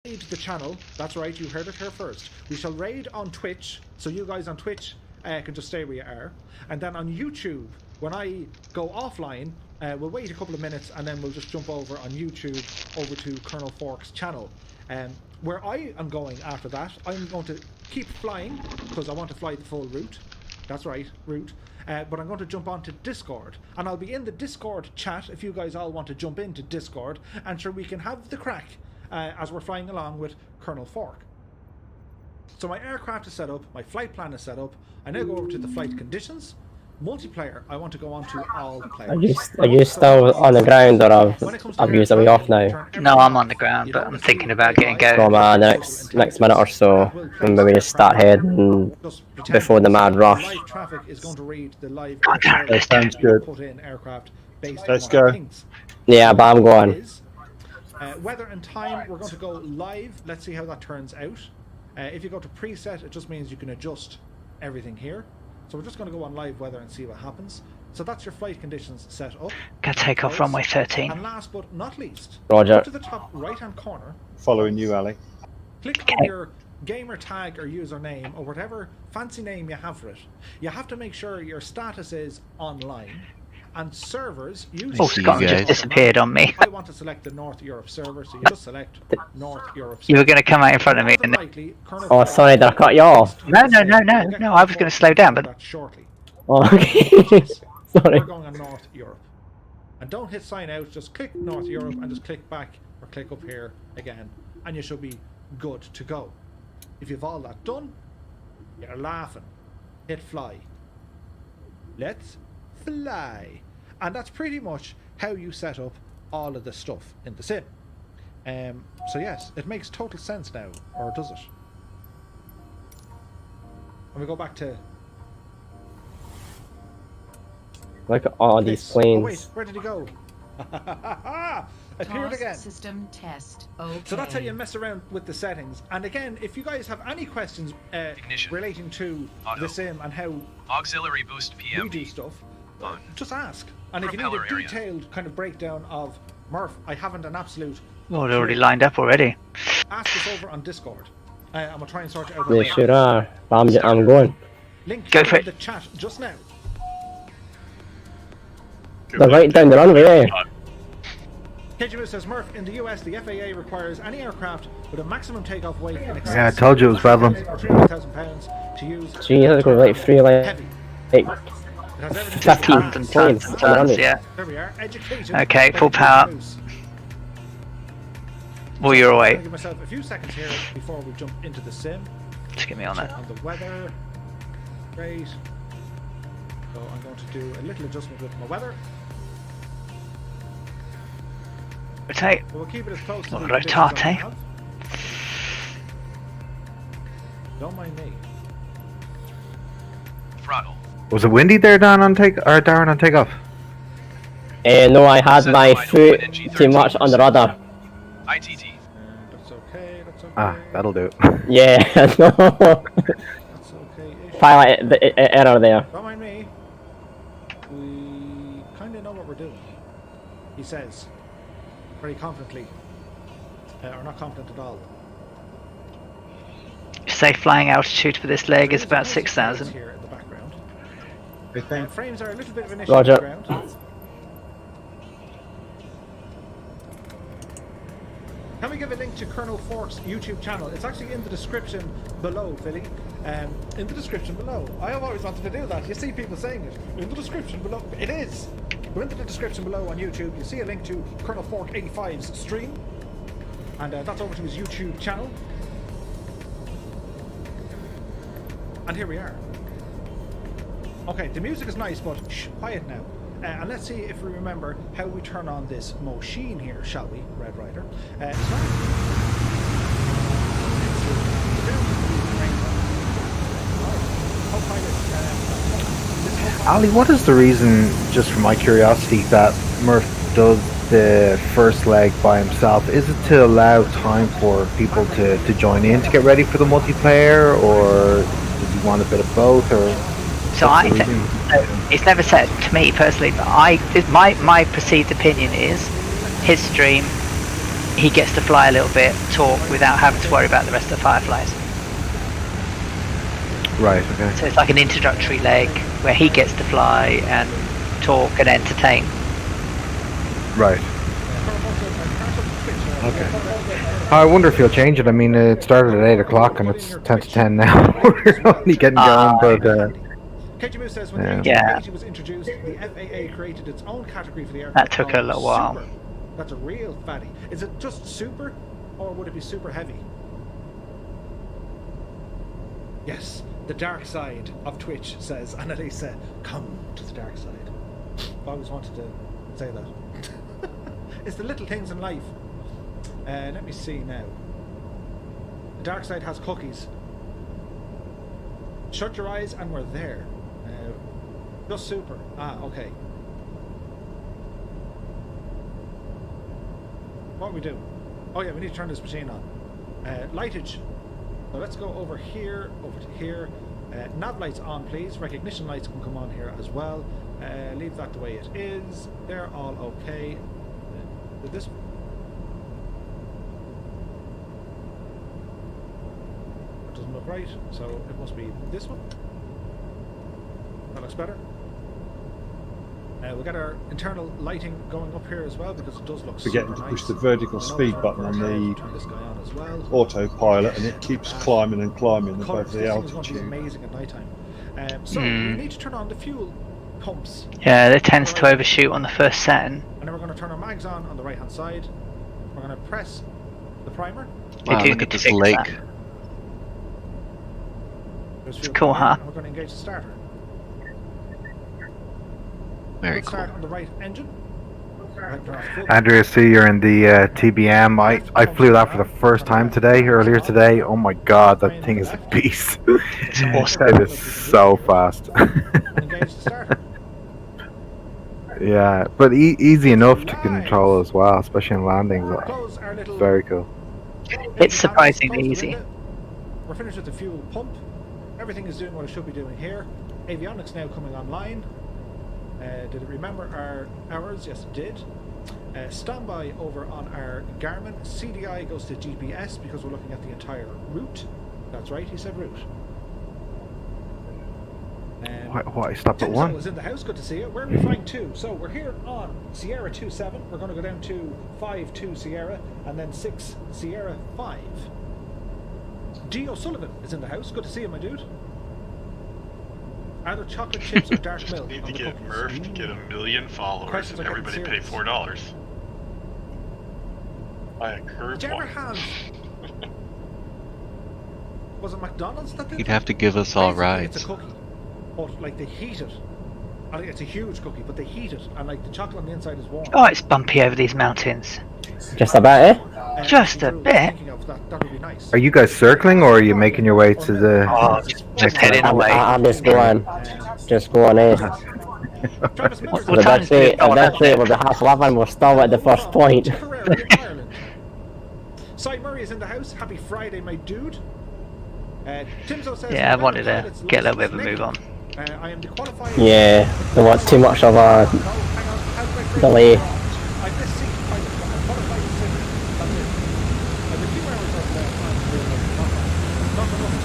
raid the channel. That's right, you heard it here first. We shall raid on Twitch, so you guys on Twitch can just stay where you are. And then on YouTube, when I go offline, we'll wait a couple of minutes and then we'll just jump over on YouTube over to Colonel Fork's channel. Where I am going after that, I'm going to keep flying because I want to fly the full route. That's right, route. But I'm going to jump onto Discord, and I'll be in the Discord chat if you guys all want to jump into Discord, and sure we can have the crack as we're flying along with Colonel Fork. So my aircraft is set up, my flight plan is set up. I now go over to the flight conditions. Multiplayer, I want to go on to all players. Are you still on the ground, or have you are we off now? No, I'm on the ground, but I'm thinking about getting going. From the next minute or so, when we just start heading before the mad rush. Live traffic is going to read the live That sounds good. put in aircraft based Let's on go. things. Yeah, but I'm going. Weather and time, we're going to go live. Let's see how that turns out. If you go to preset, it just means you can adjust everything here. So we're just going to go on live weather and see what happens. So that's your flight conditions set up. Gonna take off runway 13. And last but not least, Roger. up to the top right-hand corner, Following you, Ali. click on your gamer tag or username or whatever fancy name you have for it. You have to make sure your status is online. And servers usually... Oh, Scotland just disappeared on me. I want to select the North Europe server, so you just select North Europe server. You were going to come out in front of me. And... Oh, sorry, did I cut you off? No, I was going to slow down, but... Shortly. Oh, okay. Sorry. We're going on North Europe. And don't hit sign out, just click North Europe and just click back or click up here again, and you should be good to go. If you've all that done, you're laughing. Hit fly. Let's fly. And that's pretty much how you set up all of the stuff in the sim. So yes, it makes total sense now, or does it? And we go back to... Look at all these planes. Oh wait, where did he go? Appeared again. System test. Okay. So that's how you mess around with the settings. And again, if you guys have any questions relating to the sim and how auxiliary boost PMP we do stuff, just ask. And if you need a detailed kind of breakdown of Murph, I haven't an absolute... Oh, they're already lined up already. Ask us over on Discord. And we'll try and sort it out. They sure are. I'm going. Link Go for in it. the chat just now. They're right down the runway. KGM says, Murph, in the US, the FAA requires any aircraft with a maximum takeoff weight in excess Yeah, I told you it was Bedlam. of 300,000 pounds to use Gee, that's going like three, heavy. like It has everything 15 to do and with planes tons, on the runway. yeah. There we are. Educated. Okay, full by power. news. Well, you're I'm away. gonna give myself a few seconds here before we jump into the sim. Just get me on Check it. on the weather. Great. So I'm going to do a little adjustment with my weather. Rotate. But we'll keep it as close to Oh, the rotate. conditions I have. Don't mind me. throttle. Was it windy there, Darren on takeoff? No, I had my foot too much on the rudder. ITT. That's okay. That's okay. Ah, that'll do. Yeah, no. That's okay. Pilot error there. Don't mind me. We kind of know what we're doing. He says, very confidently, or not confident at all. Safe flying altitude for this leg is about 6,000. Here in the background. I think. Frames are a little bit of an issue Roger. in the background. Can we give a link to Colonel Fork's YouTube channel? It's actually in the description below, Philly. In the description below. I have always wanted to do that. You see people saying it. In the description below. It is. Go into the description below on YouTube. You see a link to Colonel Fork 85's stream. And that's over to his YouTube channel. And here we are. Okay, the music is nice, but shh, quiet now. And let's see if we remember how we turn on this machine here, shall we, Red Rider? Ali, what is the reason, just for my curiosity, that Murph does the first leg by himself? Is it to allow time for people to join in to get ready for the multiplayer, or does he want a bit of both, or? So it's never said to me personally, but my perceived opinion is his stream he gets to fly a little bit, talk without having to worry about the rest of the fireflies. Right. Okay. So it's like an introductory leg where he gets to fly and talk and entertain. Right. Okay. I wonder if he'll change it. I mean, it started at 8 o'clock and it's 10 to 10 now. We're only getting going, but KGMU says when the Yeah. A380 was introduced, the FAA created its own category for the aircraft. That took a called little while. Super. That's a real fatty. Is it just super, or would it be super heavy? Yes, the dark side of Twitch, says Annalisa. Come to the dark side. I've always wanted to say that. It's the little things in life. Let me see now. The dark side has cookies. Shut your eyes and we're there. Just super. Ah, okay. What we do? Oh yeah, we need to turn this machine on. Lightage. So let's go over here, over to here. Nav lights on, please. Recognition lights can come on here as well. Leave that the way it is. They're all okay. Did this? That doesn't look right, so it must be this one. That looks better. We'll get our internal lighting going up here as well because it does look Forgetting super to push nice. the vertical speed button on the Turn this guy on as well. autopilot, and it keeps climbing and climbing Colours, above the this thing is going to be altitude. amazing at night time. So we need to turn on the fuel pumps, Yeah, it tends to overshoot on the first setting. and then we're going to turn our mags on the right hand side. We're going to press the primer. They Wow, do look need at to this fix lake. that. There's It's fuel cool, coming in, huh? and we're going to engage the starter. Very We'll cool. start on the right engine. Right, turn off full. Andrea, see you're in the TBM. I flew that for the first time today, earlier today. Oh my god, that thing is a beast. It's awesome. It is so fast. And engage the starter. Yeah, but easy enough to control as well, especially in landings. Close our little Very cool. It's surprisingly Close the easy. window. We're finished with the fuel pump. Everything is doing what it should be doing here. Avionics now coming online. Did it remember our hours? Yes, it did. Standby over on our Garmin. CDI goes to GPS because we're looking at the entire route. That's right, he said route. Why stop at Timzo 1? is in the house. Good to see you. Where are we flying to? So we're here on Sierra 27. We're going to go down to 5-2 Sierra and then 6 Sierra 5. G. O'Sullivan is in the house. Good to see you, my dude. Are there chocolate chips or dark Just milk? need on to the get cookies? Murph to get 1 million followers Questions and are getting everybody pay serious. $4. Buy a curved Did you ever one. have? Was it McDonald's that did You'd that? have to give us all Basically, rides. It's a cookie, but like they heat it. I think it's a huge cookie, but they heat it, and like the chocolate on the inside is warm. Oh, it's bumpy over these mountains. Just about, eh? Just a Drew was bit. thinking of that would be nice. Are you guys circling or are you making your way to the... Oh, just heading away. I'm just going. Just going, eh? Travis Miller's What time is it? Eventually it will be half 11, we're still at the first point. Carrera in Ireland. Cy Murray is in the house. Happy Friday, my dude. Timzo says, Yeah, I "Remember wanted to pilots get a little license bit of a move on. I am the qualified. Yeah, don't want too much of a Oh, hang on. How do I phrase delay. it? I'm this seat pilot, but I'm qualified to sit. That's it. I've a few hours of time. Not enough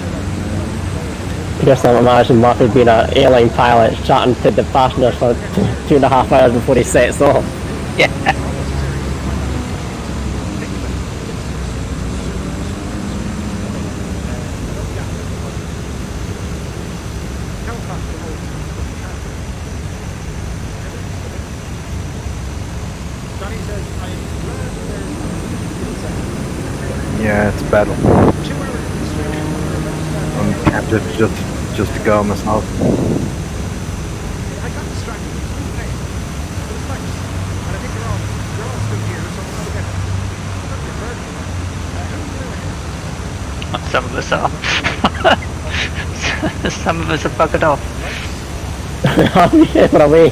to Just imagine Murphy being an airline pilot chatting to the passengers for 2.5 hours before he sets off. Yeah. Johnny says, I am glad there's Yeah, it's better. 2 hours I'm tempted just to go myself. I got distracted. It was nice. It was nice. And I think you're all still here, so we're going to get your bird. How are you doing? Some of us are. Some of us are buggered off. Yeah, but away.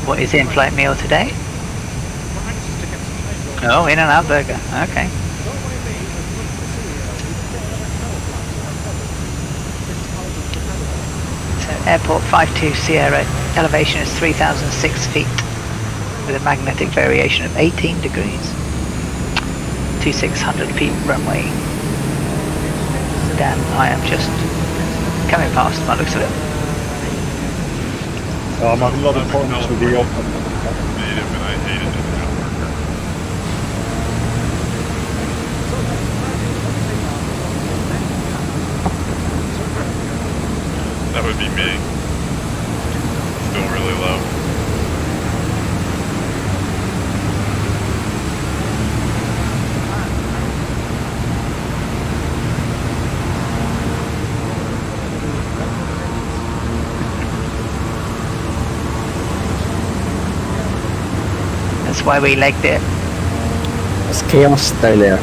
What is the in-flight meal today? Oh, In-N-Out Burger. Okay. So airport 52 Sierra, elevation is 3,006 feet with a magnetic variation of 18 degrees. 2,600 feet runway. Dan, I am just coming past by the looks of it. I'm having a lot of problems with the Native, and I hated it. That would be me. Still really low. That's why we legged it. It's chaos down there.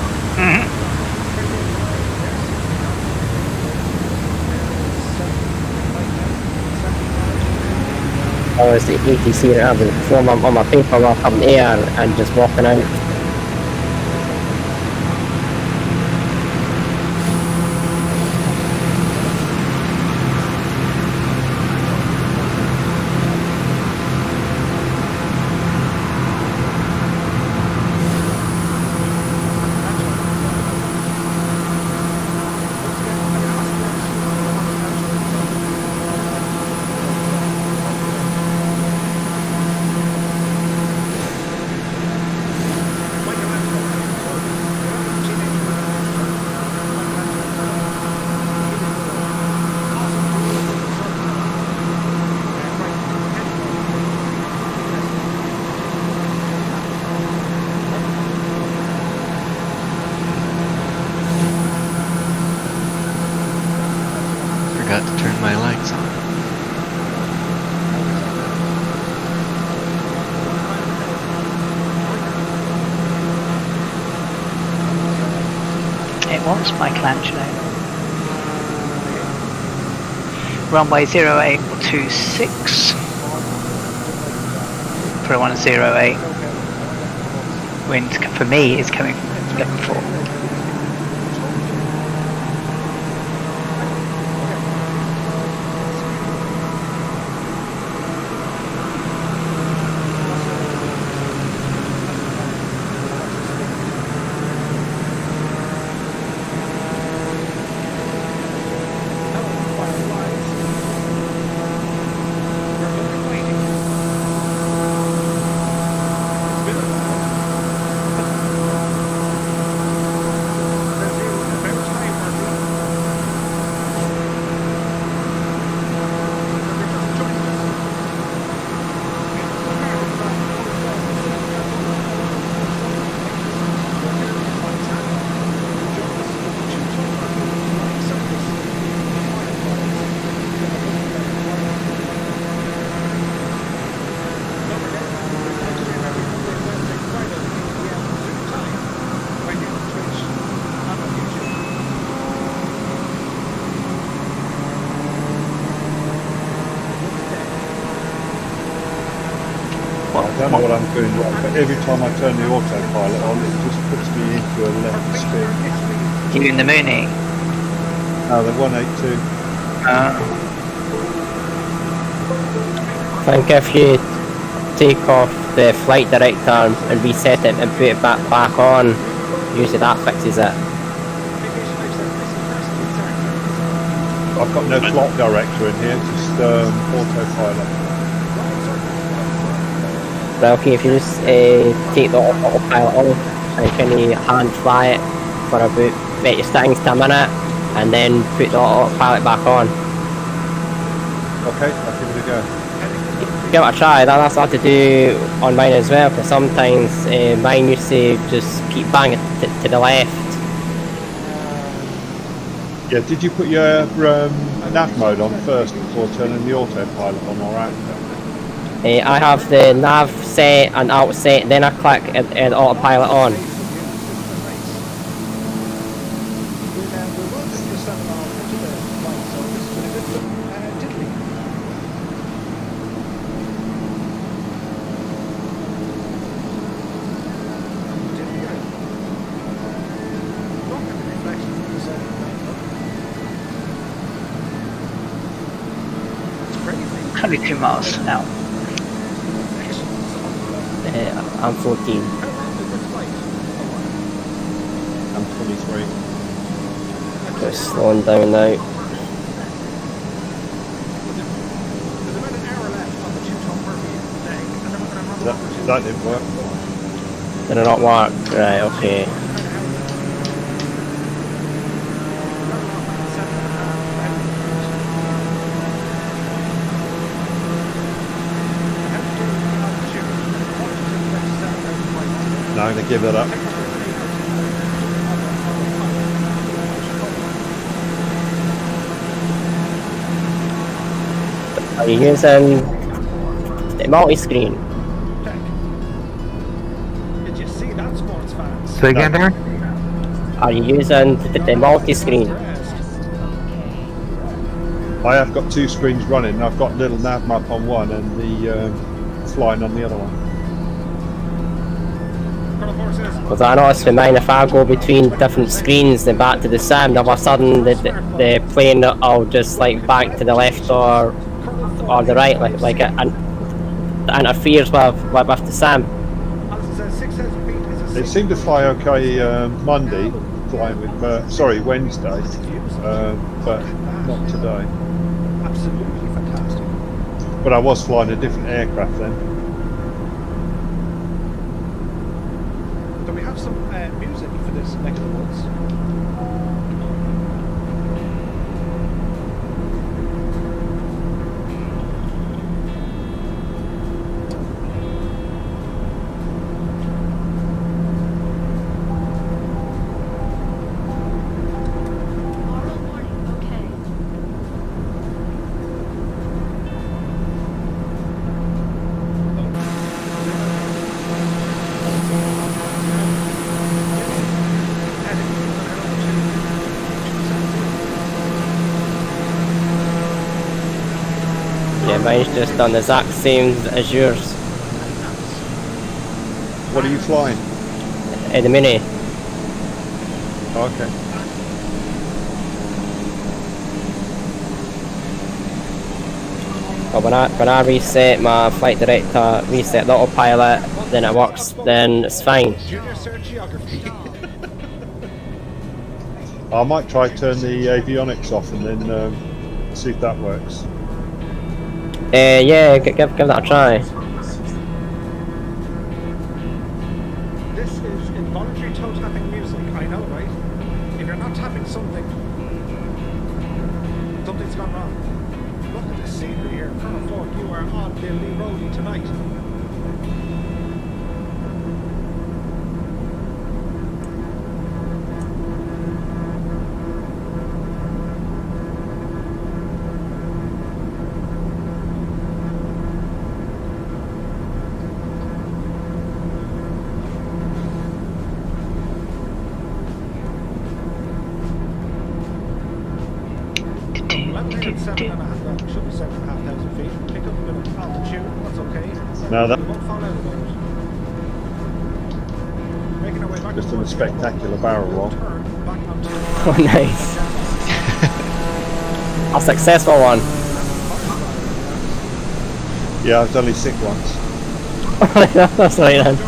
I was the ATC having form on my paperwork up in the air and just walking out. Forgot to turn my lights on. It was Michael Angelo. Runway 0826 for 108. Wind for me is coming from 11-4. I don't know what I'm doing wrong, but every time I turn the autopilot on, it just puts me into a left spin. You in the Mooney? No, the 182. I think if you take off the flight director and reset it and put it back on, usually that fixes it. I've got no flight director in here, just autopilot. Well, okay, if you just take the autopilot off and kind of hand fly it for about, make your settings to a minute, and then put the autopilot back on. Okay, I'll give it a go. Give it a try. That's hard to do on mine as well, because sometimes mine used to just keep banging to the left. Yeah, did you put your nav mode on first before turning the autopilot on or out? I have the nav set and alt set, then I click the autopilot on. 42 miles now. I'm 14. I'm 23. Just slowing down now. There's about an hour left on the 2-ton Murphy leg, and then we're going to run over to... That didn't work. Did it not work? Right, okay. No, I'm going to give it up. Are you using the multi-screen? Did you see that, sports fans? Say again, Darren? Are you using the multi-screen? I have got 2 screens running. I've got little nav map on one and the flying on the other one. Because I noticed with mine, if I go between different screens then back to the sand, all of a sudden the plane will just like back to the left or the right, like it interferes with the sand. It seemed to fly okay Monday, flying with Wednesday, but not today. Absolutely fantastic. But I was flying a different aircraft then. Do we have some music for this neck of the woods? Yeah, mine's just done the exact same as yours. What are you flying? The Mini. Okay. But when I reset my flight director, reset the autopilot, then it works, then it's fine. Junior Cert Geography. I might try turn the avionics off and then see if that works. Yeah, give that a try. This is involuntary toe tapping music, I know, right? If you're not tapping something, something's gone wrong. Look at this scenery here. Colonel Ford, you are on the Lee Roadie tonight. Should be 7,500 feet. Pick up a bit of altitude, that's okay. No, that We won't fall out of it. Making our way back just a towards the spectacular barrel roll. turn back onto Oh, nice. A successful one. Yeah, I was only sick once. That's right then.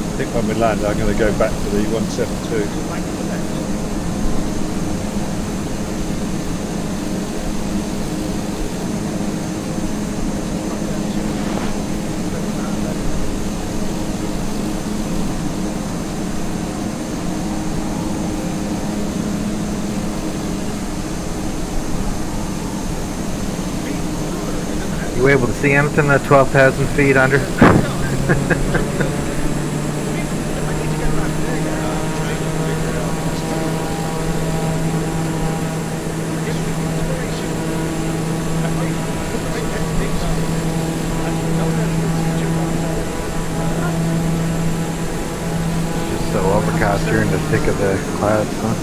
I think when we land, I'm going to go back to the 172. You able to see anything at 12,000 feet under? Just so overcast during the thick of the clouds, huh?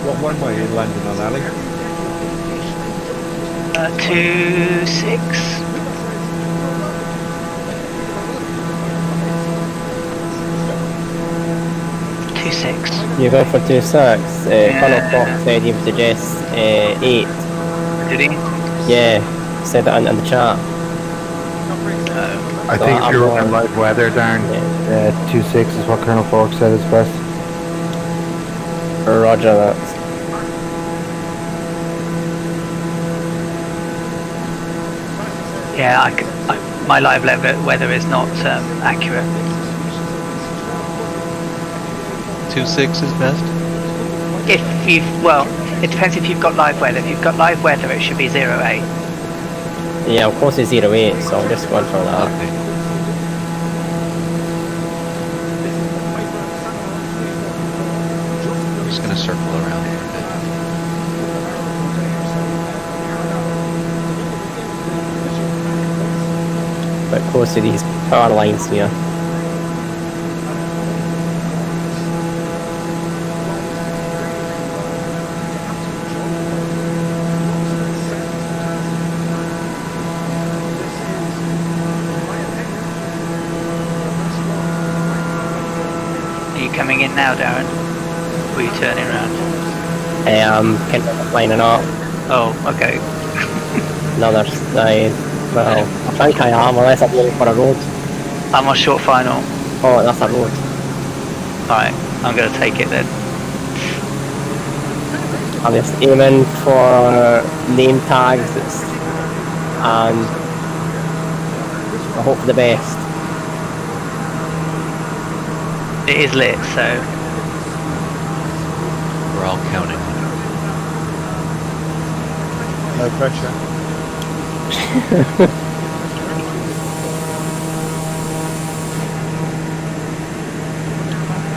What one way you landing on, Ali? 26. You go for 2-6. Colonel Fox said he would suggest 8. Did he? Yeah, said that in the chat. I think if you're running live weather, Darren, 2.6 is what Colonel Fork said is best. Roger that. Yeah, my live weather is not accurate. 2.6 is best? If you've, well, it depends if you've got live weather. If you've got live weather, it should be 08. Yeah, of course it's 08, so I'm just going for that. Okay. I'm just going to circle around for a bit. But close to these power lines here. Are you coming in now, Darren? Or are you turning around? Kind of lining up. Oh, okay. Another side. Well, I think I am, unless I'm looking for a road. I'm on short final. Oh, that's a road. Alright, I'm going to take it then. I'm just aiming for name tags and I hope for the best. It is lit, so We're all counting. No pressure.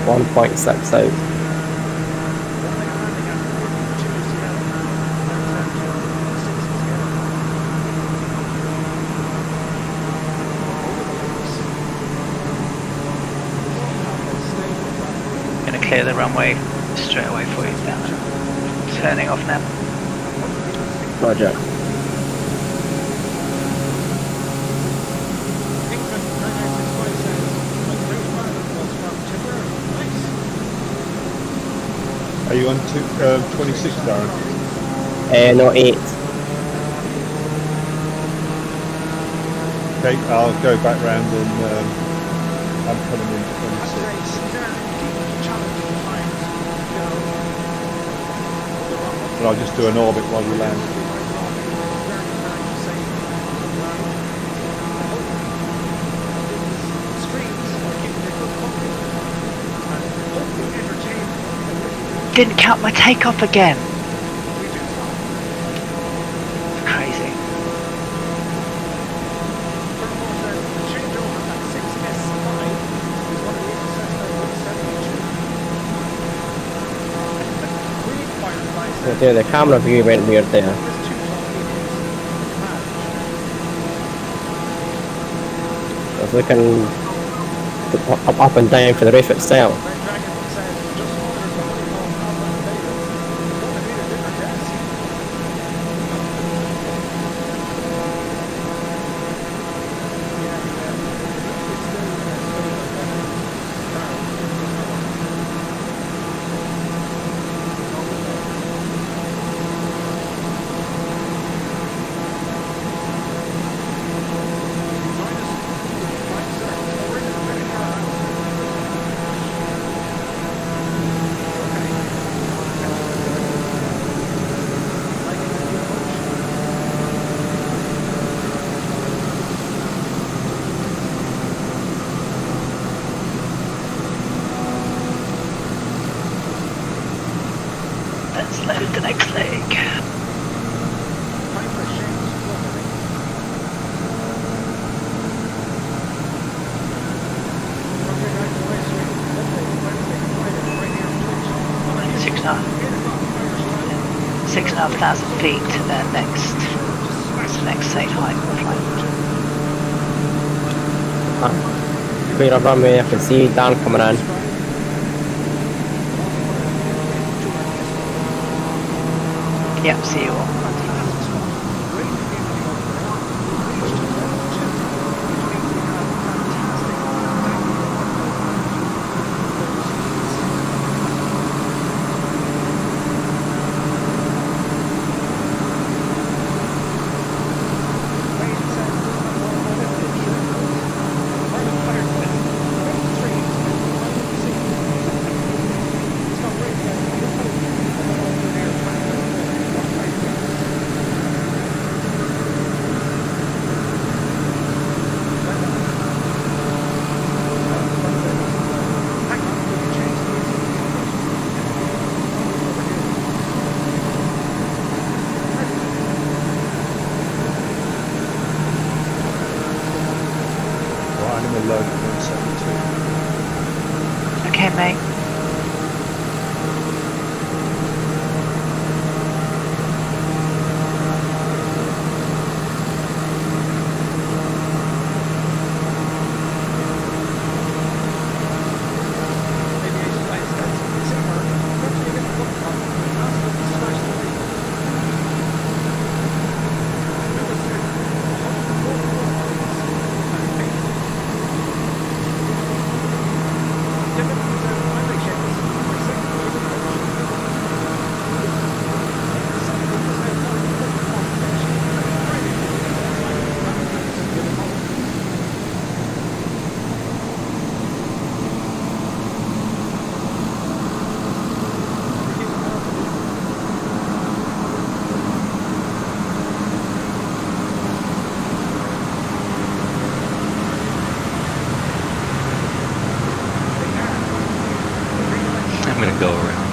1.6 out. clear the runway straight away for you down there. Turning off now. Roger. England 9965 says, my great father was from Timber. Nice. Are you on 26, Darren? No, 8. Okay, I'll go back round and I'm coming in 26. And I'll just do an orbit while you land. Didn't count my takeoff again. Crazy. Yeah, the camera view went weird there. I was looking up and down for the roof itself. Let's load the next leg. Six and a half thousand feet to the next. What's the next safe height we're flying? Clear of runway, I can see Dan coming in. Yep, see you all. Okay, mate. I'm gonna go around.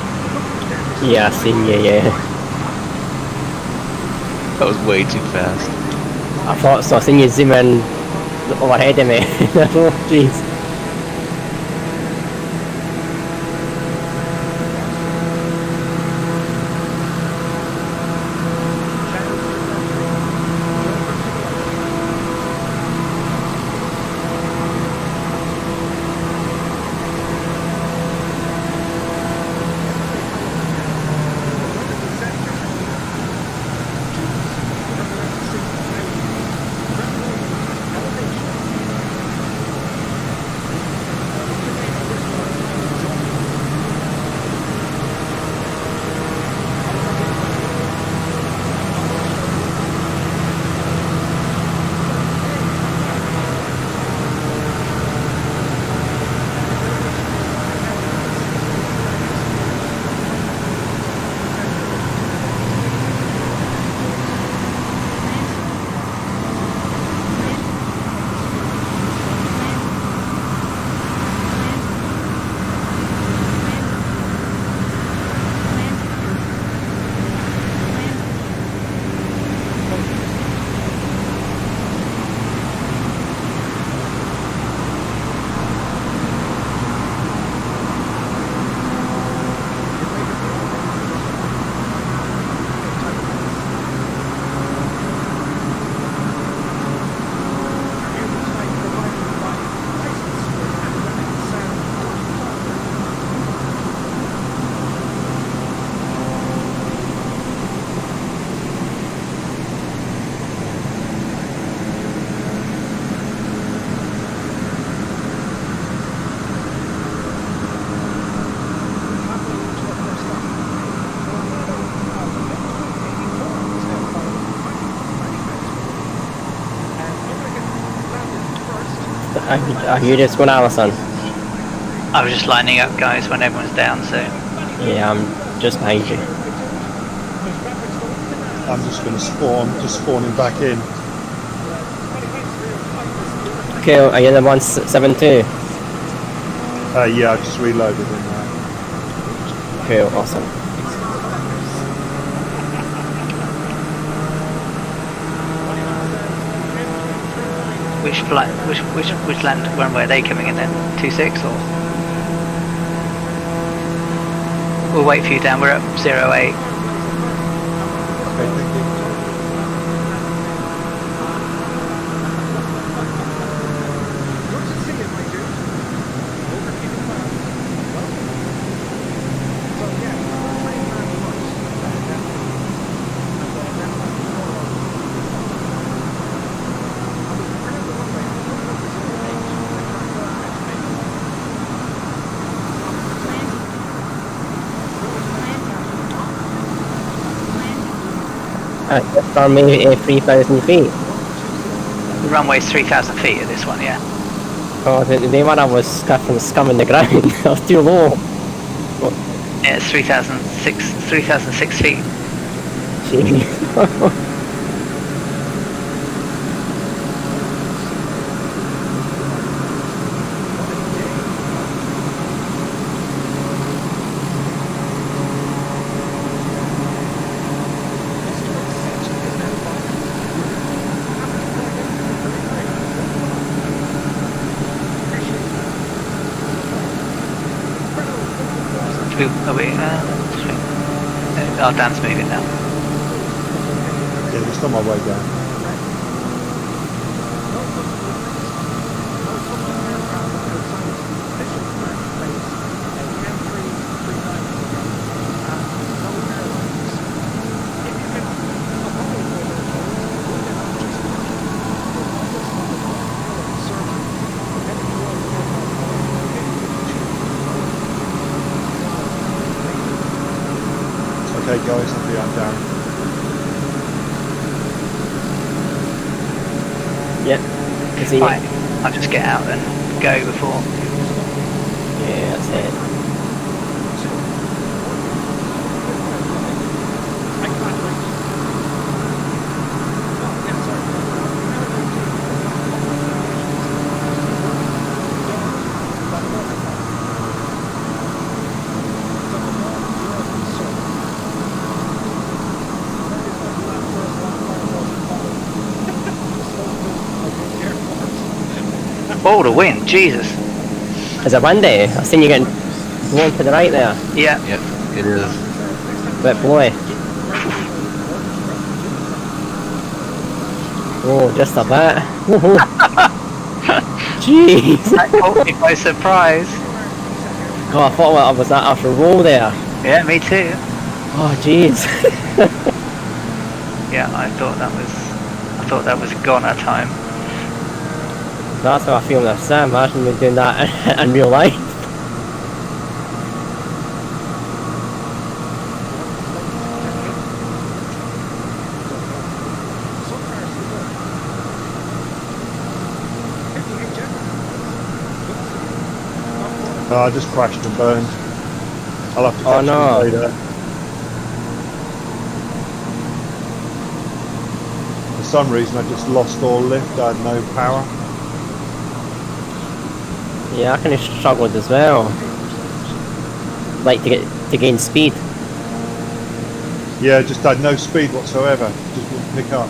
Yeah, I seen you, yeah. That was way too fast. I thought so, I seen you zoom in overhead of me. Oh, jeez. Are you just going, Alison? I was just lining up, guys, when everyone's down, so... Yeah, I'm just behind you. I'm just going to spawn, just spawning back in. Cool, are you the 172? Yeah, I just reloaded in there. Cool, awesome. Which flight, which land, when were they coming in then? 2-6 or? We'll wait for you down, we're at 08. Okay, thank you. From maybe 3,000 feet. The runway's 3,000 feet at this one, yeah. Oh, the one I was scumming the ground. I was too low. Yeah, it's 3,006 feet. Jeez. Our Dan's moving now. Yeah, just on my way down. Okay guys, I'm down. Yep. Is he? Right, I'll just get out and go before. Yeah, that's it. Oh, the wind, Jesus. Is it windy? I've seen you getting blown to the right there. Yeah. Yep, it is. Bit blowy. Oh, just a bit. Jeez. That caught me by surprise. Oh, I thought I was after a roll there. Yeah, me too. Oh, jeez. Yeah, I thought that was gone our time. That's how I feel now, Sam. Imagine me doing that in real life. I just crashed and burned. I'll have to Oh, catch no. you later. For some reason I just lost all lift, I had no power. Yeah, I kind of struggled as well. Like to gain speed. Yeah, just had no speed whatsoever, just wouldn't pick up.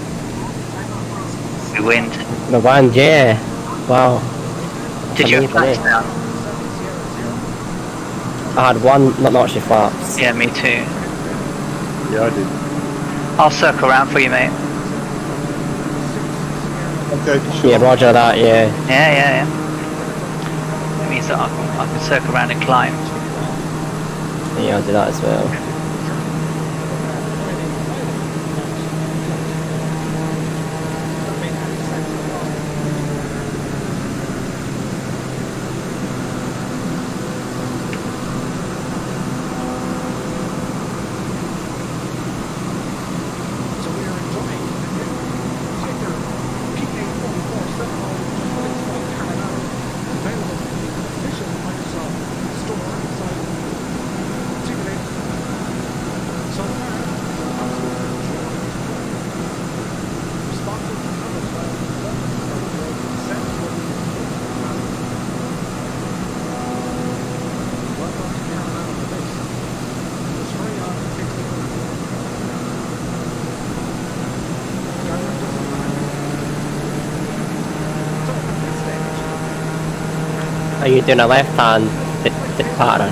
The wind. The wind, yeah. Wow. Did you have flaps down? I had one, not actually flaps. Yeah, me too. Yeah, I did. I'll circle around for you, mate. Okay, sure. Yeah, roger that, yeah. Yeah. It means that I can circle around and climb. Yeah, I'll do that as well. Are you doing a left-hand pattern?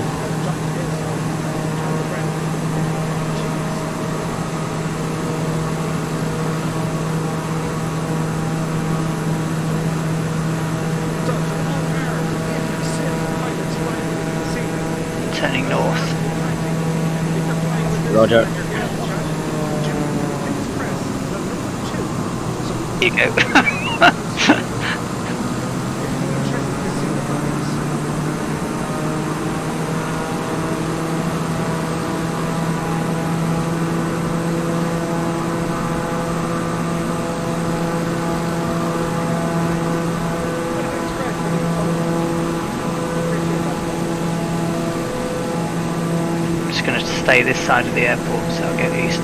Turning north. Roger. Here you go. I'm just going to stay this side of the airport, so I'll go east.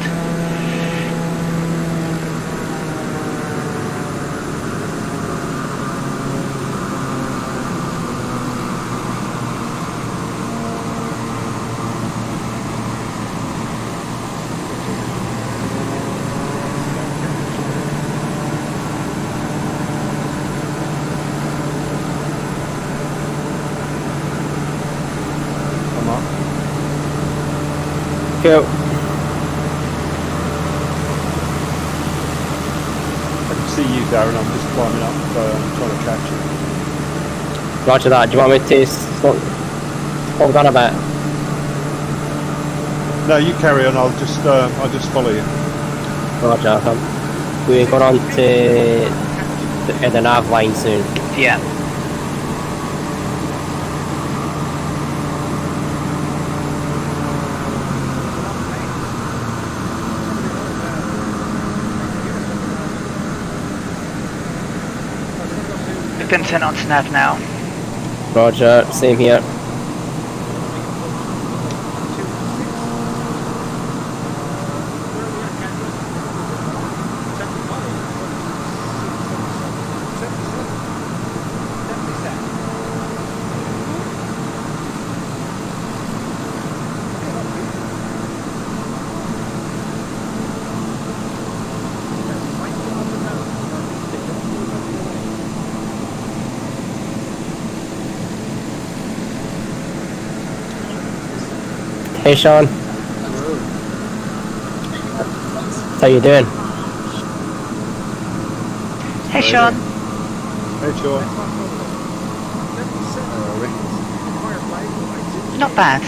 Come on. Cool. I can see you, Darren. I'm just climbing up, trying to catch you. Roger that. Do you want me to hold on a bit? No, you carry on. I'll just follow you. Roger. We're going on to the nav line soon. Yeah. We're going to turn on to nav now. Roger. Same here. Hey Sean. How you doing? Hey Sean. Hey, Sean. Not bad.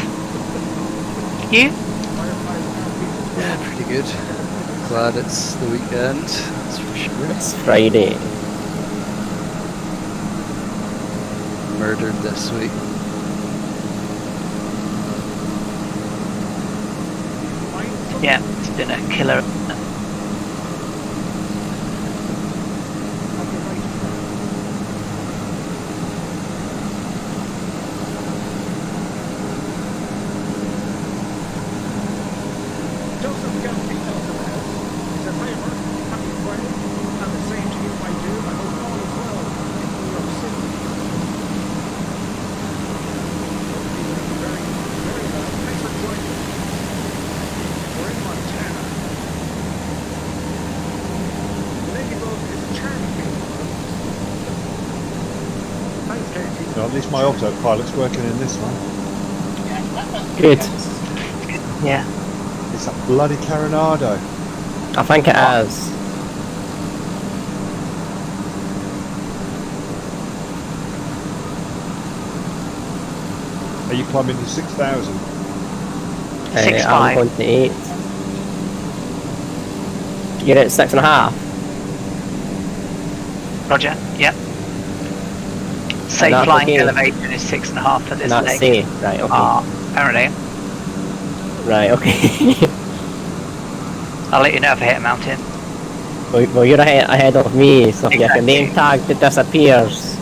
You? Yeah, pretty good. Glad it's the weekend, that's for sure. It's Friday. Murdered this week. Yeah, it's been a killer. Well, at least my autopilot's working in this one. Good. Yeah. It's a bloody Carenado. I think it is. Are you climbing to 6,000? 6.5. I'm going to 8. You're at 6.5. Roger. Yep. Safe that's flying okay. elevation is 6.5 for this And that's leg. safe. Right, okay. Apparently. Right, okay. I'll let you know if I hit a mountain. Well, you're ahead of me, so if your Exactly. name tag disappears,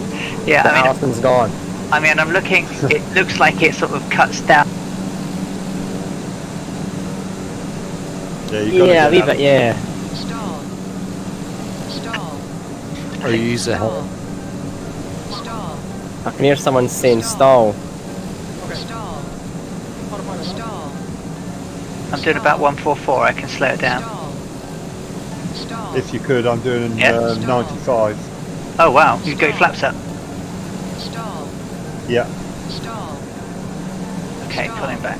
Yeah, the I mean, Allison's gone. I'm looking. It looks like it sort of cuts down. Yeah, you got Yeah, to leave it, yeah. Stall. Stall. Or you use a Stall. Stall. I can hear someone saying stall. Stall. Stall. I'm doing about 144. I can slow it down. Stall. Stall. If you could, I'm doing Yeah. 95. Oh wow, you've got your flaps up. Stall. Yeah, Stall. Okay, pulling back.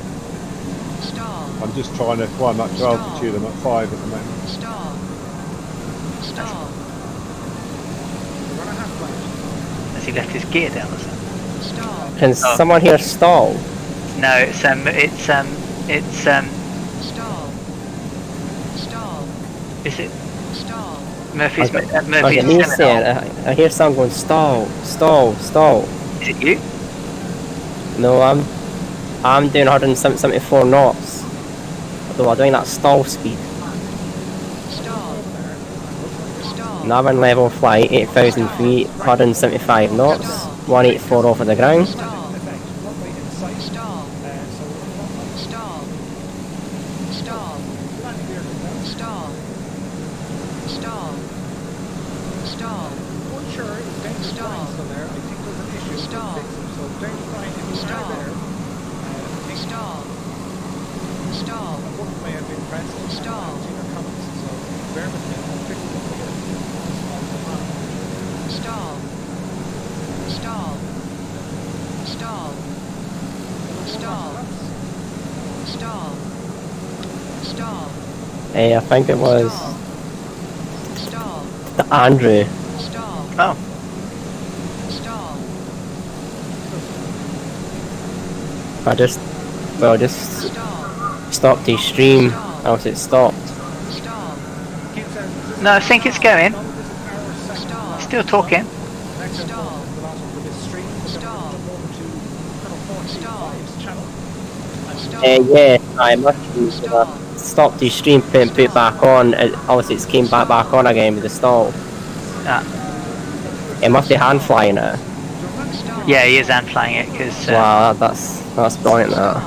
Stall. I'm just trying to climb up to altitude. I'm at 5 at the moment. Stall. Stall. We're gonna have flight. Has he left his gear down or something? Stall. Can someone here stall? No, it's Stall. Stall. is it Stall. Murphy's? Okay, Murphy's me Seminole. saying, I hear someone going stall, stall, stall. Is it you? No, I'm doing 174 knots. Although I'm doing that stall speed. Stall. Stall. Nav and level flight, 8,000 feet, 175 knots, 184 off of the ground. Stall. Effect. Runway in sight. Stall. So Stall. Stall. landing gear is down. Stall. Stall. Stall. Unsure if Dane's Stall. still there. I think there's an issue with Stall. fixing. So Dane's flying if you Stall. are there. Stall. Stall. A button may have been pressed. Stall. I've seen your comments. So bear with me. I'll fix it here. Stall. Stall. Stall. Stall. Stall. Stall. I think it was Stall. the Andrew. Stall. Oh, Stall. I just Stall. stopped his stream, else it stopped. Stall. no, I think it's going. Stall. Still talking. Stall. Stall. Stall. Stall. Yeah, I must have stopped his stream, put back on. Obviously, it's came back on again with the stall. Ah, It must be hand flying it. yeah, he is hand flying it because Wow, that's brilliant. That.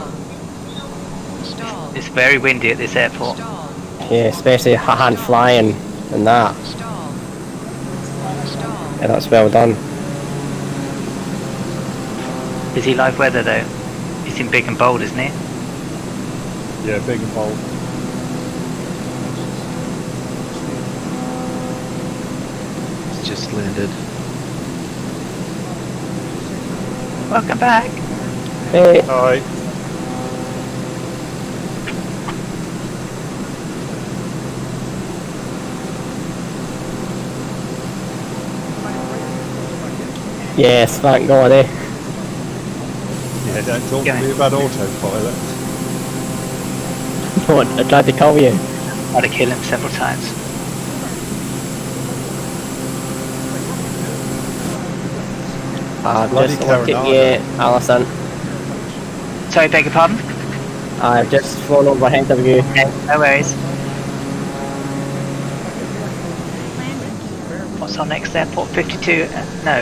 Stall. it's very windy at this airport. Stall. Yeah, especially hand flying and that. Stall. Stall. Yeah, that's well done. Is he live weather though? He's in big and bold, isn't he? Yeah, big and bold. It's just landed. Welcome back. Hey, Alright. yes, thank God, eh? Yeah, don't talk to Going. me about autopilot. What, I tried to call you. Had to kill him several times. I've Bloody just looked at Carolina. you, Alison. Sorry, beg your pardon? I've just flown overhead of you. Okay, no worries. What's our next airport? 52? No.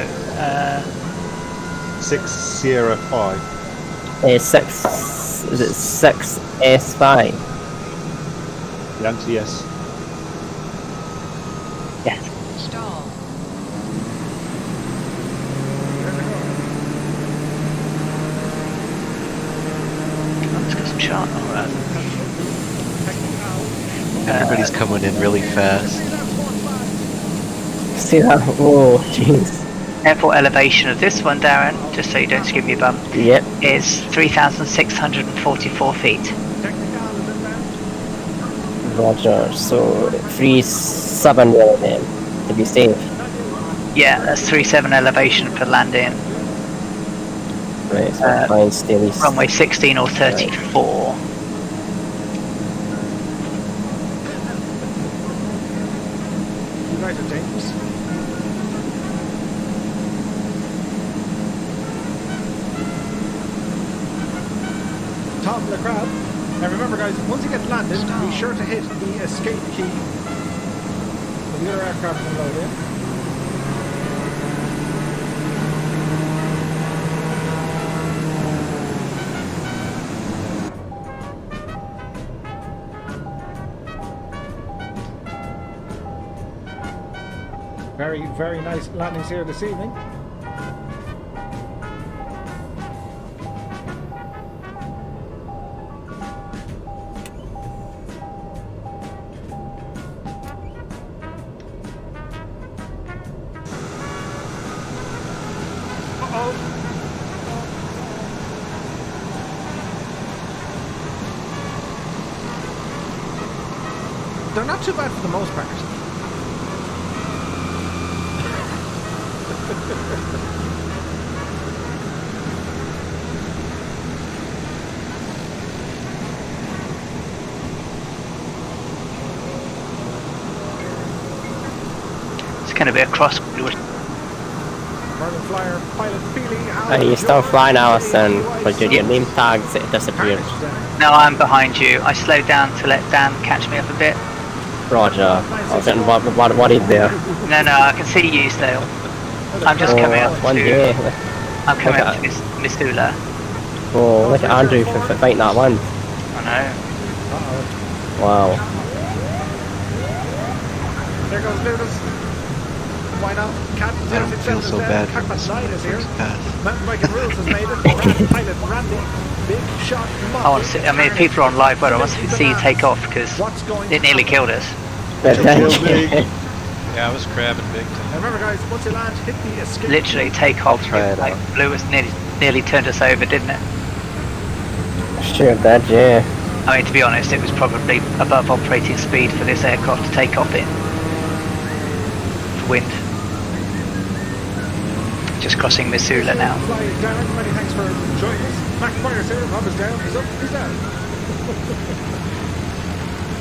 6 Sierra 5. 6, is it 6S5? The answer yes. Yes. Stall. Let's get some chart. Alright. Everybody's coming in really fast. See that? Oh, jeez. Airport elevation of this one, Darren, just so you don't skip your bum, Yep. is 3,644 feet. Roger. So 3-7 really then, to be safe. Yeah, that's 3.7 elevation for landing. Right, so flying still east. Runway 16 or 34. You guys are dangerous. Top of the crowd. And remember guys, once you get landed, be sure to hit the escape key. The other aircraft can load in. Very, very nice landings here this evening. Uh-oh. not too bad for the most part. It's going to be a cross. Merlin Flyer, pilot Feely, Are you still flying, Alison? But your name tags, it disappeared. No, I'm behind you. I slowed down to let Dan catch me up a bit. Roger. I was getting worried there. No, I can see you still. I'm just coming up one to. day. I'm coming Look up to Missoula. Oh, look at Andrew for fighting that one. I know. Wow. There goes Lucas. Why not? I don't feel so bad for this first pass. Mountain Biking Rules has made it. Pilot Randy. Big shot. I want to see. I mean, if people are on live, well, I want to see you take off because it nearly killed us. Yeah, I was crabbing big time. And remember, guys, once you land, hit the escape. Literally take off. Try it like, out. Lewis nearly turned us over, didn't it? Sure, that, yeah. I mean, to be honest, it was probably above operating speed for this aircraft to take off in. For wind. Just crossing Missoula now. Fly down. Many thanks for joining us. Mac Myers here. Rob is down. He's up. He's down.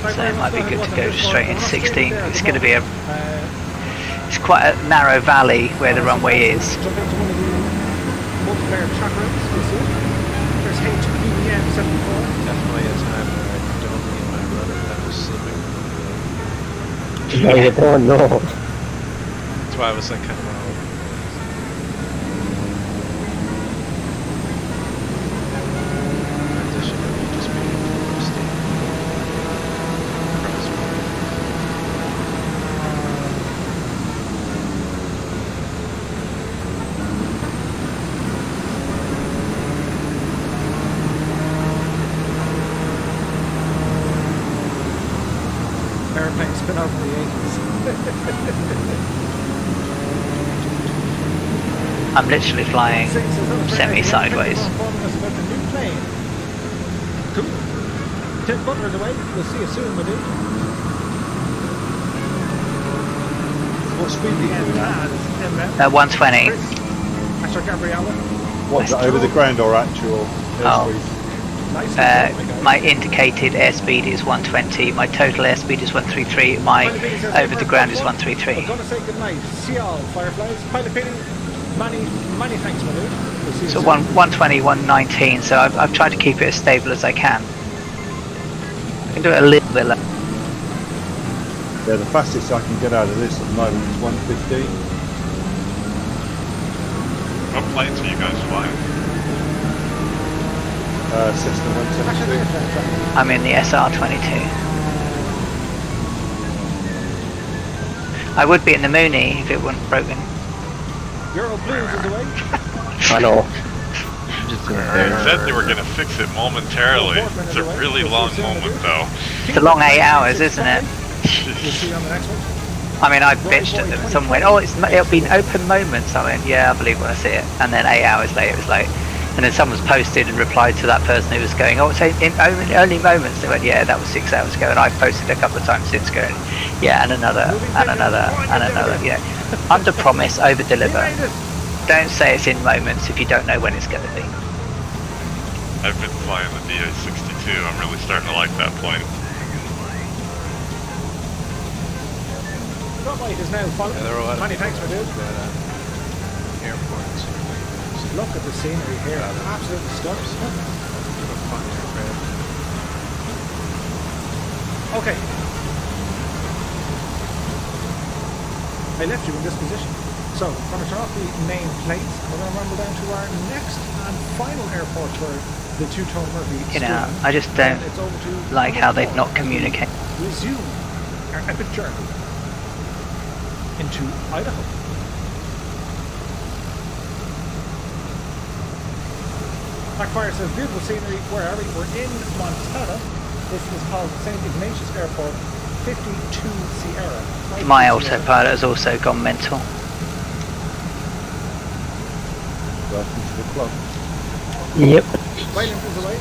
So it might be good to go straight into 16. It's going to be a. It's quite a narrow valley where the runway is. Jump into one of the multiplayer chat rooms. We'll see. There's HPEM 74. Definitely a time where I don't need my rudder pedals slipping. No, you don't know. That's why I was like kind of all over. Transition of me just being steep. Airplane spin out in the 80s. I'm literally flying semi-sideways. Cool. Tim Butler's away. We'll see you soon, my dude. What speed do you do now? 120. Astro Gabriella. What's that, over the ground or actual airspeed? My indicated airspeed is 120. My total airspeed is 133. My over the ground is 133. I'm going to say goodnight. See y'all, Fireflies. Pilot Penny, many thanks, my dude. We'll see you So soon. 120, 119. So I've tried to keep it as stable as I can. I can do it a little bit. Yeah, the fastest I can get out of this at the moment is 115. What planes are you guys flying? Cessna 172. I'm in the SR-22. I would be in the Mooney if it wasn't broken. Euro Blues is away. I know. Just in They there. said they were gonna fix it momentarily. It's a really long moment though. It's a long 8 hours, isn't it? We'll see you on the next one. I mean, I bitched at them. Someone went, "Oh, it'll be an open moment." I went, "Yeah, I believe when I see it." And then 8 hours later, it was like, and then someone's posted and replied to that person who was going, "Oh, it's in only moments." They went, "Yeah, that was 6 hours ago." And I've posted a couple of times since going, "Yeah, and another, and another, and another." You know, under promise, over deliver. Don't say it's in moments if you don't know when it's going to be. I've been flying the DA-62. I'm really starting to like that plane. That light is now following. Yeah, there are a lot of Many thanks, my dude. Airports. Look at the scenery here. Absolutely stunning. Okay. I left you in this position. So, we're going to turn off the main plate. We're going to rumble down to our next and final airport for the two-tone Murphy. You know, stream. I just don't And it's over to like how they've not communicated. resume our epic journey into Idaho. Backfire says, beautiful scenery. Where are we? We're in Montana. This is called St. Ignatius Airport, 52 Sierra. My autopilot has also gone mental. Welcome to the club. Yep. Violent is away.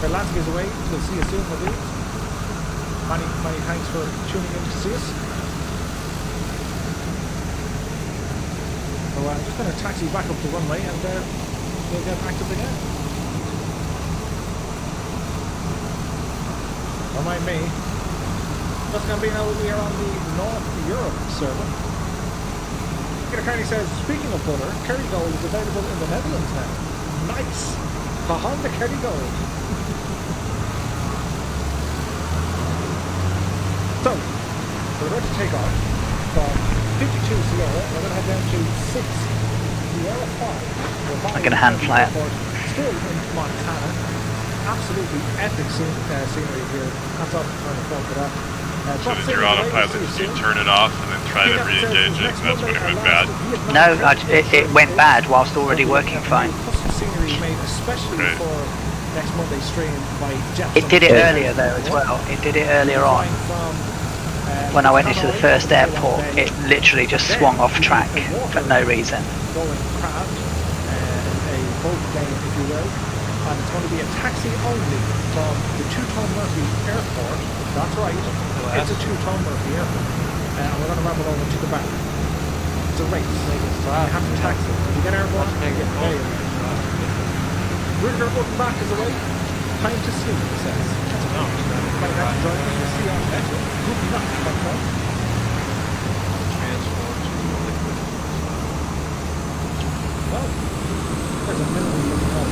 Lansky is away. We'll see you soon, my dude. Many thanks for tuning in to see us. So I'm just going to taxi back up the runway and we'll get active again. Don't mind me. That's going to be now we are on the North Europe server. Peter Carney says, speaking of butter, Kerrygold is available in the Netherlands now. Nice! Behind the Kerrygold. So, we're about to take off from 52 Sierra, we're going to head down to 6 Sierra 5. I'm going to hand fly it. Still in Montana. Absolutely epic scenery here. That's off the phone for that. So did your autopilot, you turn it off and then try to re-engage it, and that's when it went bad? No, it went bad whilst already working fine. Custom scenery made especially for next Monday's stream by Jeff. It did it earlier though as well. It did it earlier on. When I went into the first airport, it literally just swung off track for no reason. Going crab, a boat game if you will, and it's going to be a taxi only from the 2-ton Murphy airport. That's right, it's a 2-ton Murphy airport, and we're going to ramble over to the back. It's a race. You have to taxi. You get airborne, there you go. Ricker button back is away. Time to sleep, it says. That's enough. Quite happy driving. We'll see you on next one. Good night, my friend. Well, there's a minimum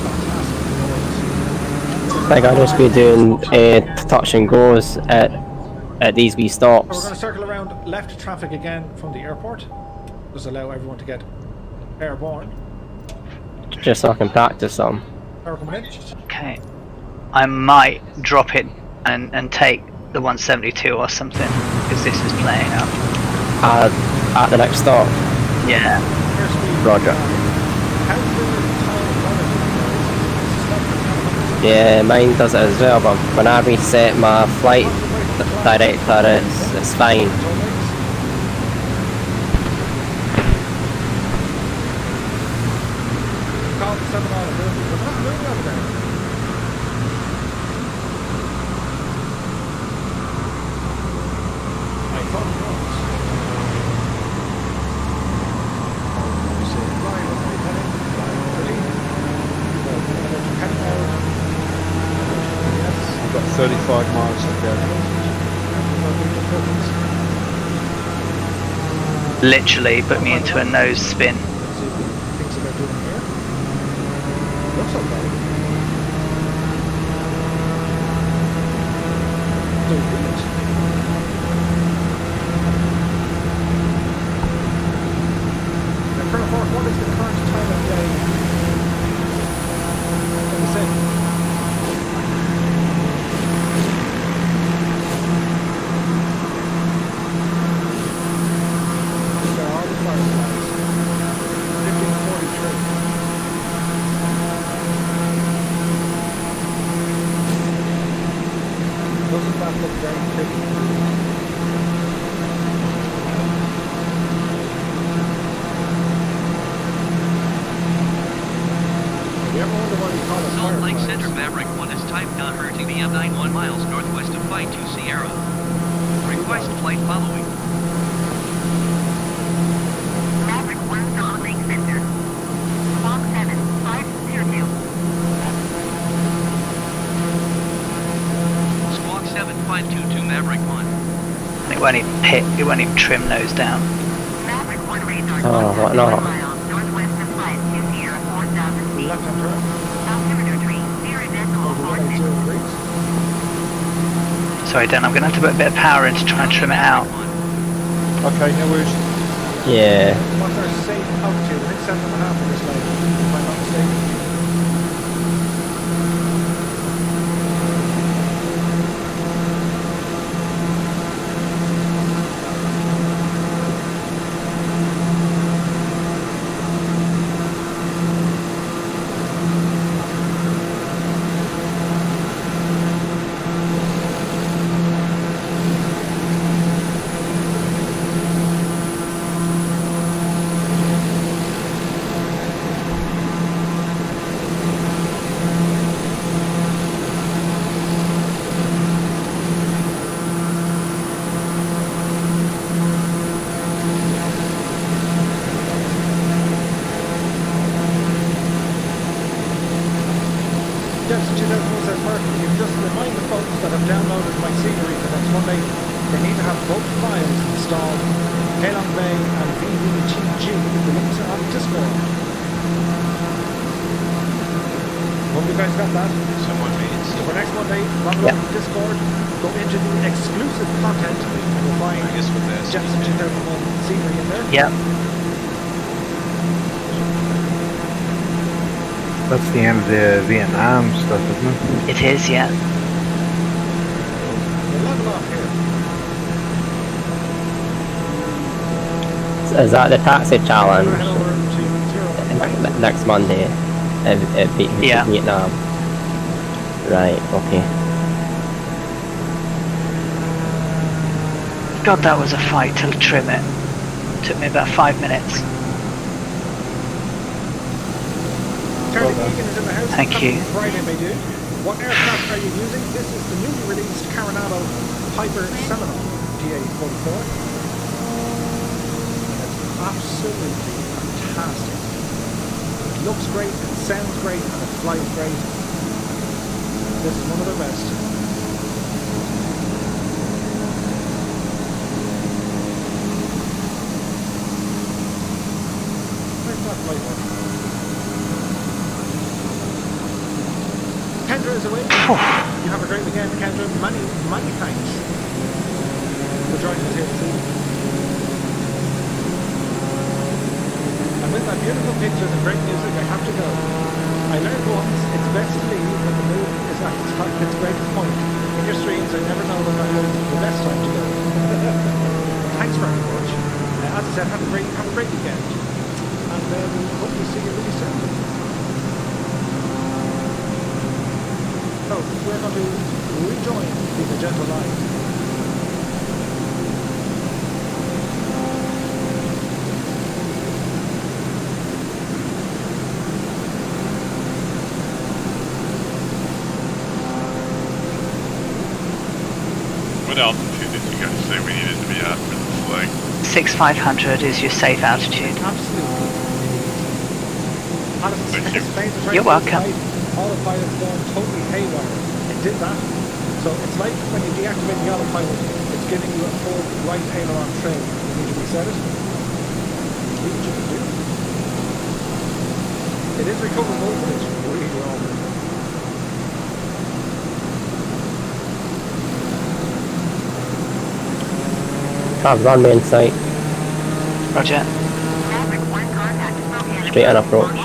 fantastic. I think I'll just be doing touch and goes at these wee So we're stops. going to circle around left traffic again from the airport. Just allow everyone to get airborne. Just so I can practice some. Power coming in. Okay. I might drop it and take the 172 or something because this is playing up. At the next stop. Yeah. Airspeed. Roger. How's the time Yeah, mine does it as well, but when I reset my flight director, it's fine. Call the 7 out of Murphy. We're not moving over there. I thought it was. I've got 35 miles to go. Literally put me into a nose spin. Thinks about doing here. Looks okay. Do it. Now, Colonel Fork, what is the current time of day in the city? There are the fireflies. 1543. Doesn't that look very pretty? You ever wonder why we call it Salt Lake fireflies? Center Maverick 1 is timed on RTBM 91 miles northwest of Flight 2 Sierra. Request flight following. Maverick 1 Salt Lake Center. Squawk 7502. Squawk 7522 Maverick 1. It won't even trim nose down. Maverick 1 radar. Oh, what not? Miles northwest of Flight 2 Sierra 4000 feet. Left hand turn. Altimeter 3, 0 decimal 46. 180 degrees. Sorry, Dan, I'm going to have to put a bit of power in to try and trim it out. Okay, no worries. Yeah. What's our safe altitude? I think 7.5 for this leg, if I'm not mistaken. downloaded my scenery for next Monday, they need to have both files installed, Halong Bay and VVTG. The links are on Discord. Hope you guys got that. Someone means. So for next Monday, log on to Discord, go into the exclusive content, and you'll find I guess with this. Jetson 2001 scenery in there. Yep. That's the end of the Vietnam stuff, isn't it? It is, yeah. We'll level off here. Is that the taxi challenge We're gonna head over to 0. next Monday? Yeah. Vietnam. Right. Okay. God, that was a fight to trim it. Took me about 5 minutes. Charlie Egan is in the house. Thank you. Friday, may do. What aircraft are you using? This is the newly released Coronado Piper Seminole DA-44. It's absolutely fantastic. It looks great, it sounds great, and it flies great. This is one of the best. Where's that flight working? Kendra is away. You have a great weekend, Kendra. Many thanks for joining us here this evening. And with that beautiful pictures and great music, I have to go. I learned once it's best to leave when the mood is at its greatest point. In your streams, I never know when I'm the best time to go. Thanks very much. As I said, have a great weekend, and we hope to see you really soon. So we're going to rejoin the Magenta Line. What altitude did you guys say we needed to be at for this leg? 6500 is your safe altitude. Absolutely. Alison, You're welcome. Autopilot gone totally haywire. It did that. So it's like when you deactivate the autopilot, it's giving you a full right aileron trim. You need to reset it. See what you can do. It is recoverable, but it's really wrong. Run main sight. Roger. Straight on approach.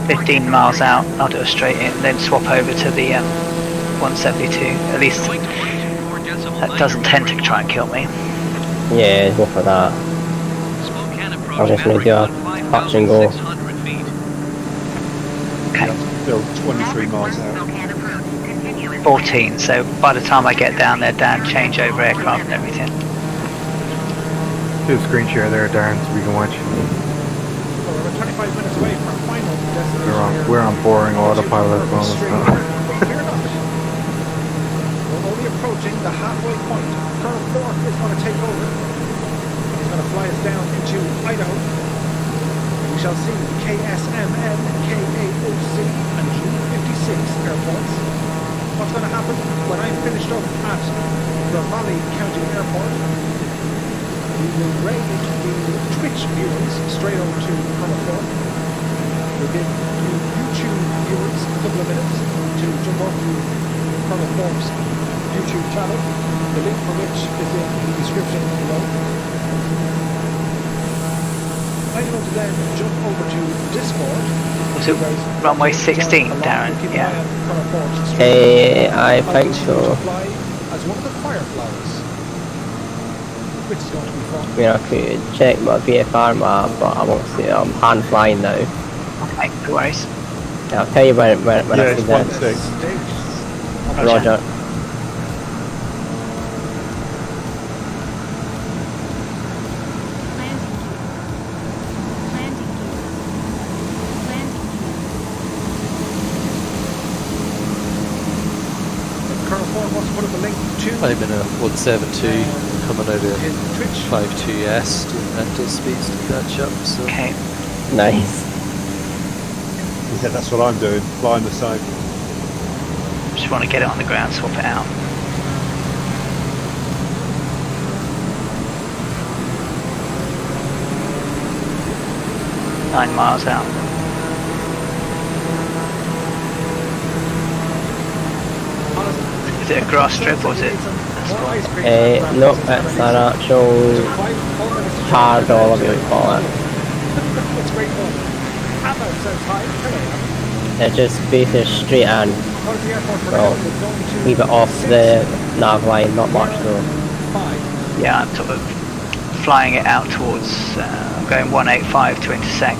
15 miles out, I'll do a straight in, then swap over to the 172. At least that doesn't tend to try and kill me. Yeah, go for that. I'm just going to do a touch and go. Okay. Still 23 miles out. 14, so by the time I get down there, Dan, change over aircraft and everything. Do a screen share there, Darren, so we can watch. So we're about 25 minutes away from our final destination. We're on boring autopilot at the moment. Fear not. We're only approaching the halfway point. Colonel Murph is going to take over. He's going to fly us down into Idaho. We shall see KSMN, KAOC, and G56 airports. What's going to happen when I'm finished up at Ramallah County Airport? We will raid the Twitch viewers straight over to Colonel Murph. We'll give you YouTube viewers a couple of minutes to jump over to Colonel Murph's YouTube channel, the link for which is in the description below. I'm going to then jump over to Discord. Was it runway 16, Darren? Yeah. I think so. As one of the fireflies, which is going to be fun. I mean, I could check my VFR map, but I won't see it. I'm hand flying now. Okay, no worries. Yeah, I'll tell you when I see that. 1-6. Roger. I'm in a 172 coming out of 52S doing mental speeds to catch up. So. Okay. Nice. Yeah, that's what I'm doing, flying the same. Just want to get it on the ground, swap it out. 9 miles out. Is it a grass strip or is it asphalt? No, it's an actual hard or whatever you call it. It's great fun. Anna says hi. Hello. It's just basically straight and What is the airport for well, now? We're going to leave it off the nav line, not much though. 5. Yeah, I'm sort of flying it out towards, I'm going 185 to intersect.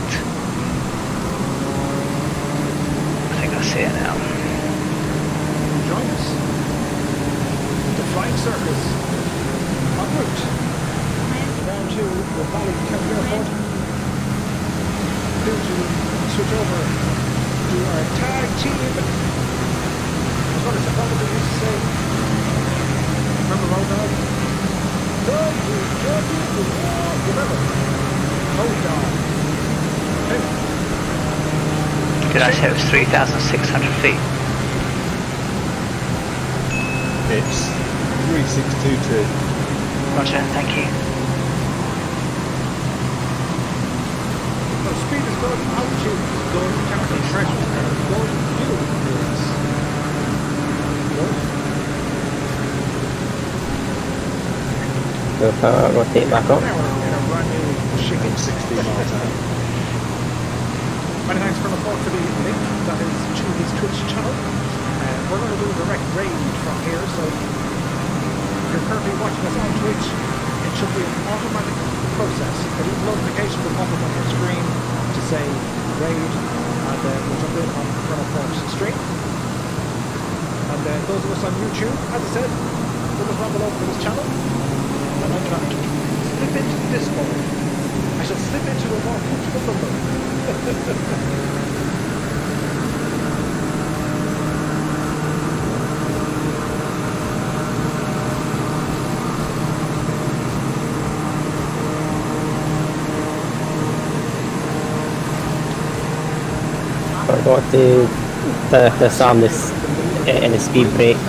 I think I see it now. Join us. The Flying Circus. En route. Down to the Valley County Airport. Here to switch over to our tag team. As well as the probably used to say. Remember Road Dog? Remember? Road Dog. Did I say it was 3,600 feet? It's 3622. Roger, thank you. So speed is good, altitude is good, temperature pressure is good, fuel is good. We'll rotate back up. Now we're in a brand new chicken 60 miles out. Many thanks for the report for the link that is to his Twitch channel. We're going to do a direct raid from here, so if you're currently watching us on Twitch, it should be an automatic process. A little notification will pop up on your screen to say raid, and we'll jump in on Colonel Murph's stream. And those of us on YouTube, as I said, give us down below for this channel. And I'm going to slip into Discord. I shall slip into a more comfortable number. We're going to disarm this in the speed brakes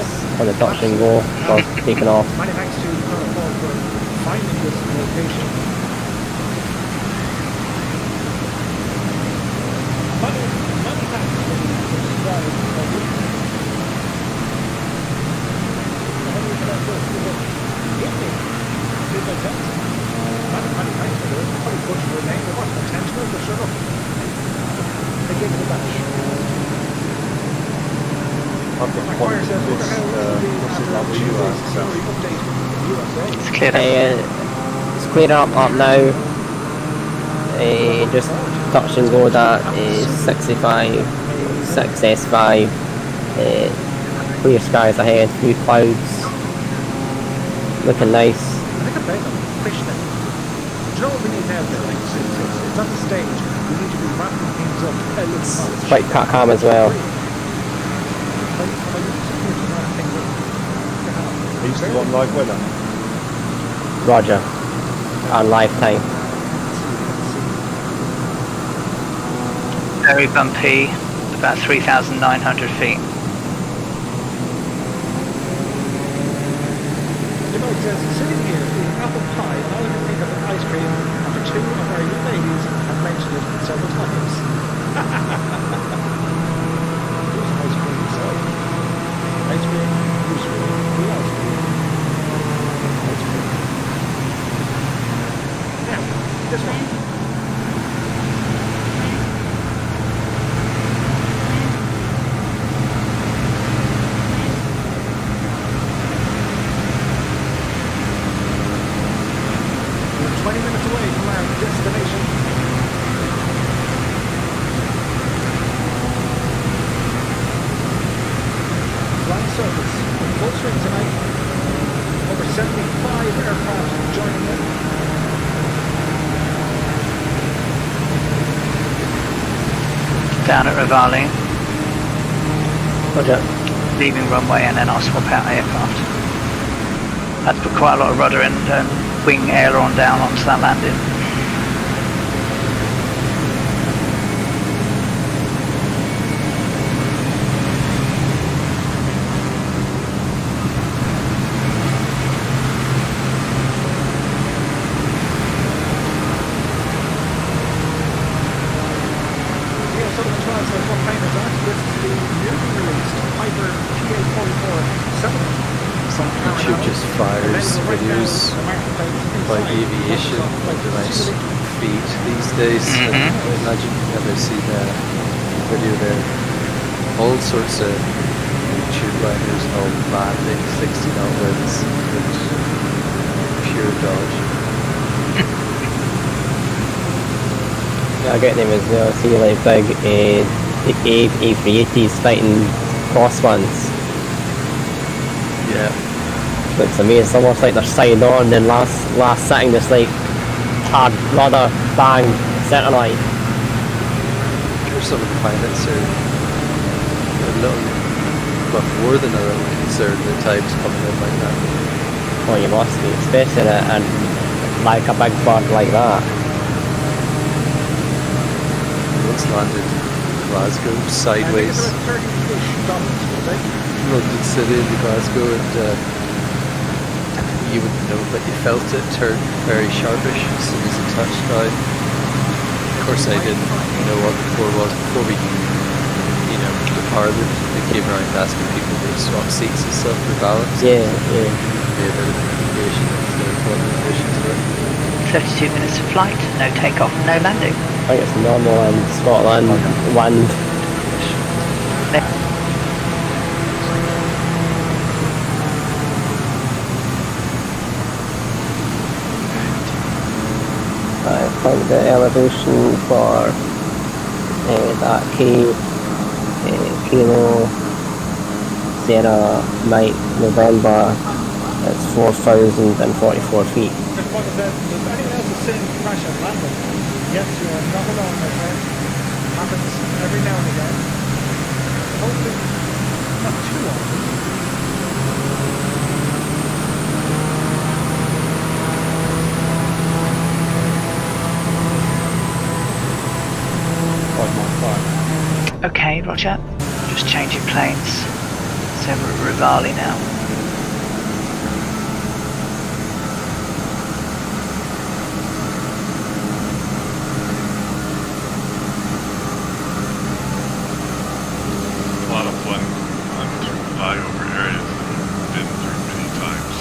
on the touch and go whilst taking off. Many thanks to Colonel Paul for finding this location. Many thanks for subscribing. Many thanks for doing it. Probably butchered your name. It wasn't intentional, but shut up. They gave it a bash. I've got one of this, what's it like with you It's cleared up. It's cleared up now. Just touch and go that is 65, 6S5. Clear skies ahead, few clouds. Looking nice. I think I'm betting on fish now. Do you know what we need now, Bill? It's at the stage. We need to be wrapping things up. It's quite calm as well. Are you still on live weather? Roger. On lifetime. Very bumpy, about 3,900 feet. You know, it says, sitting here eating apple pie, and all I can think of is ice cream after two of our young ladies have mentioned it several times. Who's ice cream inside? Ice cream, who's cream, who ice cream? Ice cream. Now, this one. We're 20 minutes away from our destination. Flying Circus in full swing tonight. Over 75 aircraft joining in. Down at Rivali, Roger. leaving runway, and then I'll swap out aircraft. Had to put quite a lot of rudder and wing aileron down onto that landing. fires videos by aviation, like the nice feed these days. I imagine you ever seen a video there. All sorts of YouTube liners and all landing 60 knot winds and pure dodge. Yeah, I get them as well. See, like big A380s fighting boss ones. Yeah. Looks amazing. It's almost like they're side on, and then last sitting just like hard rudder, bang, centre line. Sure, some of the pilots are a little but more than a little concerned at times coming in like that. Oh, you must be, especially and like a big bird like that. Once landed Glasgow sideways. London City into Glasgow, and you wouldn't know, but you felt it turn very sharpish as soon as it touched down. Of course, I didn't know what the floor was before we, departed. They came around asking people to swap seats and stuff for balance. Yeah. Be a bit of communication what the conditions were. 32 minutes of flight, no takeoff, no landing. I think it's normal in Scotland. Wind. I found the elevation for that Kilo Sierra Mike November. It's 4,044 feet. Does anyone else is sitting crash and landing? Yes, you are not alone, my friend. Happens every now and again. Hopefully not too often. Okay, roger. Just changing planes. So we're at Rivali now. A lot of fun on flyover areas I've been through many times.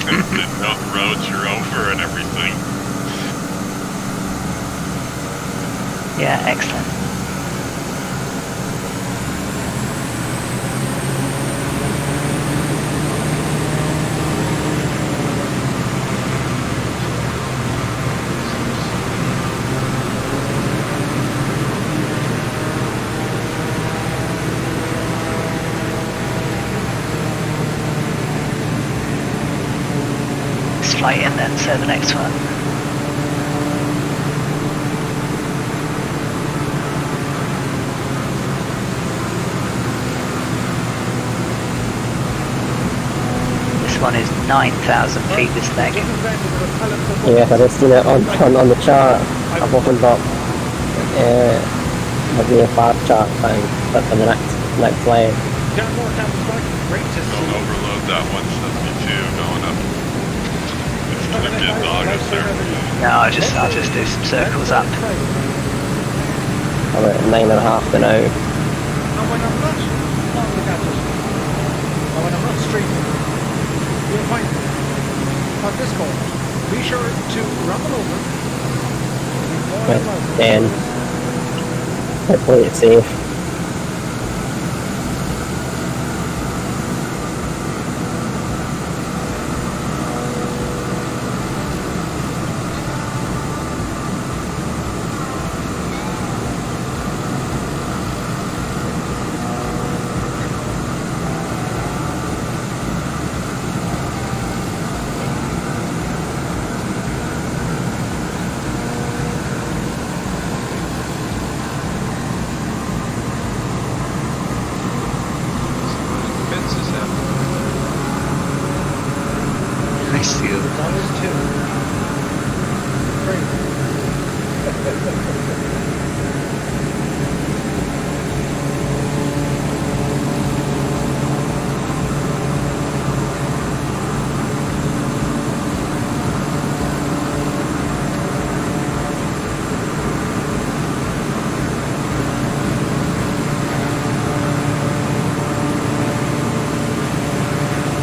And didn't know the roads you're over and everything. Yeah, excellent. Let's fly in then, so the next one. One is 9,000 feet this thing. Yeah, I just seen it on the chart. I've opened up the VFR chart thing, but for the next lane. Don't overload that 172 going up. It's gonna be a dog up there. No, I'll just do some circles up. I'm at 9.5 now. And when I'm not, look at it. And when I'm not streaming, you'll find on Discord. Be sure to rumble over. Right, then hopefully it's safe.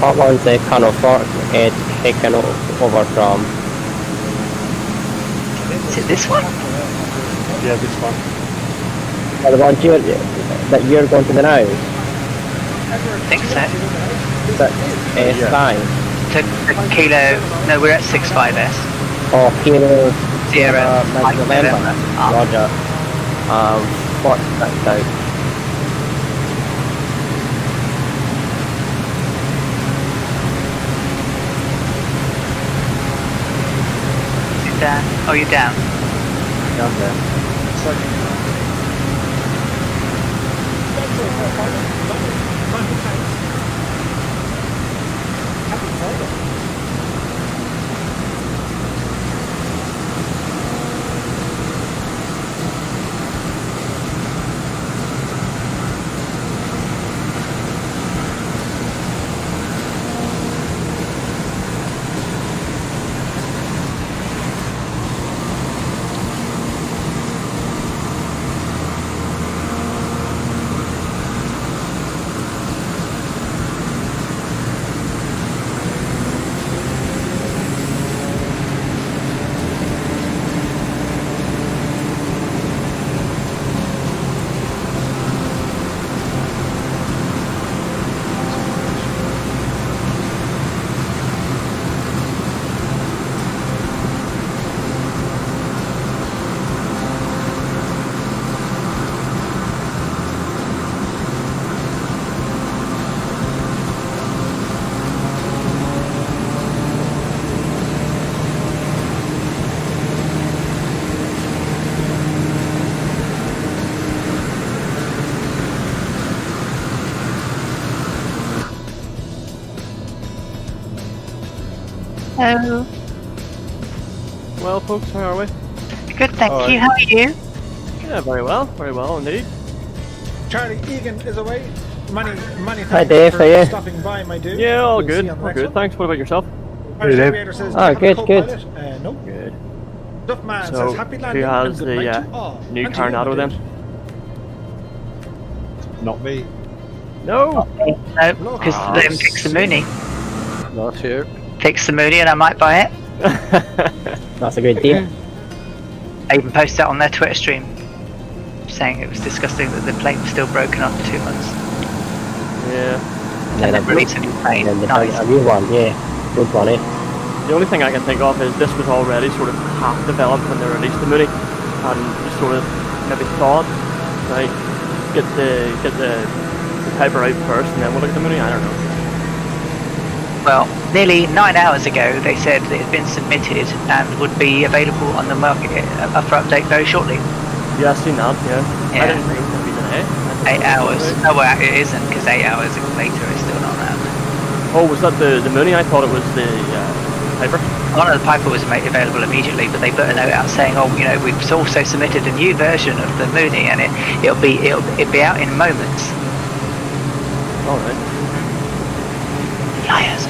Hot one's Colonel Fort, taken over from. Is it this one? Yeah, this one. The one that you're going to the now? I think so. That's S5. To Kilo, no, we're at 65S. Oh, Kilo Sierra, Mike November. November. Roger. What's that out? You're down. Oh, you're down. Down there. Hello. Well, folks, how are we? Good, thank you. How are you? Yeah, very well indeed. Charlie Egan is away. Many thanks Hi Dave, for how are you? stopping by, my dude. Yeah, all We'll see good, you on the all next good. one. Thanks. What about yourself? Irish Dave. Aviator says, Oh, "Do you have a good, co-pilot?" No. Good. Duffman So, says, "Happy who landing has and good the night to all." new And to you, my Coronado then? dude. Not me. No. No, because then fix the Mooney. Not here. Fix the Mooney and I might buy it. That's a good deal. I even posted that on their Twitter stream, saying it was disgusting that the plane was still broken after 2 months. Yeah. And then release a new plane. And then Nice. a new one, yeah. Good one, eh? The only thing I can think of is this was already sort of half developed when they released the Mooney, and just sort of maybe thought, right, get the Piper out first, and then we'll look at the Mooney. I don't know. Well, nearly 9 hours ago, they said that it had been submitted and would be available on the market up for update very shortly. Yeah, I've seen that. Yeah. Yeah. I didn't think it was gonna be today. 8 hours. Oh well, it isn't, because 8 hours later it's still not out. Oh, was that the Mooney? I thought it was the Piper. One of the Piper was made available immediately, but they put a note out saying, "Oh, you know, we've also submitted a new version of the Mooney, and it'll be out in moments." All right. Liars.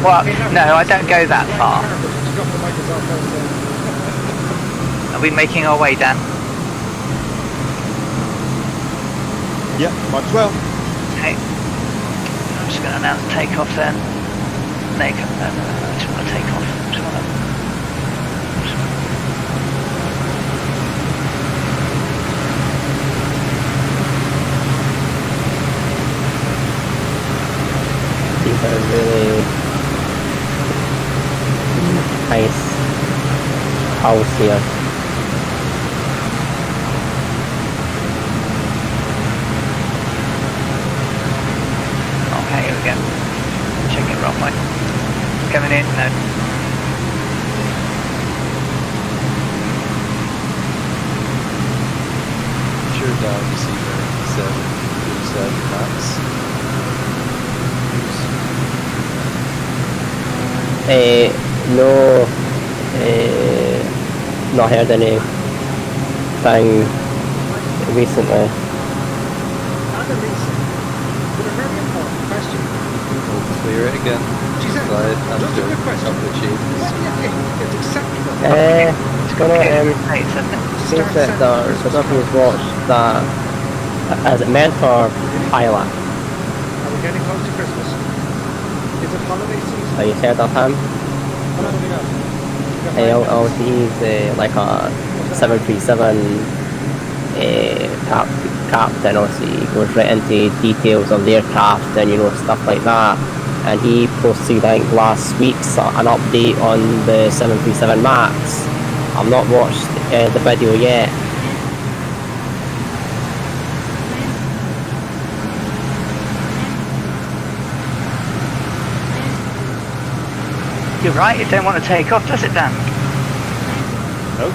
Well, no, I don't go that far. Are we making our way, Dan? Yeah, might as well. Okay. I'm just going to announce takeoff then. I just want to take off. These are really nice house here. Okay, here we go. Checking it wrong way. Coming in, no. Sure, down to see there. 7 max. No, not heard anything recently. We'll clear it again. Slide and just a quick question. up the cheese. It's acceptable. It's gonna seems that the W's watch that Is it mentor pilot? Are we getting close to Christmas? Is it holiday season? Have you heard of him? How long have we got? He's like a 737 captain. Also, he goes right into details of the aircraft and stuff like that. And he posted, I think, last week an update on the 737 Max. I've not watched the video yet. You're right, it don't want to take off, does it, Dan? Nope.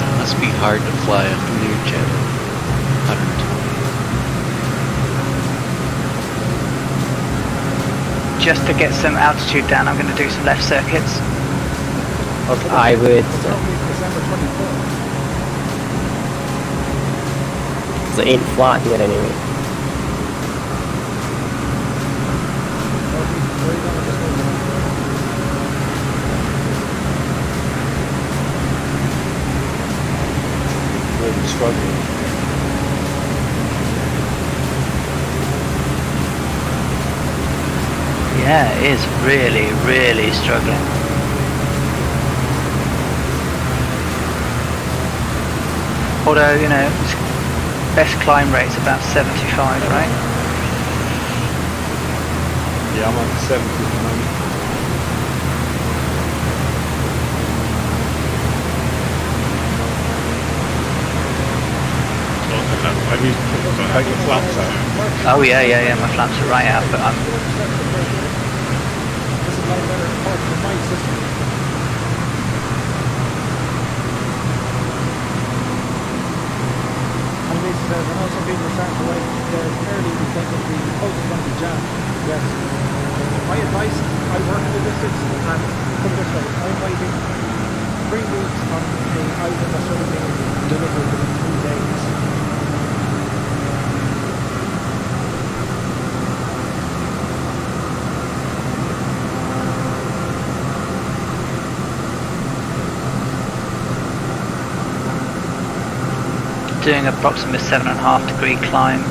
It must be hard to fly a Learjet 120. Just to get some altitude down, I'm going to do some left circuits. I would. So it ain't flat here anyway. Really struggling. Yeah, it is really, really struggling. Although, best climb rate's about 75, right? Yeah, I'm on 70 at the moment. Have you taken your flaps out? Oh yeah, my flaps are right out, but I'm... This is a lot better part of my system. And this says, I know some people are starting to wait early because of the post is going to be jammed. Yes. My advice, I work in logistics, and put it this way, I'm waiting 3 weeks on the item that's sort of being delivered within 3 days. doing approximately 7.5 degree climb.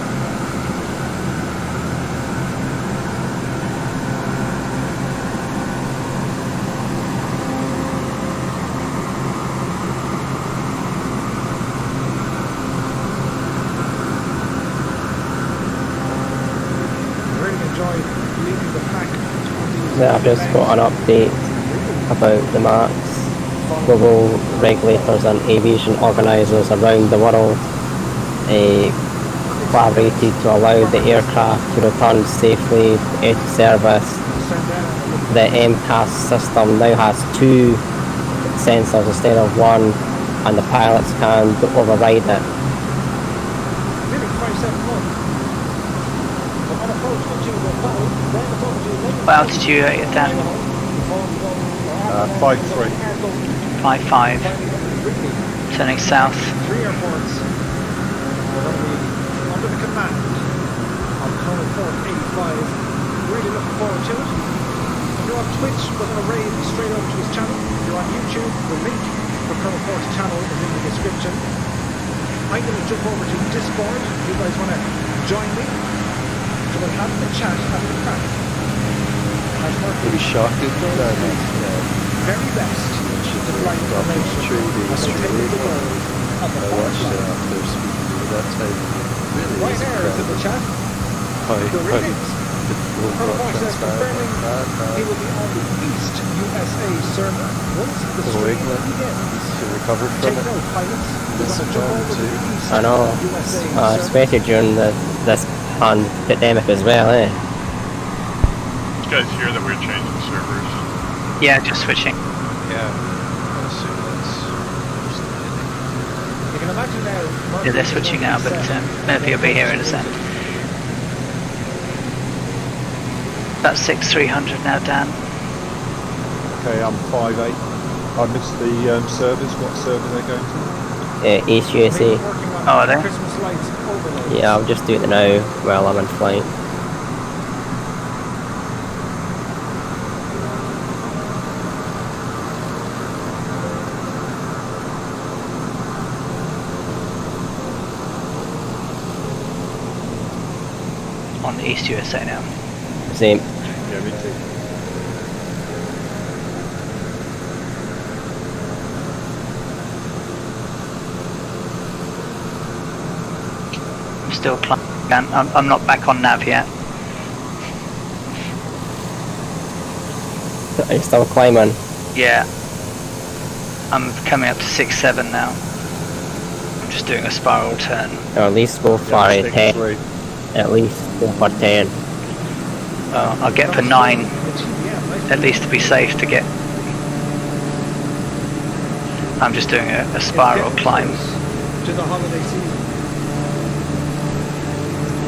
Yeah, I've just got an update about the Max. Global regulators and aviation organisers around the world collaborated to allow the aircraft to return safely into service. The MCAS system now has 2 sensors instead of 1, and the pilots can override it. What altitude are you at? 5.3. 5.5. Turning south. 3 airports are going to be under the command of Colonel Fort 85. Really looking forward to it. If you're on Twitch, we're going to raid straight over to his channel. If you're on YouTube, the link for Colonel Fort's channel is in the description. I'm going to jump over to Discord if you guys want to join me. So we'll have the chat after the fact. Pretty shocking that very best to flight information as they take the world of the I watched it after speaking to that type. Really right is there is in the chat. incredible. The remix. Difficult, Colonel not Boy says transparent confirming like that. he will be on the East USA server once the Go stream England. begins. He recovered from Take it. note, pilots. We're This going to jump one over to too. the East I know, USA server. especially during this pandemic as well, Did you guys hear that we're changing servers? Yeah, just switching. Yeah. I assume that's You can imagine now. Yeah, they're switching now, but Murphy will be here in a sec. About 6,300 now, Dan. Okay, I'm 5.8. I missed the servers. What server they're going to? East USA. Oh, are they? Christmas lights overload. Yeah, I'll just do it now while I'm in flight. on the East USA now. Same. Yeah, me too. I'm still climbing. I'm not back on nav yet. Are you still climbing? Yeah. I'm coming up to 6-7 now. I'm just doing a spiral turn. Or at least go for Yeah, a stick 10. through. At least go for 10. I'll get for 9, at least to be safe to get. I'm just doing a spiral climb. To the holiday season.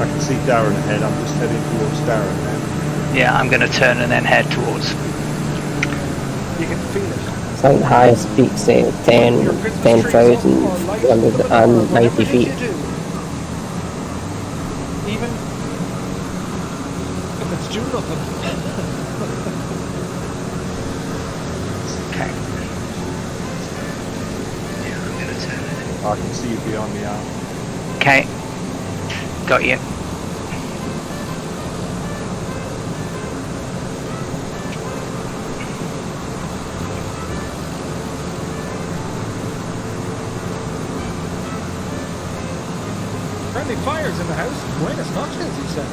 I can see Darren ahead. I'm just heading towards Darren now. Yeah, I'm going to turn and then head towards. You can feel it. I think the highest peak say 10,290 feet. Even if it's June of them. Okay. I can see you beyond the arm. Okay. Got you. Friendly fires in the house. Buenas noches, he says.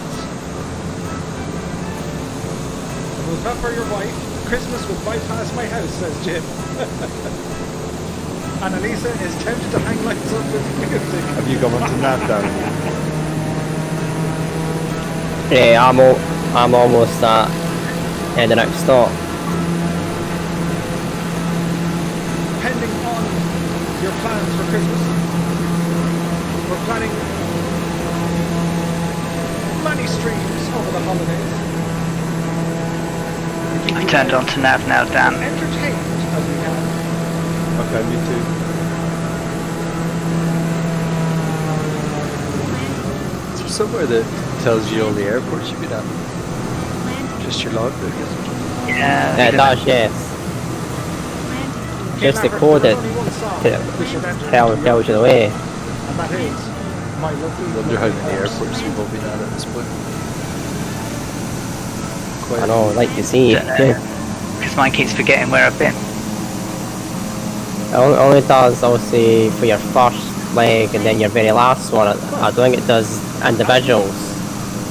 If it was not for your wife, Christmas would bypass my house, says Jim. Annalisa is tempted to hang lights up with music. Have you gone on to nav, Darren? Yeah, I'm almost at the next stop. Depending on your plans for Christmas, we're planning many streams over the holidays. I turned on to nav now, Dan. Entertained as we can. Okay, me too. Is there somewhere that tells you all the airports you've been at? Just your logbook, isn't it? Yeah. It does, yes. Just the code that tells you the way. And that is my lovely. I wonder how many airports you've all been at this point. Quite I know, I'd like to see. Because mine keeps forgetting where I've been. It only does, obviously, for your first leg and then your very last one. I don't think it does individuals,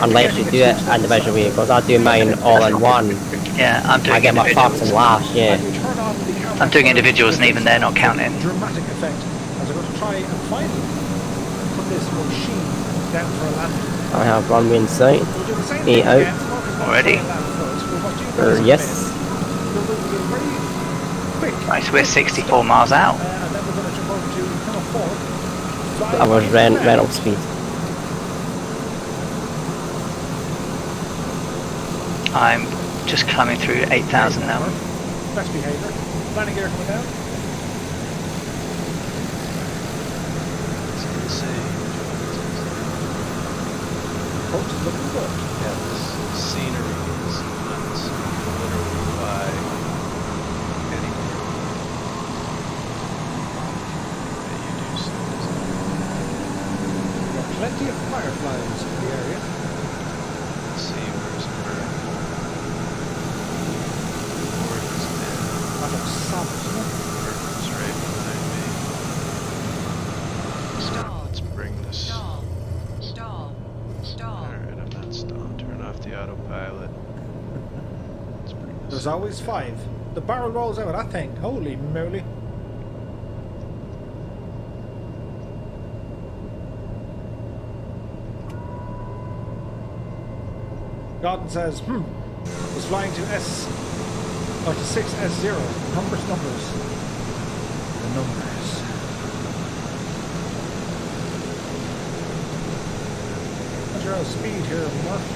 unless you do it individually, because I do mine all in one. Yeah, I'm doing I get my first and last, yeah. I'm doing individuals and even they're not counting. Dramatic effect as I'm going to try and finally put this machine down for a landing. I have runway in sight. We'll do the same 8 thing out. again, focus on Already? the land first, but what you guys Yes. missed, we'll do a very quick Right, so we're 64 miles out. and then we're going to jump over to Tunnel 4. I was rental speed. I'm just climbing through 8,000 now. Best behaviour. Landing gear coming down. Coach is looking good. Yeah, this scenery is nuts. Literally fly anywhere that you do so. There are plenty of fireflies in the area. Let's see, where's Murph? Murph is dead. That looks solid, isn't it? Murph is right behind me. Stall. Let's bring this. Stall. Stall. Stall. Alright, I'm not stalled. Turn off the autopilot. Let's bring this. There's always 5. The barrel rolls out of that thing. Holy moly. Gordon says, was flying to S, or to 6S0. Numbers. The numbers. What's your speed here, Murph?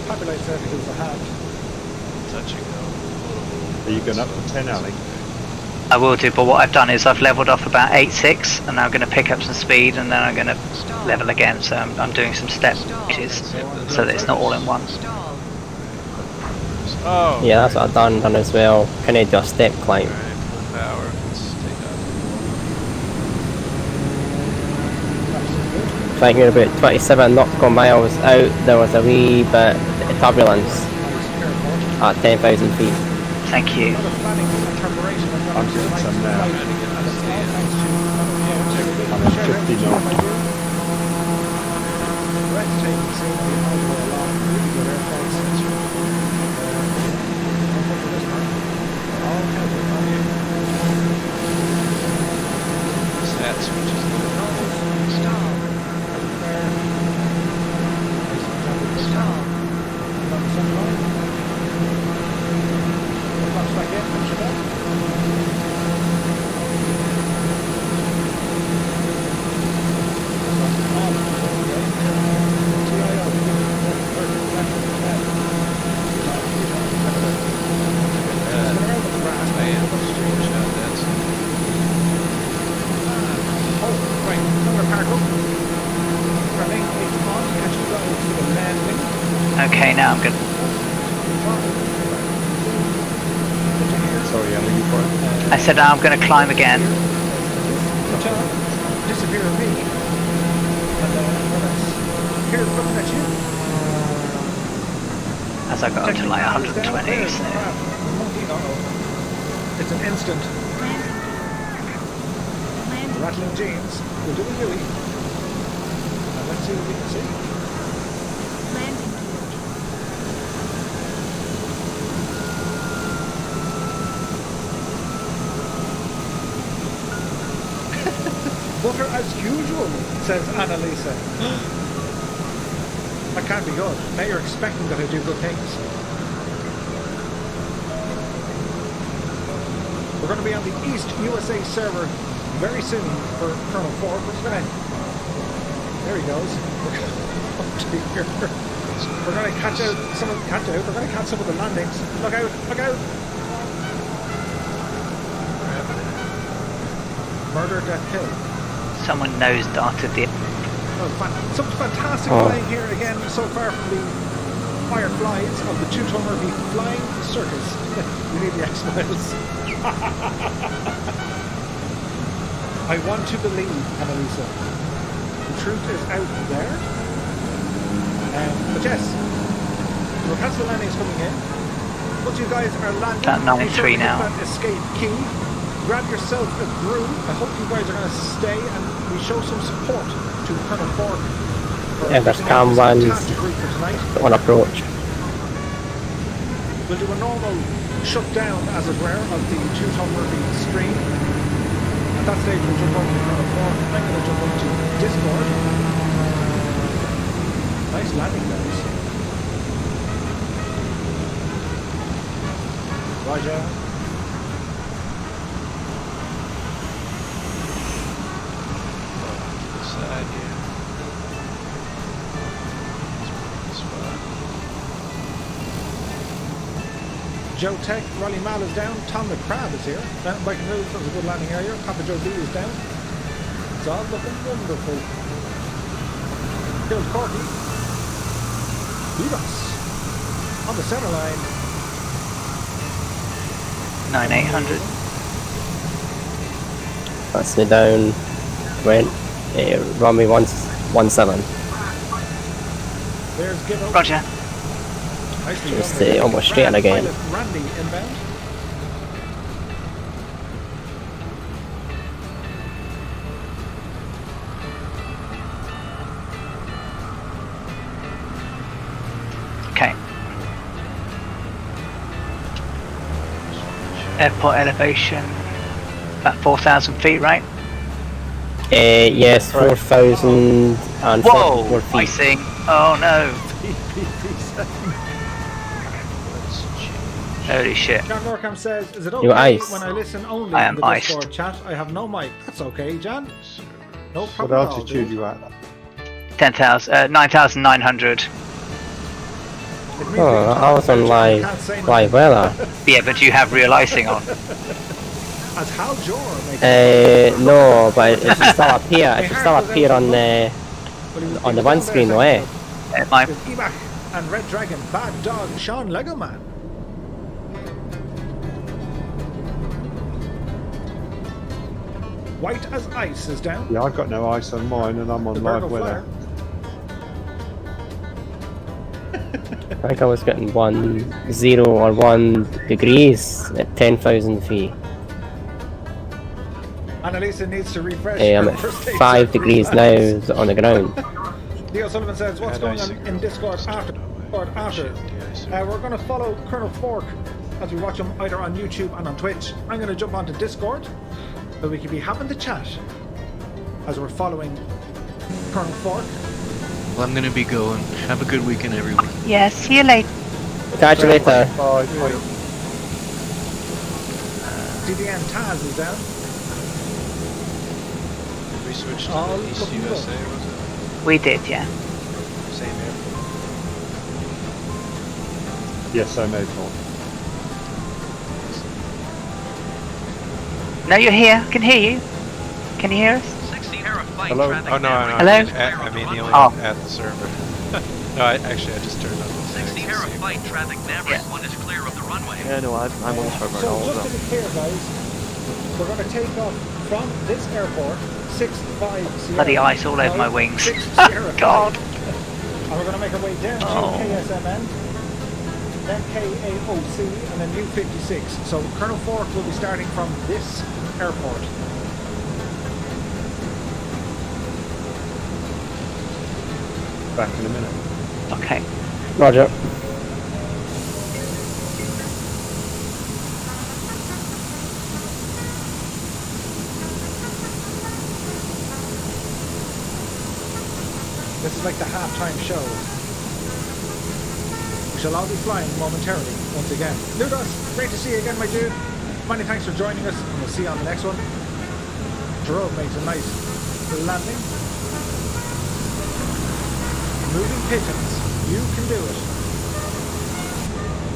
Populate vehicles ahead. Touching go. Are you going up to 10, Ali? I will do, but what I've done is I've leveled off about 8.6 and now I'm going to pick up some speed and then I'm going to level again, so I'm doing some step pitches so that it's not all in one. Stall. Oh! Yeah, that's what I've done as well. Can I do a step climb? Alright, full power. Let's take off. think you're about 27 nautical miles out, there was a wee bit of turbulence at 10,000 feet. Thank you. I'm getting some now. I'm at 50 knots. That switches the Okay, now I'm good. Sorry, Emma, you for it? I said I'm going to climb again. Disappear of me. And here, looking at you. As I got up to like 120. So. It's an instant. Rattling jeans. We'll do a Huey. And let's see what we can see. Butter as usual, says Annalisa. That can't be good. Now you're expecting that I do good things. We're going to be on the East USA server very soon for Colonel Ford. We're just going to... There he goes. We're going to catch out some of We're going to catch some of the landings. Look out! Look out! Murder, death, kill. Someone nose darted the... Some fantastic flying here again so far from the Fireflies of the two-ton Murphy Flying Circus. We need the X-Miles. I want to believe, Annalisa, the truth is out there. But yes, we'll catch the landings coming in. Once you guys are landing, about 93 now. That escape key. Grab yourself a brew. I hope you guys are going to stay and we show some support to Colonel Ford. Yeah, there's cam ones on approach. We'll do a normal shutdown, as it were, of the two-ton Murphy stream. At that stage, we'll jump over to Colonel Ford. I'm going to jump into Discord. Nice landing, guys. Roger. Joe Tech, Rolly Mal is down, Tom McCrab is here. Down by Canoes, that was a good landing area. Papa Joe B is down. It's all looking wonderful. Killed Corky. Beat us. On the center line. 9800. That's me down. Went. Run me 117. There's Gibbo. Roger. Just almost straight on again. Randy inbound. Okay. Airport elevation about 4,000 feet, right? Yes, 4,044 Whoa! feet. Icing. Oh no! Holy shit. John Norcam says, is it You're okay iced. when I listen only I in am the iced. Discord chat? I have no mic. That's okay, Jan. No What problem at all, altitude dude. you at? 9,900. Oh, I was on live weather. Yeah, but you have real icing on. As Hal Jor makes No, but it should still appear. It should still appear on the windscreen, though, eh? My with Ebach and Red Dragon, Bad Dog, Sean Legoman. White as Ice is down. Yeah, I've got no ice on mine, and I'm on The live Virgo weather. I think I was getting 10 or 1 degrees at 10,000 feet. Annalisa needs to refresh. I'm her at first aid 5 set. degrees now on the ground. Leo Sullivan says, what's going on in Discord after? We're going to follow Colonel Fork as we watch him either on YouTube and on Twitch. I'm going to jump onto Discord so we can be having the chat as we're following Colonel Fork. Well, I'm gonna be going. Have a good weekend, everyone. Yeah, see you later. Catch you later. Bye. CDN Taz is down. Did we switch to Oh, the East looking USA, good. was it? We did, yeah. Same here. Yes, I made one. No, you're here. I can hear you. Can you hear us? Hello? Oh, no, no. Hello? I mean the only one at the server. No, I just turned on the 60 Sierra Flight traffic Maverick 1 is clear of the runway. Yeah, no, I'm on the server So now. just to be clear, guys, we're going to take off from this airport, 65 Sierra. Bloody ice all over my wings. 6 Sierra God. And we're going to make our way down to KSMN, then KAOC, and then U56. So Colonel Fork will be starting from this airport. Back in a minute. Okay. Roger. This is like the halftime show. We shall all be flying momentarily once again. Ludos, great to see you again, my dude. Many thanks for joining us, and we'll see you on the next one. Jerome makes a nice landing. Moving pigeons, you can do it.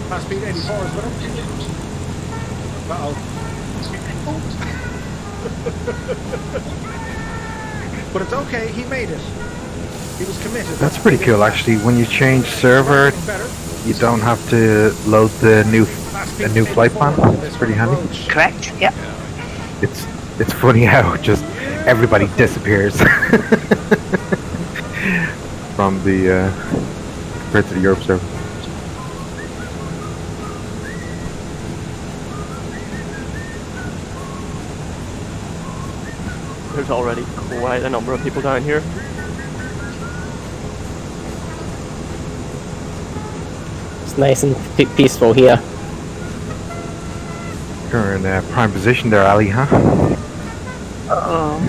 Fast speed 84 is with him. Uh-oh. But it's okay, he made it. He was committed. That's pretty cool, actually. When you change server, you don't have to load the new flight plan. It's pretty handy. Correct. Yep. It's funny how just everybody disappears from the compared to the Europe server. There's already quite a number of people down here. It's nice and peaceful here. You're in prime position there, Ali, huh? Uh-oh.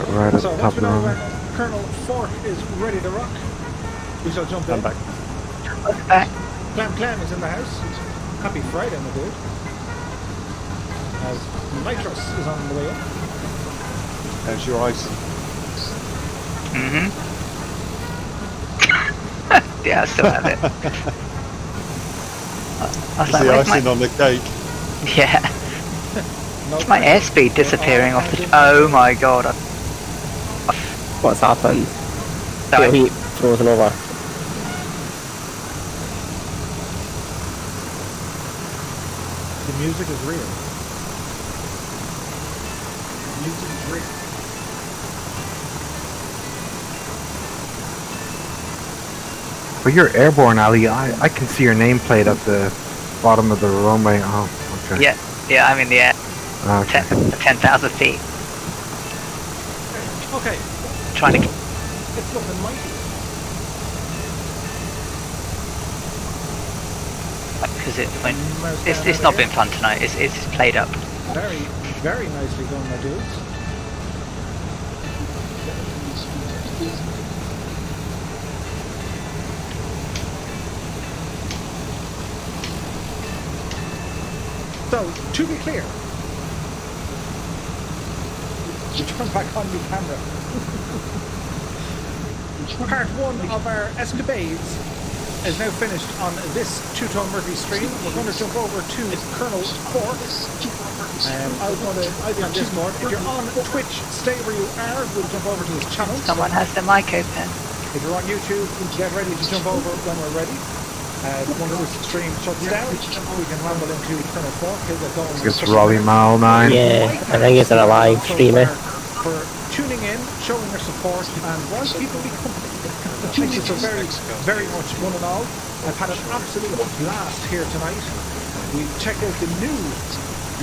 Right at So the top once of we the know runway. when Colonel Fork is ready to rock, we shall jump in. I'm back. Clem is in the house. Happy Friday, my dude. As Nitros is on the way up. How's your ice? Mm-hmm. Yeah, I still have it. I was Is like, the where's icing my... on the cake? Yeah. It's my airspeed disappearing off the... Oh my god. What's happened? Sorry. Heat frozen over. The music is real. The music is real. But you're airborne, Ali. I can see your nameplate at the bottom of the runway. Oh, okay. Yeah, I'm in the air. Okay. 10,000 feet. Okay, Trying to... it's looking mighty. Because it's not been fun tonight. It's played up. Very, very nicely done, my dudes. So, to be clear, you turn back on the camera. Part one of our escapades is now finished on this two-tone Murphy stream. We're going to jump over to Colonel Fork. I'll be on Discord. If you're on Twitch, stay where you are. We'll jump over to his channel. Someone has the mic open. If you're on YouTube, get ready to jump over when we're ready. Once this stream shuts down, we can ramble into Colonel Fork. He'll get going. It's Robbie Mal 9. Yeah, I think it's in a live stream. For tuning in, showing your support, and while people become thank you so very much one and all. I've had an absolute blast here tonight. We've checked out the new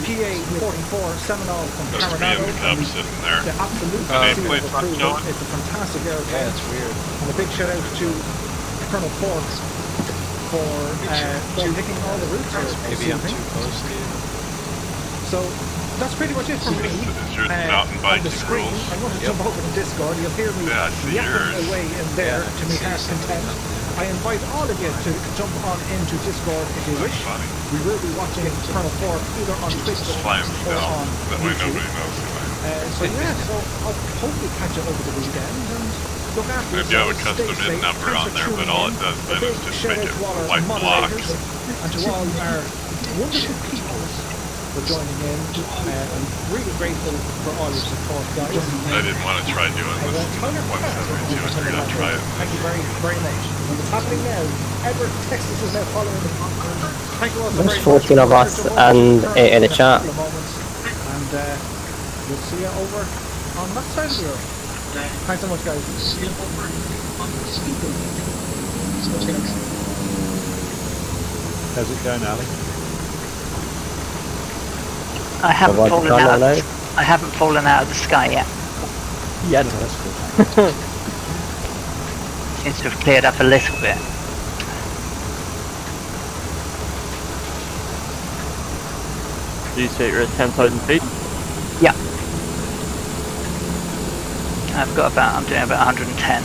PA-44 Seminole from Coronado. Sitting there. The absolute nameplate front showing. It's a fantastic airplane. Yeah, it's weird. And a big shout out to Colonel Fork for picking all the routes here. Maybe I'm too close to you. So that's pretty much it for me. mountain On the biking screen, rules. I'm going to jump over to Discord. You'll hear me Yeah, I see yapping yours. away in there to me heart's content. I invite all of you to jump on into Discord if you wish. Funny. We will be watching Colonel Fork either on Twitch Flying or down. on That way YouTube. nobody knows who I am. So yeah, so I'll hopefully catch you over the weekend and look after Maybe I would yourselves, custom stay in safe. number Thanks on for there, but tuning all in. it does A then big is just shout make out it to all our white moderators blocks. and to all our wonderful people for joining in. I'm really grateful for all your support, guys. I didn't want to try doing this 172. I figured I'd try it. Thank you very much. It's happening now. Edward, Texas is now following me. Thank you all so There's very much. 14 of us and 8 in the chat. And we'll see you over on that side of the road. Thanks so much, guys. How's it going, Ali? I haven't Have I fallen done out. that now? I haven't fallen out of the sky yet. Yeah, no, that's good. Seems to have cleared up a little bit. Do you say you're at 10,000 feet? Yeah. I'm doing about 110.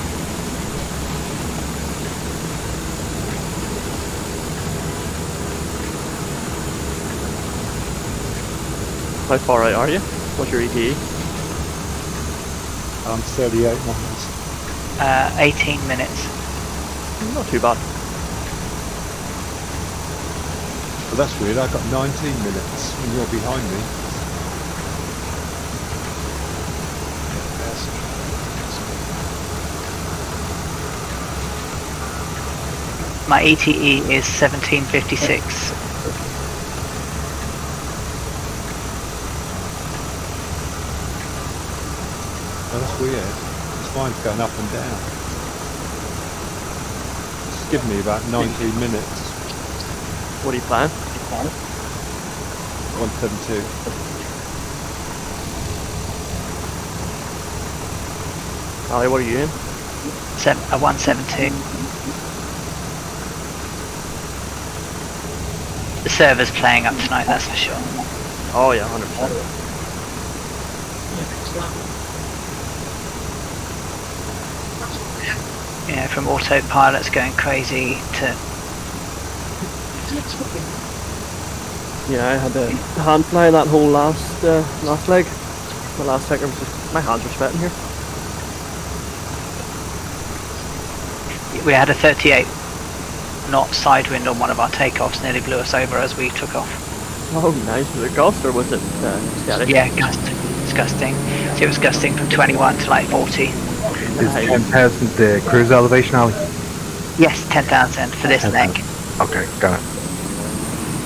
How far out are you? What's your ETA? I'm 38 miles. 18 minutes. Not too bad. Well, that's weird. I've got 19 minutes and you're behind me. My ETE is 1756. Oh, that's weird. This mine's going up and down. It's given me about 19 minutes. What do you plan? 172. Ali, what are you in? 172. The server's playing up tonight, that's for sure. Oh yeah, 100%. Yeah, from autopilot's going crazy to Yeah, I had a hand fly that whole last leg. The last second was just, my hands were sweating here. we had a 38 knot side wind on one of our takeoffs, nearly blew us over as we took off. Oh nice, was it gust or was it static? Yeah, it's gusting. So it was gusting from 21 to like 40. Is 10,000 the cruise elevation, Ali? Yes, 10,000 for this 10,000. neck. Okay, got it.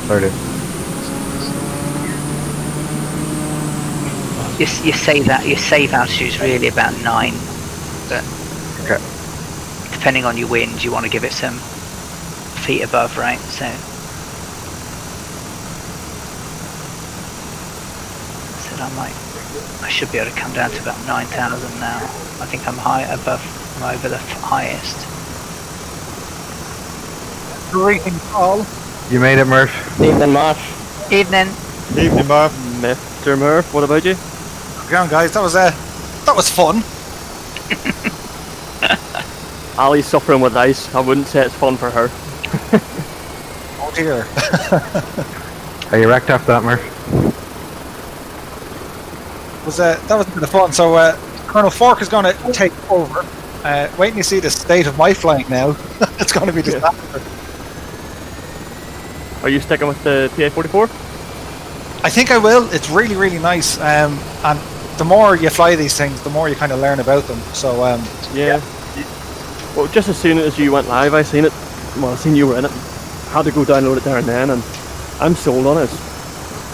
There it is. Your save altitude is really about 9, but Okay. depending on your wind, you want to give it some feet above, right? So I should be able to come down to about 9,000 now. I think I'm I'm over the highest. Greetings, all. You made it, Murph. Evening, Murph. Evening. Evening, Murph. Mr. Murph, what about you? Come on, guys. That was fun. Ali's suffering with ice. I wouldn't say it's fun for her. Oh dear. Are you wrecked after that, Murph? That was a bit of fun. So Colonel Fork is going to take over. Wait till you see the state of my flying now. It's going to be disaster. Are you sticking with the PA-44? I think I will. It's really, really nice. And the more you fly these things, the more you kind of learn about them. So yeah. Well, just as soon as you went live, I seen it. Well, I seen you were in it. had to go download it there and then, and I'm sold on it.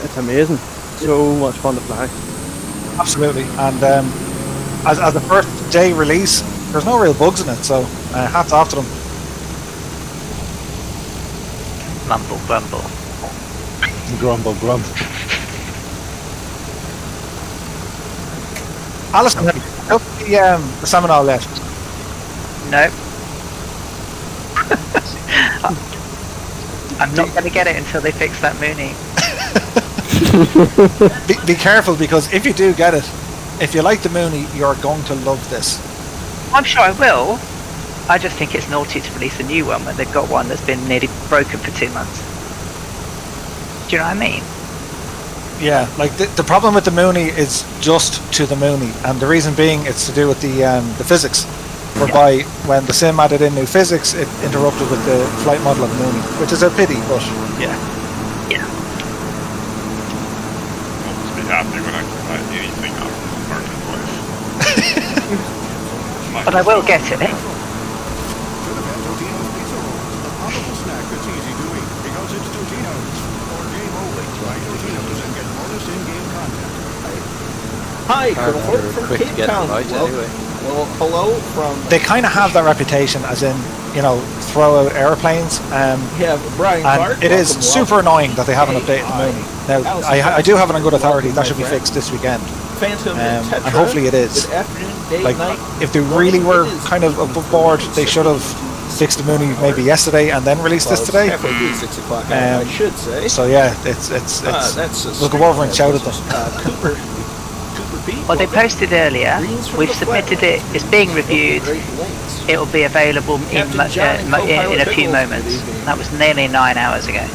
It's amazing. So much fun to fly. Absolutely. And as the first day release, there's no real bugs in it, so hats off to them. Mumble grumble. Grumble, grumble. Alison, have you built the Seminole yet? Nope. I'm not going to get it until they fix that Mooney. Be careful, because if you do get it, if you like the Mooney, you're going to love this. I'm sure I will. I just think it's naughty to release a new one when they've got one that's been nearly broken for 2 months. Do you know what I mean? Yeah, like the problem with the Mooney is just to the Mooney, and the reason being it's to do with the physics, whereby when the sim added in new physics, it interrupted with the flight model of the Mooney, which is a pity, but yeah. Yeah. I'll just be happy when I can buy anything off the marketplace. But I will get it. Hi, Colonel Ford from quick to Cape get Town. right anyway. Well, hello from... They kind of have that reputation, as in, you know, throw out airplanes. Yeah, Brian and Clark, it is super annoying that they haven't Hey, updated the Mooney. Now, I do have it on good authority. That should be fixed this weekend. Phantom And Tetra. hopefully it is. Good afternoon, day, Like, night. if they really were kind of above board, they should have fixed the Mooney maybe yesterday and then released this today. Halfway through 6 o'clock, I should say. So yeah, it's that's we'll go over and shout at them. Cooper Pete. Well, they posted earlier. We've submitted it. It's being reviewed. It will be available in a few moments. That was nearly 9 hours ago.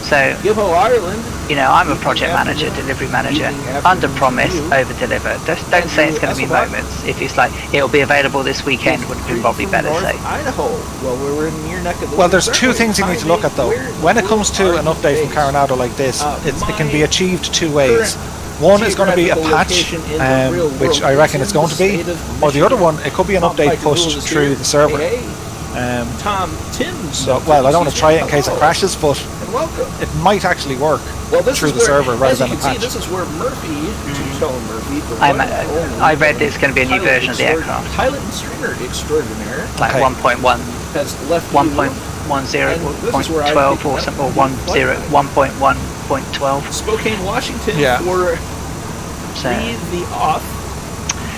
So, Ireland. you know, I'm a project manager, delivery manager. Under promise, over deliver. Just don't say it's going to be moments. If it's like it'll be available this weekend, would be probably better say. Idaho. Well, we're in your neck of the Well, there's two things you need to look at though. When it comes to an update from Coronado like this, it can be achieved two ways. One is going to be a patch, which I reckon it's going to be, or the other one, it could be an update pushed through the server. Tom Timms. So, well, I don't want to try it in case it crashes, but it might actually work through the server rather than a patch. This is where Murphy, I read there's going to be a new version of the aircraft. Pilot and streamer extraordinaire. Like 1.1, has left 1.10.12 or something, or 1.1.12. Spokane, Washington for Breathe the Off.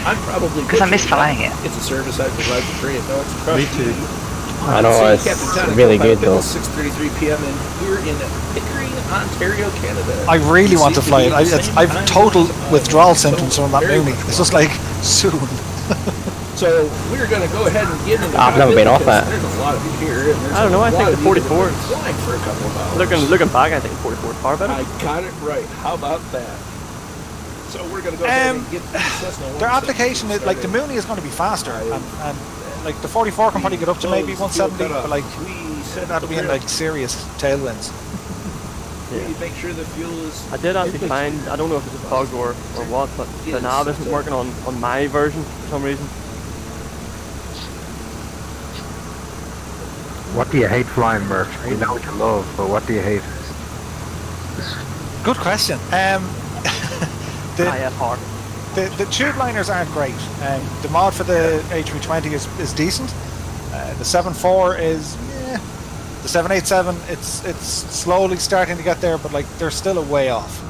I'm probably because I miss flying it. It's a service I provide for free. No, it's Me too. I know, it's really good though. 6:33 p.m. and we're in Pickering, Ontario, Canada. I really want to fly it. I've total withdrawal symptoms from that Mooney. It's just like soon. So we're going to go ahead and get into. I've never been off that. There's a lot of you here. And I don't know. I think the 44 is flying for a couple of hours. looking back. I think 44 is far better. I got it right. How about that? So we're going to go ahead and get their application, like the Mooney is going to be faster, and like the 44 can probably get up to maybe 170, but like that'll be in like serious tailwinds. Yeah. Make sure the fuel is. I did actually find, I don't know if it's a bug or what, but the nav isn't working on my version for some reason. What do you hate flying, Murph? We know what you love, but what do you hate? Good question. The tube liners aren't great. The mod for the A320 is decent. The 7.4 is, the 787, it's slowly starting to get there, but like they're still a way off.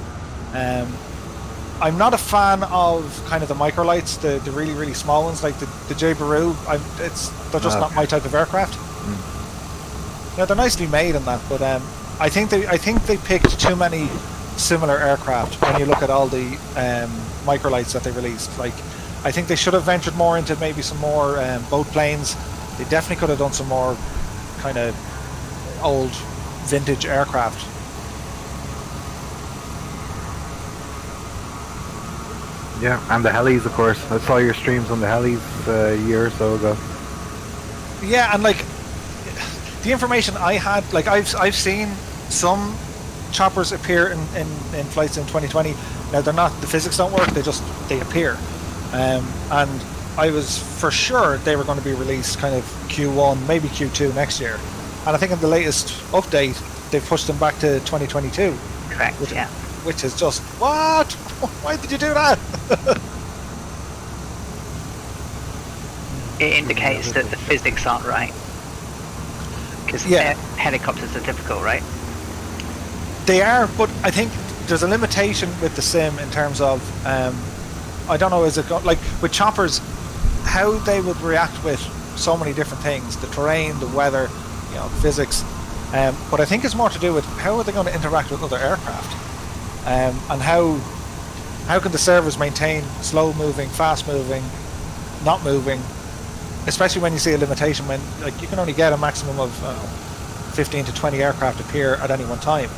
I'm not a fan of kind of the microlights, the really really small ones like the J Baru. They're just not my type of aircraft. Yeah, they're nicely made and that, but I think they picked too many similar aircraft when you look at all the microlights that they released. Like, I think they should have ventured more into maybe some more boat planes. They definitely could have done some more kind of old vintage aircraft. Yeah, and the helis, of course. I saw your streams on the helis a year or so ago. Yeah, and like the information I had, like I've seen some choppers appear in flights in 2020. Now they're not, the physics don't work, they appear, and I was for sure they were going to be released kind of Q1, maybe Q2 next year. And I think in the latest update, they've pushed them back to 2022. Correct, Which is just, what? Why did you do that? It indicates that the physics aren't right. Because helicopters are difficult, right? They are, but I think there's a limitation with the sim in terms of, I don't know, like with choppers, how they would react with so many different things, the terrain, the weather, physics. But I think it's more to do with how are they going to interact with other aircraft, and how can the servers maintain slow moving, fast moving, not moving, especially when you see a limitation when you can only get a maximum of 15 to 20 aircraft appear at any one time,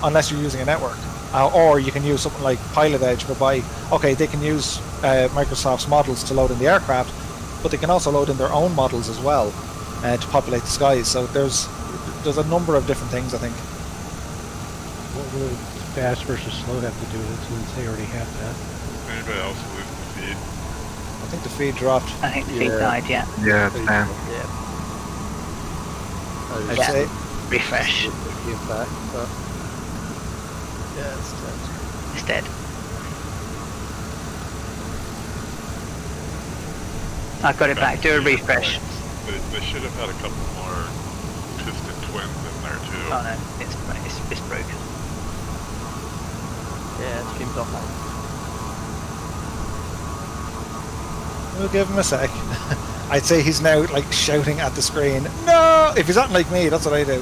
unless you're using a network, or you can use something like Pilot Edge, whereby they can use Microsoft's models to load in the aircraft, but they can also load in their own models as well to populate the skies. So there's a number of different things, I think. What would fast versus slow have to do with it, since they already have that? Anybody else lose the feed? I think the feed dropped. I think the feed died, Yeah, it's down. I'd say refresh. It came back, but it's dead. It's dead. I've got it back. Do a refresh. They should have had a couple more piston twins in there too. Oh no, it's broken. Yeah, it streams offline. We'll give him a sec. I'd say he's now shouting at the screen, no! If he's not like me, that's what I do.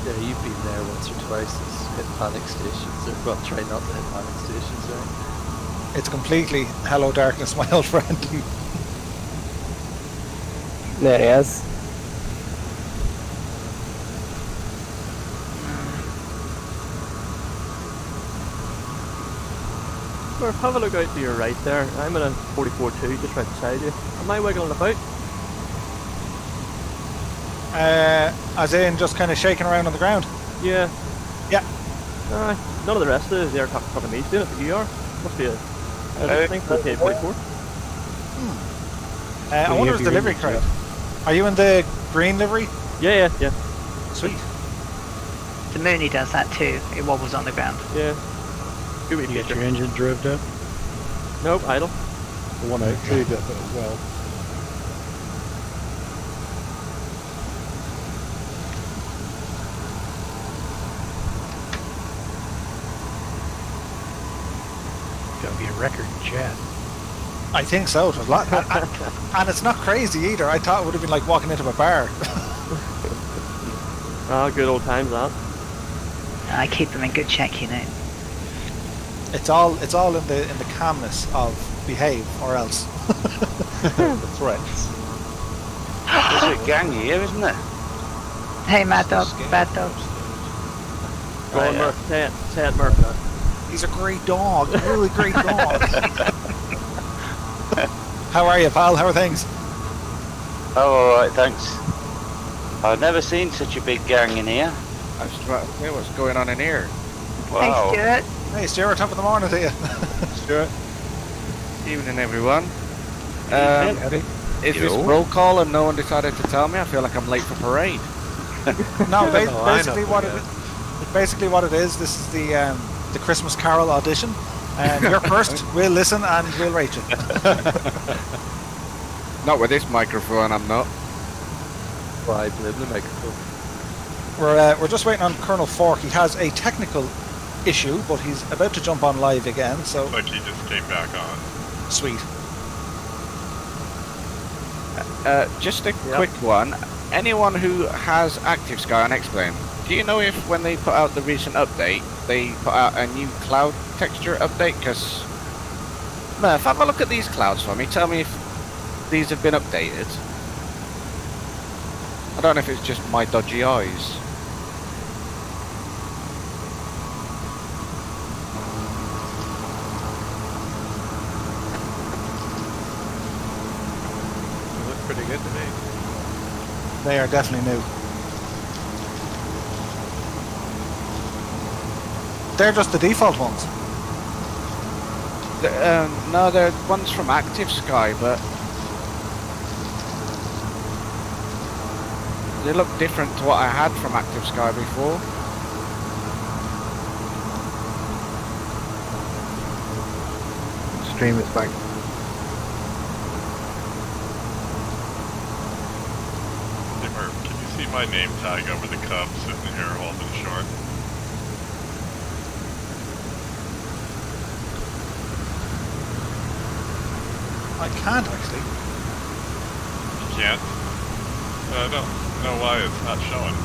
Yeah, you've been there once or twice. It's hit panic stations. Well, try not to hit panic stations, right? It's completely hello darkness, my old friend. There he is. Murph, have a look out to your right there. I'm in a 44-2 just right beside you. Am I wiggling about? As in just kind of shaking around on the ground? Yeah. Yeah. None of the rest of the aircraft in front of me is doing it, but you are. Must be a thing for the 44. I wonder if the livery correct. Are you in the green livery? Yeah. Sweet. The Mooney does that too. It wobbles on the ground. Yeah. You get your engine drived up? Nope, idle. The one I cleaned up as well. Gotta be a record in chat. I think so. It was a lot. And it's not crazy either. I thought it would have been like walking into a bar. Good old times, that. I keep them in good check, It's all in the calmness of behave or else. That's right. There's a gang here, isn't there? Hey, Mad Dog, Bad Dog. Go on, Murph. Say it, Murph. He's a great dog. A really great dog. How are you, pal? How are things? Oh, alright, thanks. I've never seen such a big gang in here. I was about to say what's going on in here. Wow. Hey, Stuart. Hey, Stuart, top of the morning to you. Stuart. Evening, everyone. Is this roll call and no one decided to tell me? I feel like I'm late for parade. No, basically what it is, this is the Christmas Carol audition. You're first, we'll listen and we'll rate you. Not with this microphone, I'm not. Why blame the microphone? We're just waiting on Colonel Fork. He has a technical issue, but he's about to jump on live again, so... Like he just came back on. Sweet. Just a quick one. Anyone who has Active Sky on X-Plane, do you know if when they put out the recent update, they put out a new cloud texture update? Because, Murph, have a look at these clouds for me. Tell me if these have been updated. I don't know if it's just my dodgy eyes. They look pretty good to me. They are definitely new. They're just the default ones. No, they're ones from Active Sky, but They look different to what I had from Active Sky before. Stream is back. Hey Murph, can you see my name tag over the Cub sitting here holding short? I can't actually. You can't? I don't know why it's not showing.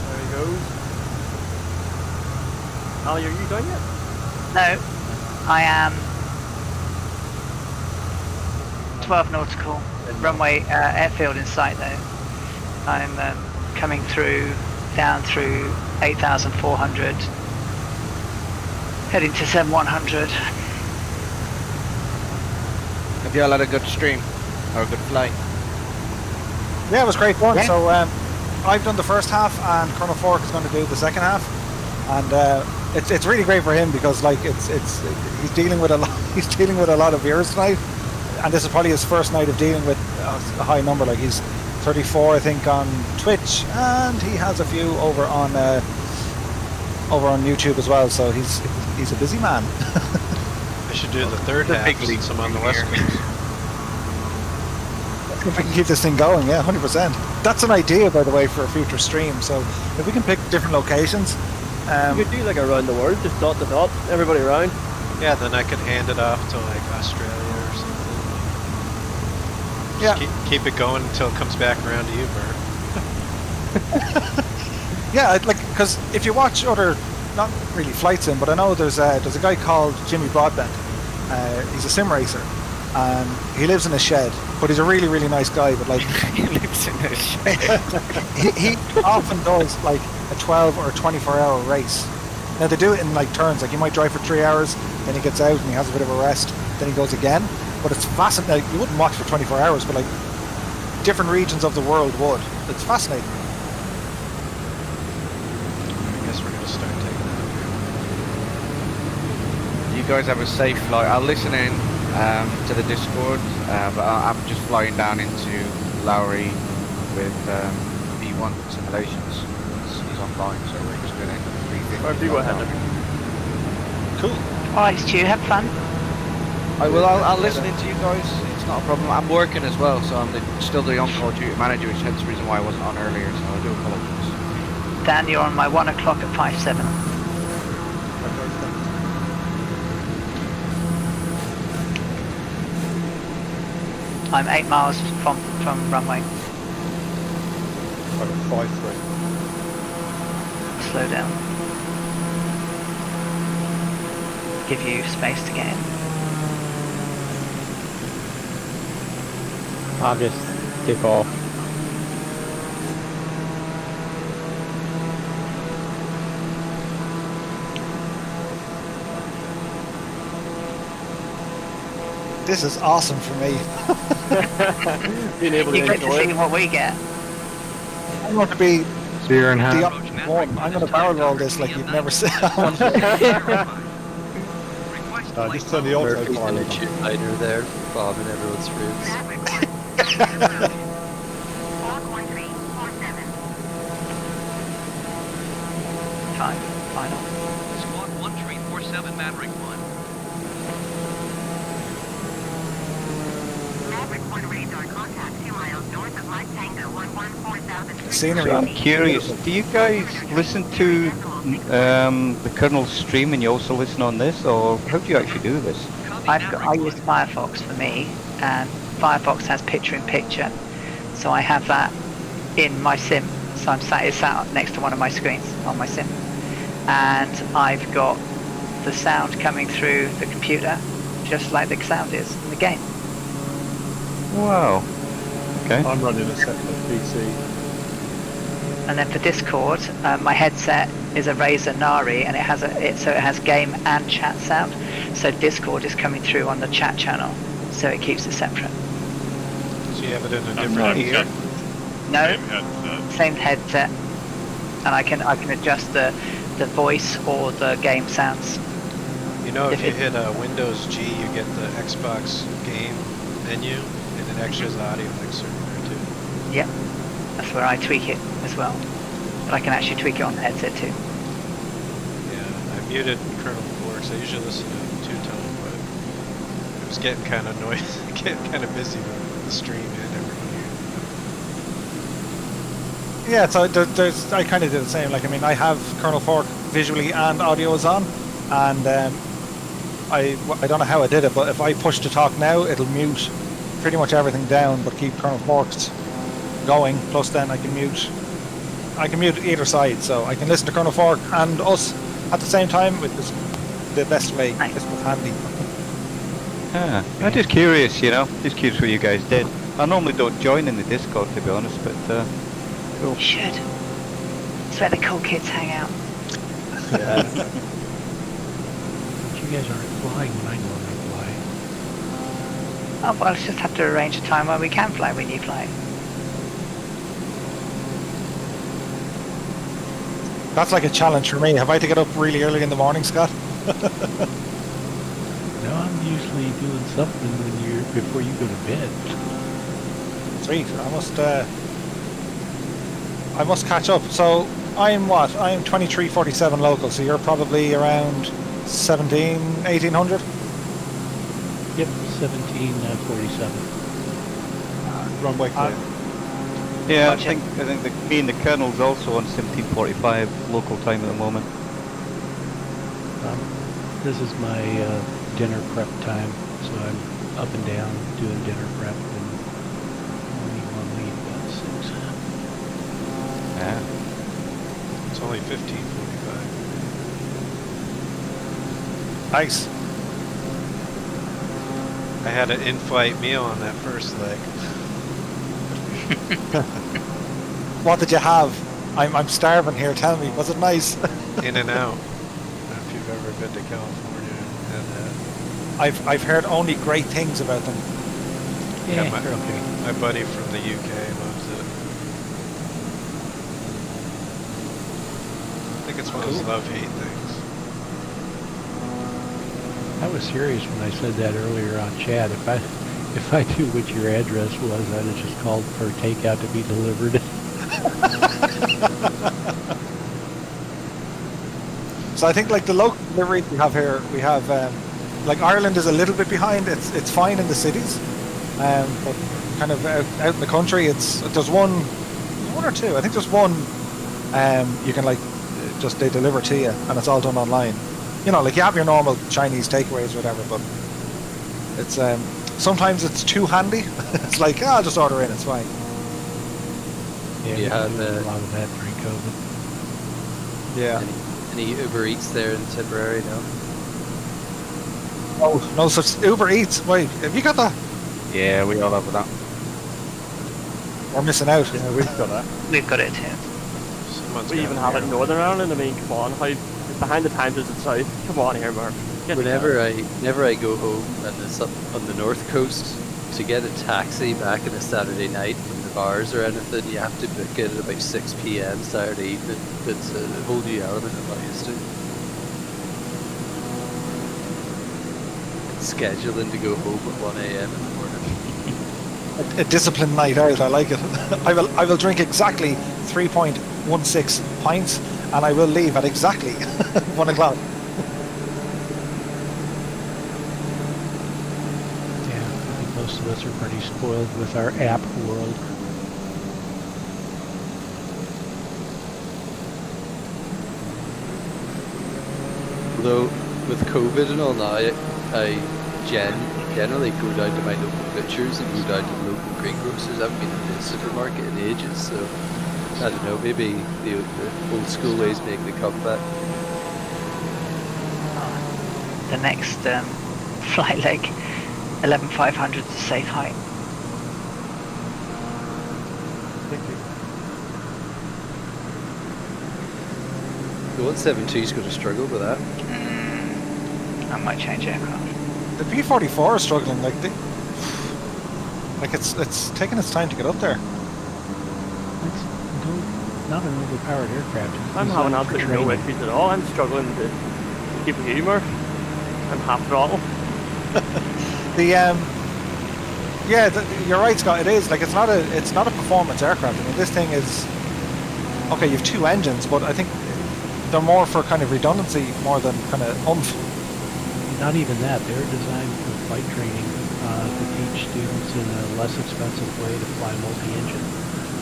There he goes. Ali, are you done yet? No, I am 12 nautical. Runway airfield in sight though. I'm coming through, down through 8,400, heading to 7,100. Have you all had a good stream? Or a good flight? Yeah, it was great fun. Yeah. So I've done the first half, and Colonel Fork is going to do the second half, and it's really great for him because like he's dealing with a lot. He's dealing with a lot of viewers tonight, and this is probably his first night of dealing with a high number. Like he's 34, I think, on Twitch, and he has a few over on YouTube as well. So he's a busy man. I should do the third half since I'm on the West Coast. If we can keep this thing going, yeah, 100%. That's an idea, by the way, for a future stream. So if we can pick different locations, you could do like around the world, just dot to dot, everybody around. Yeah, then I could hand it off to like Australia or something. Just keep it going until it comes back around to you, Bert. yeah, like because if you watch other, not really flight sim, but I know there's a guy called Jimmy Broadbent. He's a sim racer, and he lives in a shed. But he's a really, really nice guy. But like, he lives in a shed. he often does like a 12 or 24-hour race. Now they do it in like turns. Like he might drive for 3 hours, then he gets out and he has a bit of a rest, then he goes again. But it's fascinating. Like, you wouldn't watch for 24 hours, but like different regions of the world would. It's fascinating. I guess we're gonna start taking out You guys have a safe flight. I'll listen in to the Discord, but I'm just flying down into Lowry with B1 simulations. He's online, so we're just doing it. Go ahead. Cool. Alright, Stu, have fun. I will. I'll listen in to you guys. It's not a problem. I'm working as well, so I'm still the on-call duty manager, which hence the reason why I wasn't on earlier. So I do apologise. Dan, you're on my 1 o'clock at 5-7. I'm 8 miles from runway. I'm 5-3. Slow down. Give you space to get in. I'll just take off. This is awesome for me. Being able to You get to enjoy see it. what we get. I'm going to be Beer and the ham. option one. I'm going to barrel roll this like you've never seen. Just on the Murphy's autopilot. in a chip liner there, bombing everyone's ribs. Time. Final. Squawk 1347 Maverick 1. Maverick 1 radar contact 2 miles north of Mike Tango 114,000. Scenery. I'm curious, do you guys listen to the Colonel's stream and you also listen on this, or how do you actually do this? I use Firefox for me, and Firefox has picture-in-picture, so I have that in my sim. So it's sat next to one of my screens on my sim, and I've got the sound coming through the computer, just like the sound is in the game. Wow. Okay. I'm running a separate PC. And then for Discord, my headset is a Razer Nari, and it has game and chat sound. So Discord is coming through on the chat channel, so it keeps it separate. So you have it in a different ear? No, same headset, and I can adjust the the voice or the game sounds. You know, if you hit Windows G, you get the Xbox game menu, and it actually has an audio mixer in there too. Yep, that's where I tweak it as well. But I can actually tweak it on the headset too. Yeah, I muted Colonel Forks. I usually listen to two-tone, but it was getting kind of noisy, getting kind of busy with the stream and everybody. Yeah, so there's I kind of did the same. Like, I mean, I have Colonel Fork visually and audio is on, and I don't know how I did it, but if I push to talk now, it'll mute pretty much everything down, but keep Colonel Forks going. Plus, then I can mute either side, so I can listen to Colonel Fork and us at the same time, which is the best way. This was handy. I'm just curious, just curious what you guys did. I normally don't join in the Discord, to be honest, but cool. You should. It's where the cool kids hang out. Yeah. But you guys aren't flying when I normally fly. Oh, well, let's just have to arrange a time where we can fly when you fly. That's like a challenge for me. Have I to get up really early in the morning, Scott? No, I'm usually doing something before you go to bed. Sweet. I must catch up. So I'm 2347 local. So you're probably around 1800. Yep, 1747. Runway clear. Yeah, I think me and the Colonel's also on 1745 local time at the moment. This is my dinner prep time, so I'm up and down doing dinner prep, and only one leave about 6. Yeah. It's only 15:45. Nice. I had an in-flight meal on that first leg. What did you have? I'm starving here. Tell me, was it nice? In and out. If you've ever been to California and I've heard only great things about them. yeah, my buddy from the UK loves it. I think it's one of those love-hate things. I was serious when I said that earlier on chat. If I knew what your address was, I'd have just called for takeout to be delivered. So I think like the local deliveries we have here, we have like Ireland is a little bit behind. It's fine in the cities, but kind of out in the country, there's one or two. I think there's one. You can like just they deliver to you, and it's all done online. Like you have your normal Chinese takeaways or whatever, but it's sometimes it's too handy. It's like I'll just order in, it's fine. Yeah, you had a lot of that during COVID. Yeah. Any Uber Eats there in Tipperary now? Oh, no such Uber Eats. Wait, have you got that? Yeah, we all have that. We're missing out. Yeah, we've got that. We've got it too. We even have it in Northern Ireland. I mean, come on, how behind the times is it south? Come on here, Murph. Whenever I go home and it's up on the north coast, to get a taxi back on a Saturday night from the bars or anything, you have to book it at about 6 p.m. Saturday evening. It's a whole new element I'm not used to. Scheduling to go home at 1 a.m. in the morning. A disciplined night out. I like it. I will drink exactly 3.16 pints, and I will leave at exactly 1 o'clock. Most of us are pretty spoiled with our app world. Although with COVID and all now, I generally go down to my local butchers and go down to the local greengrocers. I haven't been to the supermarket in ages, so I don't know, maybe the old school ways make the comeback. The next flight leg, 11,500 is a safe height. The 172 is going to struggle with that. I might change aircraft. The P-44 is struggling. It's taking its time to get up there. not an overpowered aircraft. It's I'm having designed for absolutely no training. issues at all. I'm struggling to keep with you, Murph. I'm half throttle. You're right, Scott. It is like it's not a performance aircraft. I mean, this thing is okay. You have 2 engines, but I think they're more for kind of redundancy more than kind of oomph. Not even that. They're designed for flight training to teach students in a less expensive way to fly multi-engine.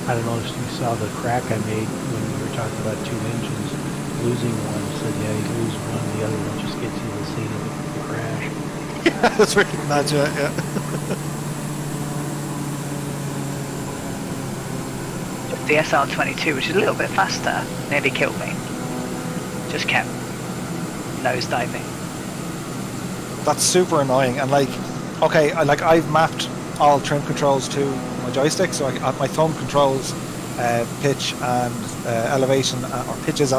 I don't know if you saw the crack I made when we were talking about 2 engines. Losing one, said, yeah, you lose one, the other one just gets you to the scene of the crash. Yeah, that's really mad, yeah. The SR-22, which is a little bit faster, nearly killed me. Just kept nosediving. That's super annoying. And like, okay, I've mapped all trim controls to my joystick, so my thumb controls pitch and elevation, or pitch and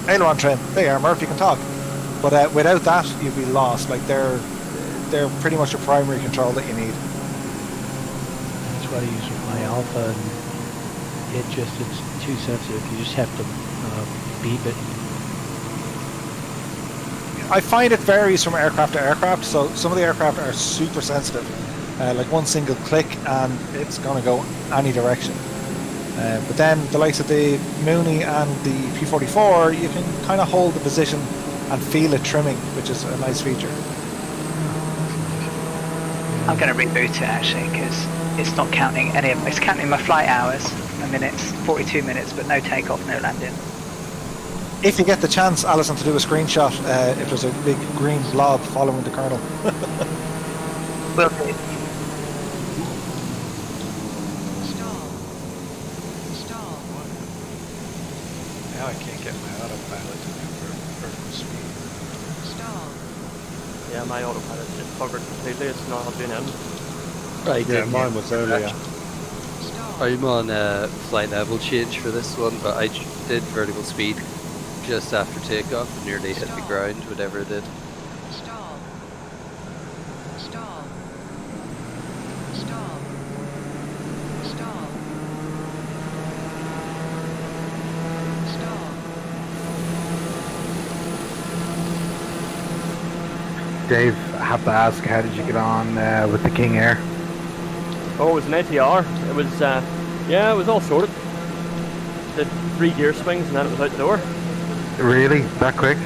aileron trim. There you are, Murph, you can talk. But without that, you'd be lost. Like they're pretty much the primary control that you need. That's what I use with my Alpha, and it's too sensitive. You just have to beep it. I find it varies from aircraft to aircraft. So some of the aircraft are super sensitive. Like one single click and it's going to go any direction. But then the likes of the Mooney and the P-44, you can kind of hold the position and feel it trimming, which is a nice feature. I'm going to reboot it actually because it's not counting any of. It's counting my flight hours, my minutes, 42 minutes, but no takeoff, no landing. If you get the chance, Alison, to do a screenshot, if there's a big green blob following the colonel. Will do. Now I can't get my autopilot to do vertical speed. Yeah, my autopilot's just covered completely. It's not doing it. Right, Yeah, mine was earlier. I'm on flight level change for this one, but I did vertical speed just after takeoff and nearly hit the ground, whatever it did. Stall. Stall. Stall. Dave, I have to ask, how did you get on with the King Air? Oh, it was an ATR. It was, yeah, it was all sorted. Did 3 gear swings and then it was out the door. Really? That quick?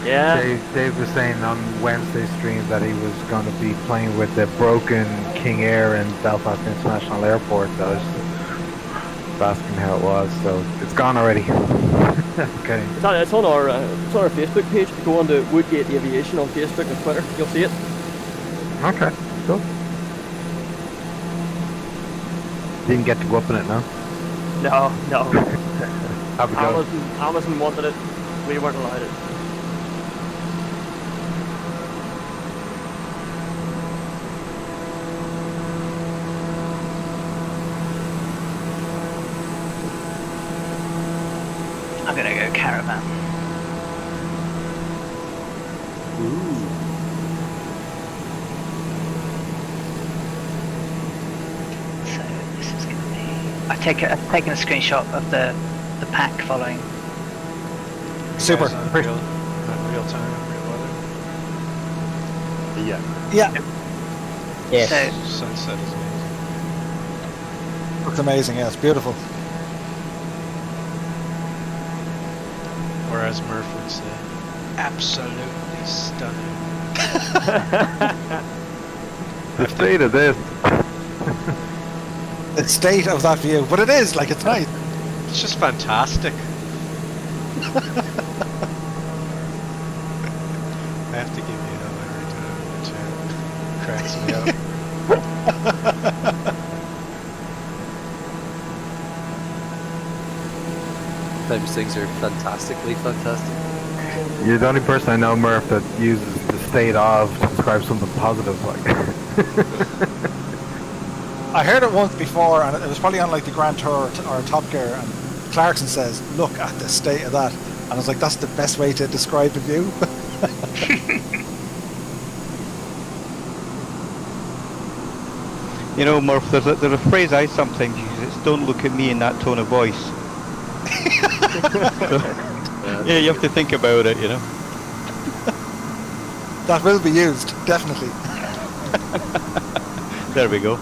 Yeah. Dave was saying on Wednesday's stream that he was going to be playing with the broken King Air in Belfast International Airport. So I was just asking how it was. So it's gone already. Okay. It's on our Facebook page. If you go on to Woodgate Aviation on Facebook and Twitter, you'll see it. Okay, cool. Didn't get to go up in it, no? No. Have a go. Amazon wanted it. We weren't allowed it. I'm gonna go caravan. So this is gonna be. I've taken a screenshot of the pack following. Super. On real time, real weather. Yeah. Yes. So Sunset is amazing. Looks amazing, yeah, it's beautiful. Or as Murph would say, absolutely stunning. The state of this. The state of that view, but it is, like, it's nice. It's just fantastic. I have to give you hell every time in the chat. Cracks me up. Those things are fantastically fantastic. You're the only person I know, Murph, that uses the state of to describe something positive. Like. I heard it once before, and it was probably on like the Grand Tour or Top Gear, and Clarkson says, "Look at the state of that," and I was like, "That's the best way to describe the view." You know, Murph, there's a phrase I sometimes use. It's don't look at me in that tone of voice. Yeah, you have to think about it, you know. That will be used, definitely. There we go.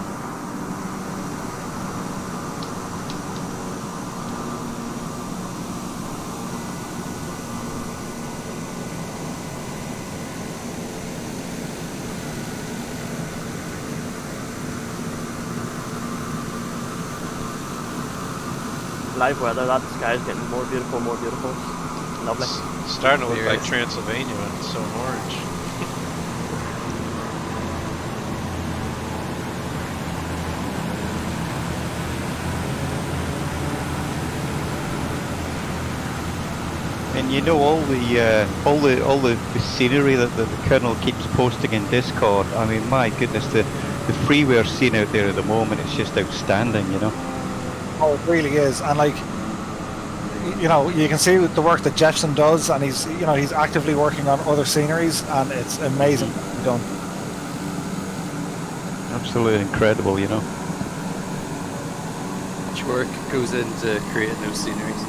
Live weather, that sky is getting more beautiful, more beautiful. Lovely. It's starting to look like Transylvania when it's so orange. And you know all the scenery that the Colonel keeps posting in Discord. I mean, my goodness, the freeware scene out there at the moment is just outstanding, you know. Oh, it really is, and like, you know, you can see the work that Jeffson does, and he's actively working on other sceneries, and it's amazing done. Absolutely incredible, you know. Much work goes into creating those sceneries.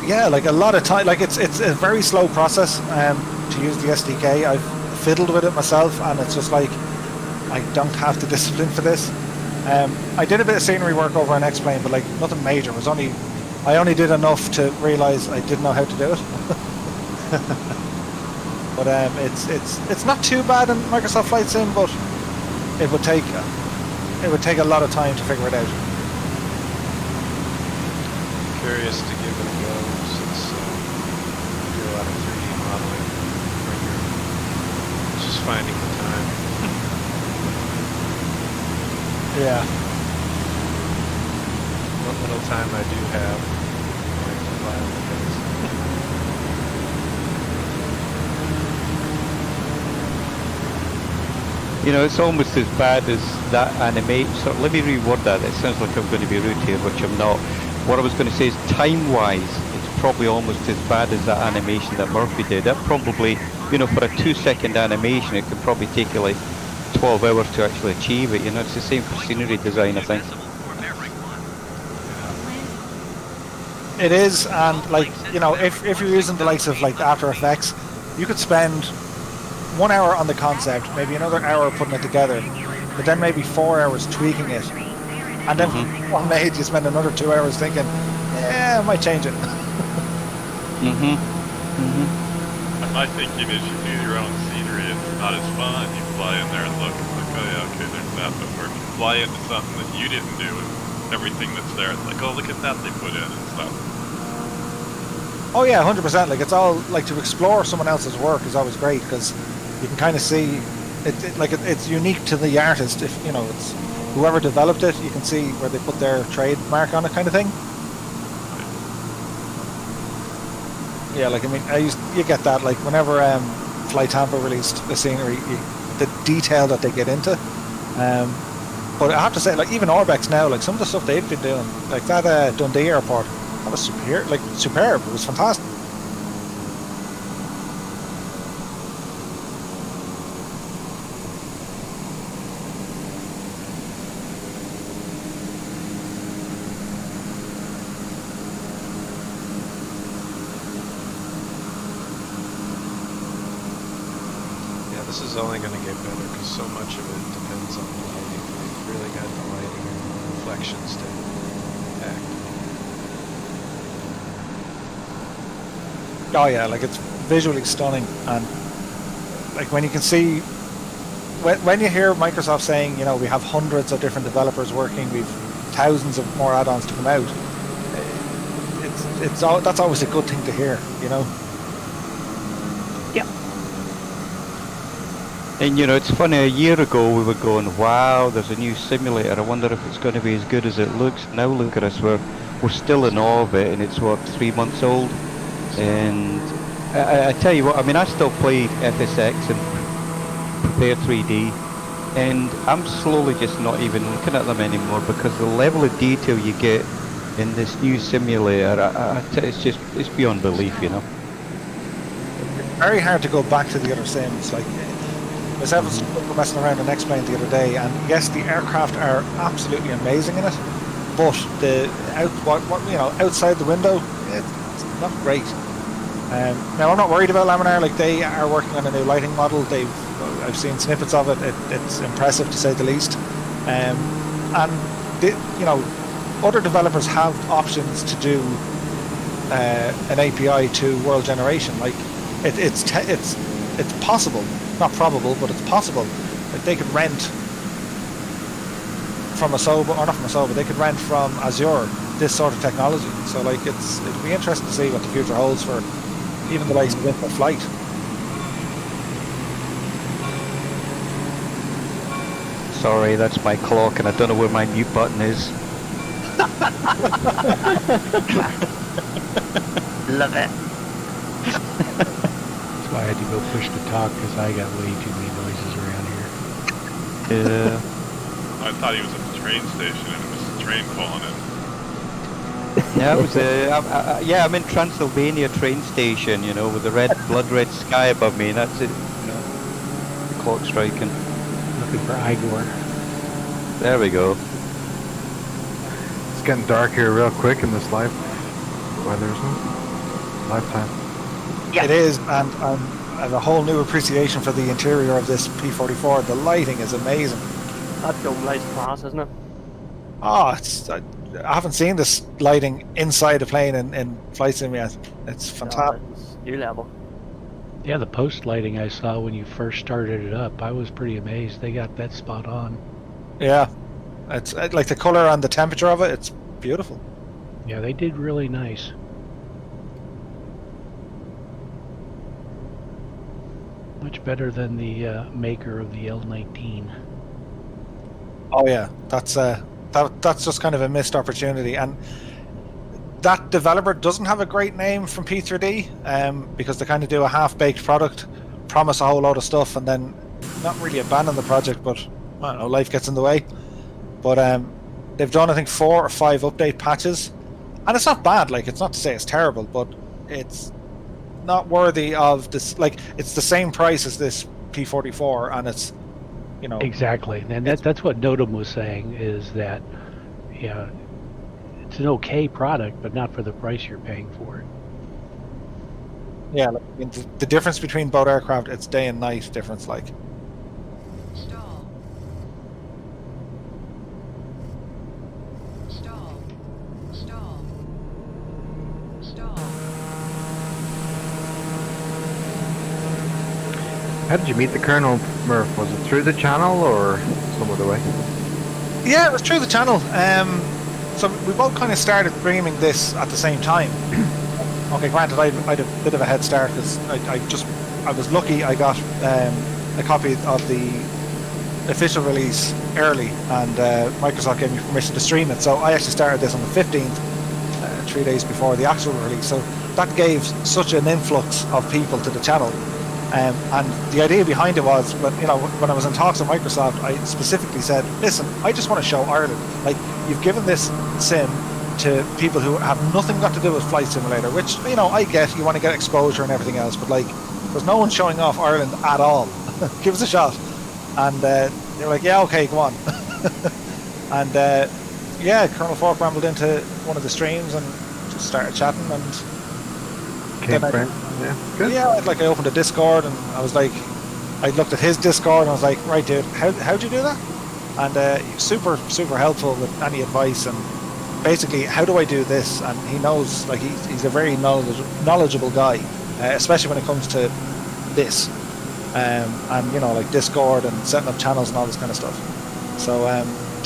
Yeah, like a lot of time. Like it's a very slow process to use the SDK. I've fiddled with it myself, and it's just like I don't have the discipline for this. I did a bit of scenery work over on X-Plane, but like nothing major. I only did enough to realise I didn't know how to do it. But it's not too bad in Microsoft Flight Sim, but it would take a lot of time to figure it out. Curious to give it a go since I do a lot of 3D modeling right here. It's just finding the time. Yeah. What little time I do have, I like to fly with things. You know, it's almost as bad as that animate. So let me reword that. It sounds like I'm going to be rude here, which I'm not. What I was going to say is, time-wise, it's probably almost as bad as that animation that Murphy did. That probably, you know, for a 2-second animation, it could probably take you like 12 hours to actually achieve it. You know, it's the same for scenery design, I think. It is, and like, you know, if you're using the likes of like After Effects, you could spend 1 hour on the concept, maybe another hour putting it together, but then maybe 4 hours tweaking it. And then one made, you spend another 2 hours thinking, yeah, I might change it. And my thinking is, you do your own scenery, it's not as fun. You fly in there and look, it's like, oh yeah, okay, there's that. But where if you fly into something that you didn't do, and everything that's there, it's like, oh, look at that they put in and stuff. Oh yeah, 100%. Like, it's all like, to explore someone else's work is always great, because you can kind of see it's unique to the artist. If you know, it's whoever developed it, you can see where they put their trademark on it, kind of thing. Yeah, like, I mean, you get that, like, whenever Fly Tampa released a scenery, the detail that they get into. But I have to say, like, even Orbex now, like, some of the stuff they've been doing, like that Dundee airport, that was superb. It was fantastic. This is only going to get better because so much of it depends on the lighting. They've really got the lighting and reflections to act. Oh yeah, like, it's visually stunning, and like, when you can see, when you hear Microsoft saying, you know, we have hundreds of different developers working, we've thousands of more add-ons to come out, that's always a good thing to hear, you know. And you know, it's funny, a year ago we were going, wow, there's a new simulator, I wonder if it's going to be as good as it looks. Now look at us, we're still in awe of it, and it's what, 3 months old? And I tell you what, I mean, I still play FSX and Prepare 3D, and I'm slowly just not even looking at them anymore, because the level of detail you get in this new simulator, it's beyond belief, you know. It's very hard to go back to the other sims, like, myself and were messing around on X-Plane the other day, and yes, the aircraft are absolutely amazing in it, but outside the window, it's not great. Now I'm not worried about Laminar. Like, they are working on a new lighting model. I've seen snippets of it. It's impressive to say the least. And other developers have options to do an API to world generation. Like, it's possible, not probable, but it's possible that they could rent from Asobo, or not from Asobo, they could rent from Azure this sort of technology. So like, it'll be interesting to see what the future holds for even the likes of Infinite Flight. Sorry, that's my clock, and I don't know where my mute button is. Love it. That's why I had to go push to talk, because I got way too many noises around here. Yeah. I thought he was at the train station and it was the train calling in. Yeah, it was. I'm in Transylvania train station, with the blood red sky above me, and that's it. The clock striking. Looking for Igor. There we go. It's getting dark here real quick in this live weather, isn't it? Lifetime. Yeah. It is, and I have a whole new appreciation for the interior of this P-44. The lighting is amazing. That dome light's class, isn't it? Oh, I haven't seen this lighting inside a plane in Flight Sim yet. It's fantastic. Yeah, it's new level. Yeah, the post lighting I saw when you first started it up, I was pretty amazed. They got that spot on. Yeah, it's like the color and the temperature of it. It's beautiful. Yeah, they did really nice. Much better than the maker of the L-19. Oh yeah, that's just kind of a missed opportunity, and that developer doesn't have a great name from P3D, because they kind of do a half-baked product, promise a whole load of stuff, and then not really abandon the project, but I don't know, life gets in the way. But they've done, I think, 4 or 5 update patches, and it's not bad. Like, it's not to say it's terrible, but it's not worthy of this. Like, it's the same price as this P44, and it's, exactly, and that's what Notum was saying, is that it's an okay product, but not for the price you're paying for it. Yeah, like, I mean, the difference between both aircraft, it's day and night difference. Like, Stall. Stall. Stall. Stall. How did you meet the Colonel, Murph? Was it through the channel or some other way? yeah, it was through the channel. So we both kind of started streaming this at the same time. Okay, granted, I had a bit of a head start because I was lucky. I got a copy of the official release early, and Microsoft gave me permission to stream it. So I actually started this on the 15th, 3 days before the actual release. So that gave such an influx of people to the channel. And the idea behind it was, when I was in talks with Microsoft, I specifically said, listen, I just want to show Ireland. Like, you've given this sim to people who have nothing got to do with Flight Simulator, which, I get, you want to get exposure and everything else, but like, there's no one showing off Ireland at all. Give us a shot. And they were like, yeah, okay, go on. And Colonel Falk rambled into one of the streams and just started chatting, and Yeah, good. Yeah, I opened a Discord, and I was like, I looked at his Discord and I was like, right, dude, how'd you do that? And super helpful with any advice, and basically, how do I do this? And he knows, like, he's a very knowledgeable guy, especially when it comes to this, and like Discord and setting up channels and all this kind of stuff. So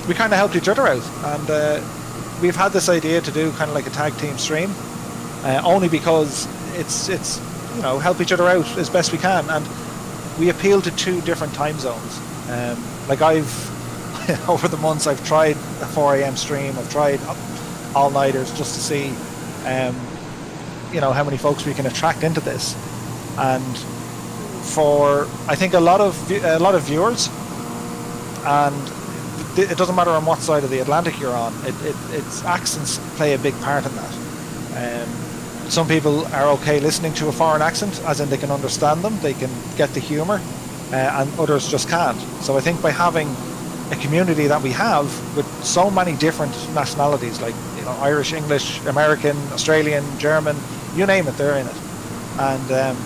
we kind of helped each other out, and we've had this idea to do kind of like a tag team stream, only because it's help each other out as best we can, and we appeal to 2 different time zones. Like, I've over the months I've tried a 4 a.m. stream, I've tried all-nighters just to see how many folks we can attract into this, and for I think a lot of viewers, and it doesn't matter on what side of the Atlantic you're on, it's accents play a big part in that. Some people are okay listening to a foreign accent, as in they can understand them, they can get the humour, and others just can't. So I think by having a community that we have with so many different nationalities, like Irish, English, American, Australian, German, you name it, they're in it. And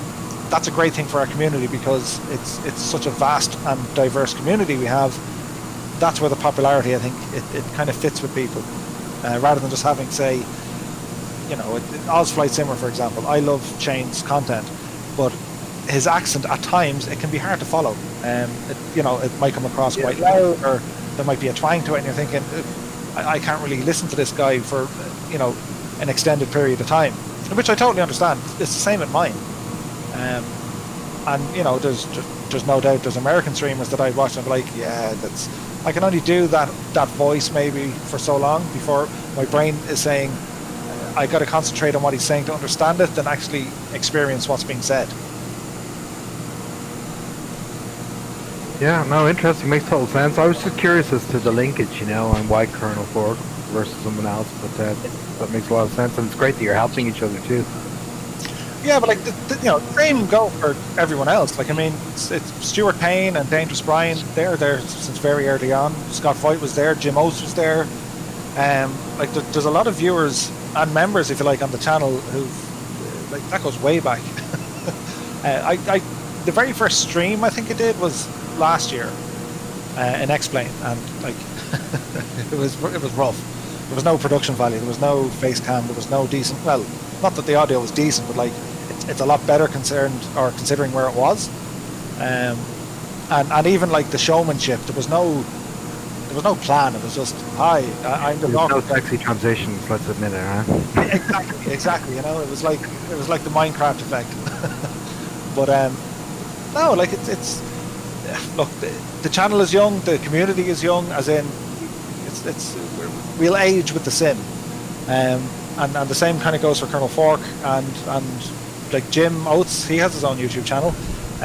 that's a great thing for our community because it's such a vast and diverse community we have. That's where the popularity, I think, it kind of fits with people, rather than just having, say, Oz Flight Simmer, for example. I love Shane's content, but his accent at times it can be hard to follow. It might come across quite loud, or there might be a twang to it, and you're thinking, I can't really listen to this guy for an extended period of time, which I totally understand. It's the same at mine. There's no doubt there's American streamers that I watch and I'm like, yeah, I can only do that voice maybe for so long before my brain is saying I got to concentrate on what he's saying to understand it than actually experience what's being said. Yeah, no, interesting. Makes total sense. I was just curious as to the linkage, on why Colonel Fork versus someone else, but that makes a lot of sense, and it's great that you're helping each other too. Yeah, but same go for everyone else. It's Stuart Payne and Dangerous Brian. They're there since very early on. Scott Voigt was there. Jim Oates was there. There's a lot of viewers and members, if you like, on the channel who, that goes way back. The very first stream I think I did was last year in X-Plane, and it was rough. There was no production value. There was no face cam. There was no decent. Well, not that the audio was decent, but it's a lot better considering where it was, and even the showmanship. There was no plan. It was just, hi, I'm the There's no sexy transitions. Let's admit it, huh? Exactly. It was like the Minecraft effect. But no, it's look, the channel is young, the community is young, as in we'll age with the sim, and the same kind of goes for Colonel Fork and Jim Oates. He has his own YouTube channel.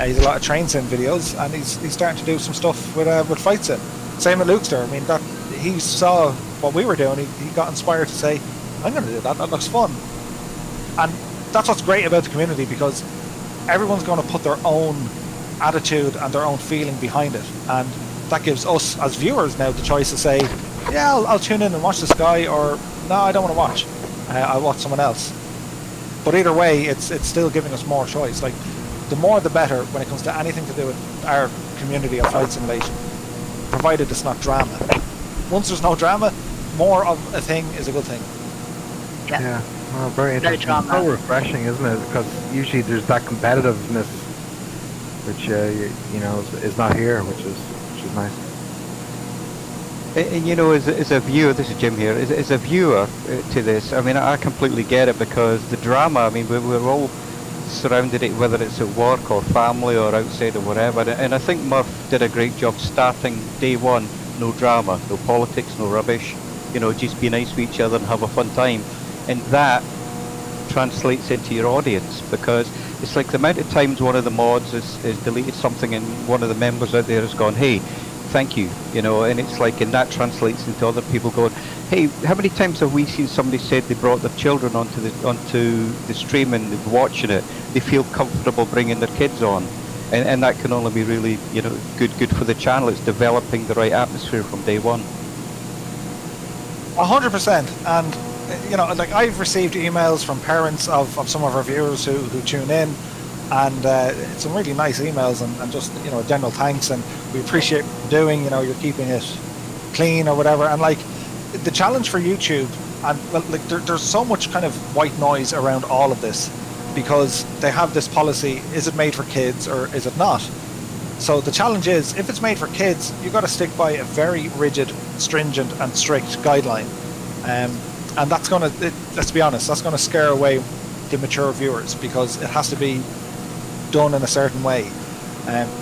He's a lot of train sim videos, and he's starting to do some stuff with flight sim. Same with Lukester. I mean, that he saw what we were doing. He got inspired to say, I'm going to do that. That looks fun. And that's what's great about the community, because everyone's going to put their own attitude and their own feeling behind it, and that gives us as viewers now the choice to say, yeah, I'll tune in and watch this guy, or no, I don't want to watch. I'll watch someone else. But either way, it's still giving us more choice. The more the better when it comes to anything to do with our community of flight simulation, provided it's not drama. Once there's no drama, more of a thing is a good thing. Yeah. Well, very interesting. It's so refreshing, isn't it? Because usually there's that competitiveness, which is not here, which is nice. And as a viewer, this is Jim here, as a viewer to this, I mean, I completely get it, because the drama, I mean, we're all surrounded it, whether it's at work or family or outside or whatever, and I think Murph did a great job starting day one. No drama, no politics, no rubbish, just be nice with each other and have a fun time, and that translates into your audience, because it's like the amount of times one of the mods has deleted something and one of the members out there has gone, hey, thank you, and it's and that translates into other people going, hey, how many times have we seen somebody said they brought their children onto the stream and they're watching it, they feel comfortable bringing their kids on, and that can only be really, good for the channel. It's developing the right atmosphere from day one. 100%, and I've received emails from parents of some of our viewers who tune in, and some really nice emails, and just general thanks, and we appreciate what you're doing. You're keeping it clean or whatever, and the challenge for YouTube, and there's so much kind of white noise around all of this, because they have this policy: is it made for kids or is it not? So the challenge is, if it's made for kids, you've got to stick by a very rigid, stringent and strict guideline, and that's going to, let's be honest, that's going to scare away the mature viewers, because it has to be done in a certain way.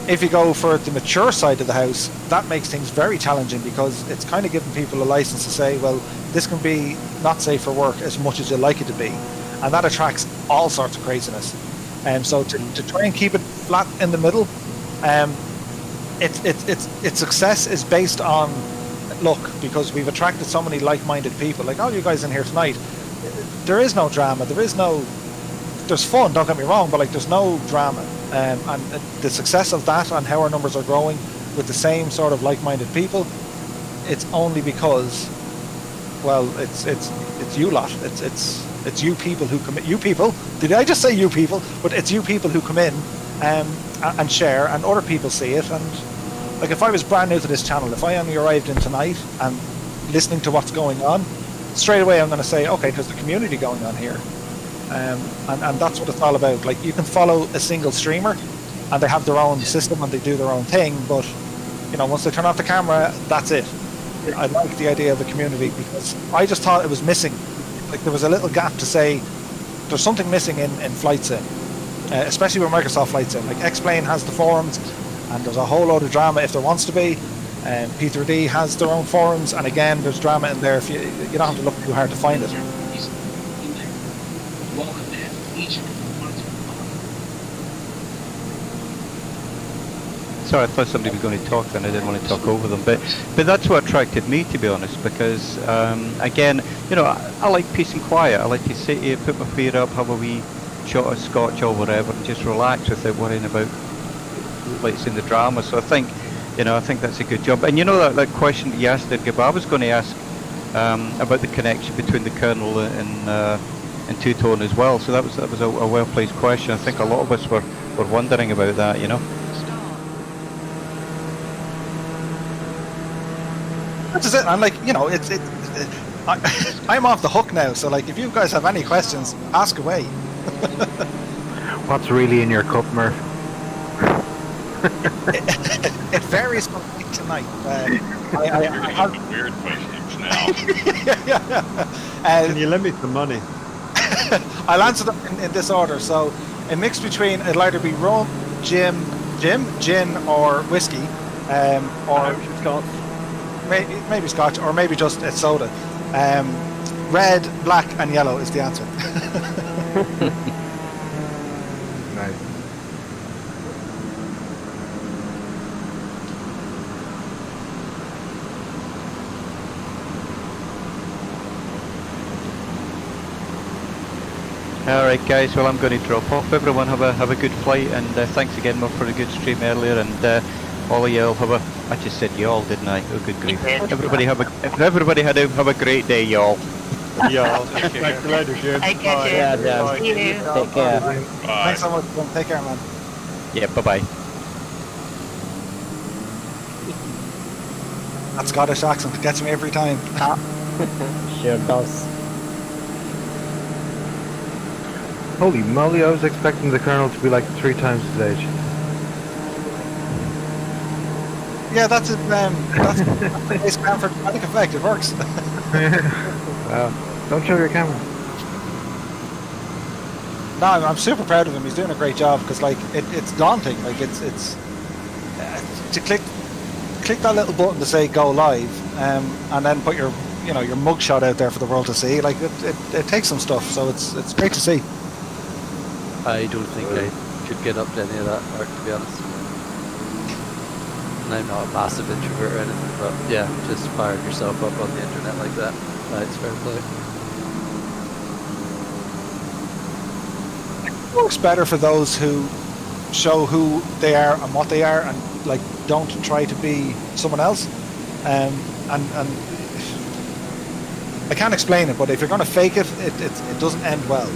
If you go for the mature side of the house, that makes things very challenging, because it's kind of giving people a license to say, well, this can be not safe for work as much as you like it to be, and that attracts all sorts of craziness. So to try and keep it flat in the middle, its success is based on luck, because we've attracted so many like-minded people, like all you guys in here tonight. There is no drama, there's fun, don't get me wrong, but there's no drama, and the success of that and how our numbers are growing with the same sort of like-minded people it's only because, well, it's you lot. It's you people who come in. You people? Did I just say you people? But it's you people who come in and share, and other people see it. And like, if I was brand new to this channel, if I only arrived in tonight and listening to what's going on, straight away I'm going to say, okay, there's the community going on here. And that's what it's all about. Like, you can follow a single streamer and they have their own system and they do their own thing, but you know, once they turn off the camera, that's it. I like the idea of a community because I just thought it was missing. Like, there was a little gap to say there's something missing in Flight Sim, especially with Microsoft Flight Sim. Like, X-Plane has the forums and there's a whole load of drama if there wants to be. P3D has their own forums, and again, there's drama in there. If you don't have to look too hard to find it. Sorry, I thought somebody was going to talk then, I didn't want to talk over them. But that's what attracted me, to be honest, because, again, you know, I like peace and quiet. I like to sit here, put my feet up, have a wee shot of scotch or whatever, and just relax without worrying about, like, seeing the drama. So I think that's a good job. And you know that question that you asked, Edgar, I was going to ask about the connection between the Colonel and Two-Tone as well. So that was a well-placed question. I think a lot of us were wondering about that, you know. That's it. I'm like, you know, I'm off the hook now. So like, if you guys have any questions, ask away. What's really in your cup, Murph? It varies from night to night. You're asking weird questions now. Can you lend me some money? I'll answer them in this order. So, a mix between, it'll either be rum, gin, or whiskey, or Scotch. Maybe Scotch, or maybe just a soda. Red, black, and yellow is the answer. Nice. Alright guys, well I'm going to drop off. Everyone have a good flight, and thanks again Murph for a good stream earlier, and all of y'all I just said y'all, didn't I? Oh good grief. Everybody have a great day, y'all. Y'all. Thanks for later, Jim. Take care, Jim. Yeah, See you. take care. Thanks so much. Take care, man. Yeah, bye-bye. That Scottish accent gets me every time. Sure does. Holy moly, I was expecting the Colonel to be like 3 times his age. Yeah, that's it. That's the base plan for dramatic effect. It works. Wow. Don't show your camera. No, I'm super proud of him. He's doing a great job because, like, it's daunting. Like, it's to click that little button to say go live, and then put your mugshot out there for the world to see. Like, it takes some stuff. So it's great to see. I don't think I could get up to any of that art, to be honest. And I'm not a massive introvert or anything, but yeah, just firing yourself up on the internet like that, it's fair play. It works better for those who show who they are and what they are, and like don't try to be someone else. And I can't explain it, but if you're going to fake it, it doesn't end well.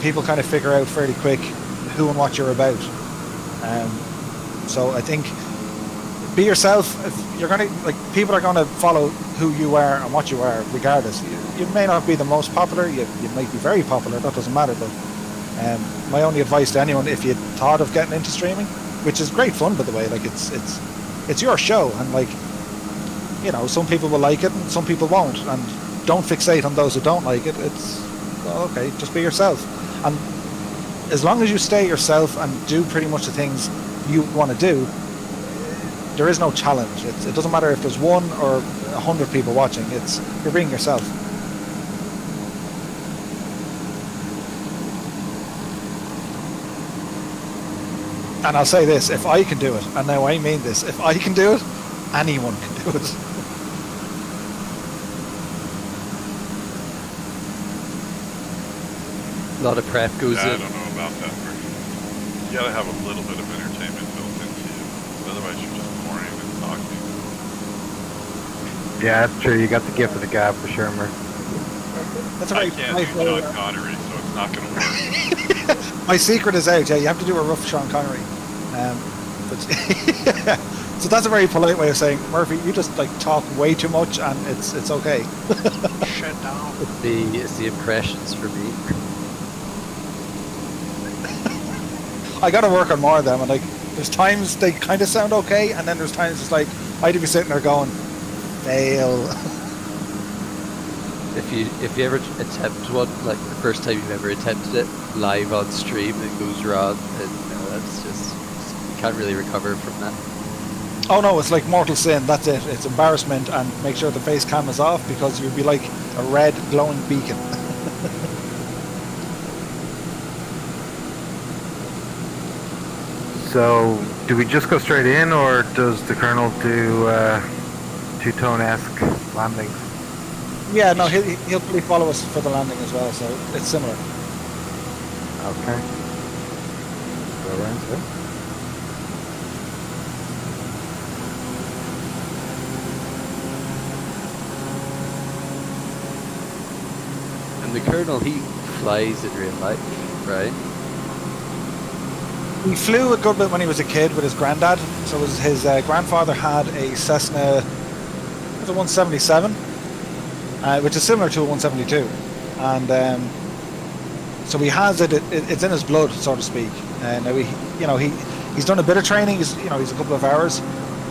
People kind of figure out fairly quick who and what you're about. So I think be yourself. If you're going to, like, people are going to follow who you are and what you are, regardless. You may not be the most popular. You might be very popular. That doesn't matter. But my only advice to anyone, if you thought of getting into streaming, which is great fun, by the way, like it's your show, and like, you know, some people will like it and some people won't, and don't fixate on those who don't like it. It's well, okay, just be yourself, and as long as you stay yourself and do pretty much the things you want to do, there is no challenge. It doesn't matter if there's 1 or 100 people watching. You're being yourself. And I'll say this, if I can do it, and now I mean this, if I can do it, anyone can do it. A lot of prep goes I in. don't know about that version. You gotta have a little bit of entertainment built into you. Otherwise you're just boring and talking. Yeah, that's true. You got the gift of the gab for sure, Murph. That's a I very can't nice do way. Sean Connery, so it's not going to work. My secret is out. Yeah, you have to do a rough Sean Connery. But so that's a very polite way of saying, Murphy, you just like talk way too much, and it's okay. Shut down. It's the impressions for me. I got to work on more of them, and like there's times they kind of sound okay, and then there's times it's like I'd be sitting there going, fail. If you ever attempt one, like the first time you've ever attempted it live on stream, it goes wrong, and that's just you can't really recover from that. Oh no, it's like mortal sin. That's it. It's embarrassment, and make sure the face cam is off because you'd be like a red glowing beacon. So, do we just go straight in, or does the Colonel do two-tone-esque landings? Yeah, no, he'll probably follow us for the landing as well, so it's similar. Okay. Go around there. And the Colonel, he flies in real life, right? He flew a good bit when he was a kid with his granddad. So his grandfather had a Cessna, it was a 177, which is similar to a 172, and so he has it. It's in his blood, so to speak. And he's done a bit of training. He's a couple of hours,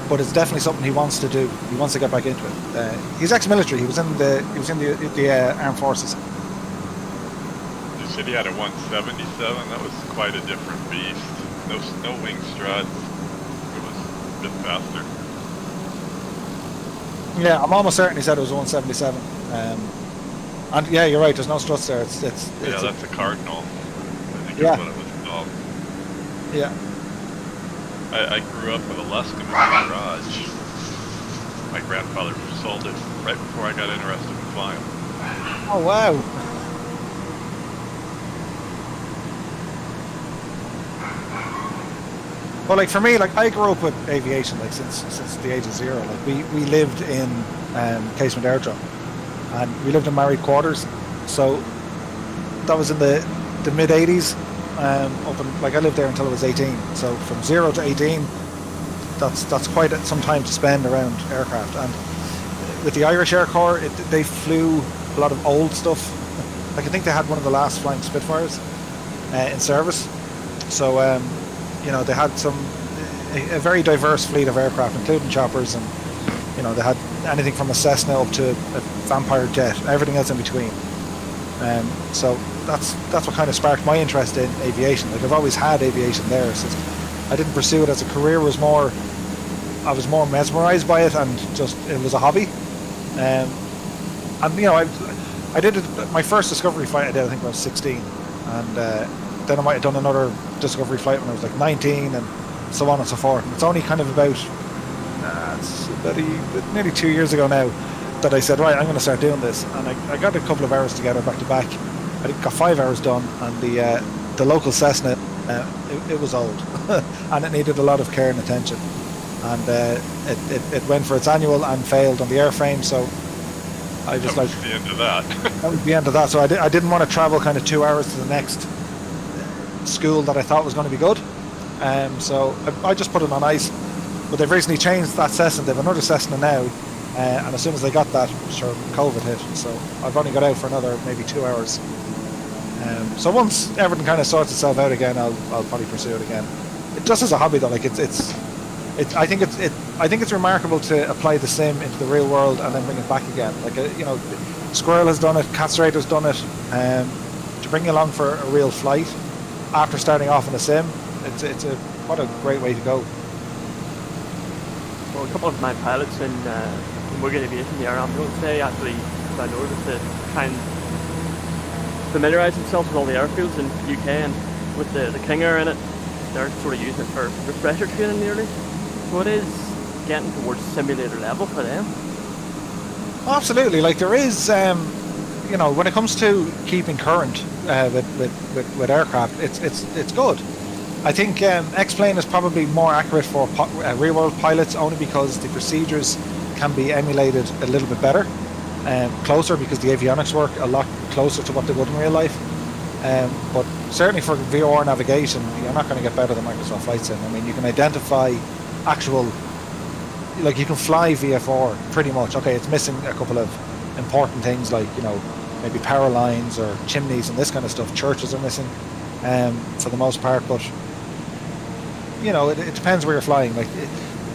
but it's definitely something he wants to do. He wants to get back into it. He's ex-military. He was in the armed forces. You said he had a 177. That was quite a different beast. No wing struts. It was a bit faster. Yeah, I'm almost certain he said it was a 177. And yeah, you're right. There's no struts there. It's Yeah, that's a Cardinal. I think Yeah. that's what it was called. Yeah. I grew up with a Luscombe in my garage. My grandfather sold it right before I got interested in flying. Oh wow. Well, like for me, like I grew up with aviation, like since the age of 0. Like we lived in Casement Airdrome, and we lived in married quarters, so that was in the mid 80s. Up in, like I lived there until I was 18. So from 0 to 18, that's quite some time to spend around aircraft. And with the Irish Air Corps, they flew a lot of old stuff. Like I think they had one of the last flying Spitfires in service. So they had a very diverse fleet of aircraft, including choppers, and they had anything from a Cessna up to a Vampire jet, everything else in between. So that's what kind of sparked my interest in aviation. Like I've always had aviation there, so I didn't pursue it as a career. I was more mesmerized by it, and just it was a hobby. And I did it. My first discovery flight I did, I think, when I was 16, and then I might have done another discovery flight when I was like 19, and so on and so forth. And it's only kind of about nearly 2 years ago now that I said, right, I'm going to start doing this. And I got a couple of hours together back to back. I got 5 hours done, and the local Cessna, it was old, and it needed a lot of care and attention. And it went for its annual and failed on the airframe. So I just That was the end of that. that was the end of that. So I didn't want to travel kind of 2 hours to the next school that I thought was going to be good. So I just put it on ice. But they've recently changed that Cessna. They have another Cessna now, and as soon as they got that, sure, COVID hit. So I've only got out for another maybe 2 hours. So once everything kind of sorts itself out again, I'll probably pursue it again. Just as a hobby though, like I think it's remarkable to apply the sim into the real world and then bring it back again. Like Squirrel has done it, Catstrader's done it. To bring you along for a real flight after starting off in a sim, what a great way to go. Well, a couple of my pilots in Morgan Aviation, the Air Ambulance, they actually signed over to try and familiarise themselves with all the airfields in the UK, and with the King Air in it, they're sort of using it for refresher training nearly. So it is getting towards simulator level for them. Absolutely, like there is, when it comes to keeping current with aircraft, it's good. I think X-Plane is probably more accurate for real-world pilots, only because the procedures can be emulated a little bit better, closer, because the avionics work a lot closer to what they would in real life. But certainly for VR navigation, you're not going to get better than Microsoft Flight Sim. I mean, you can identify actual, like you can fly VFR pretty much. Okay, it's missing a couple of important things like, you know, maybe power lines or chimneys and this kind of stuff. Churches are missing for the most part, but you know, it depends where you're flying. Like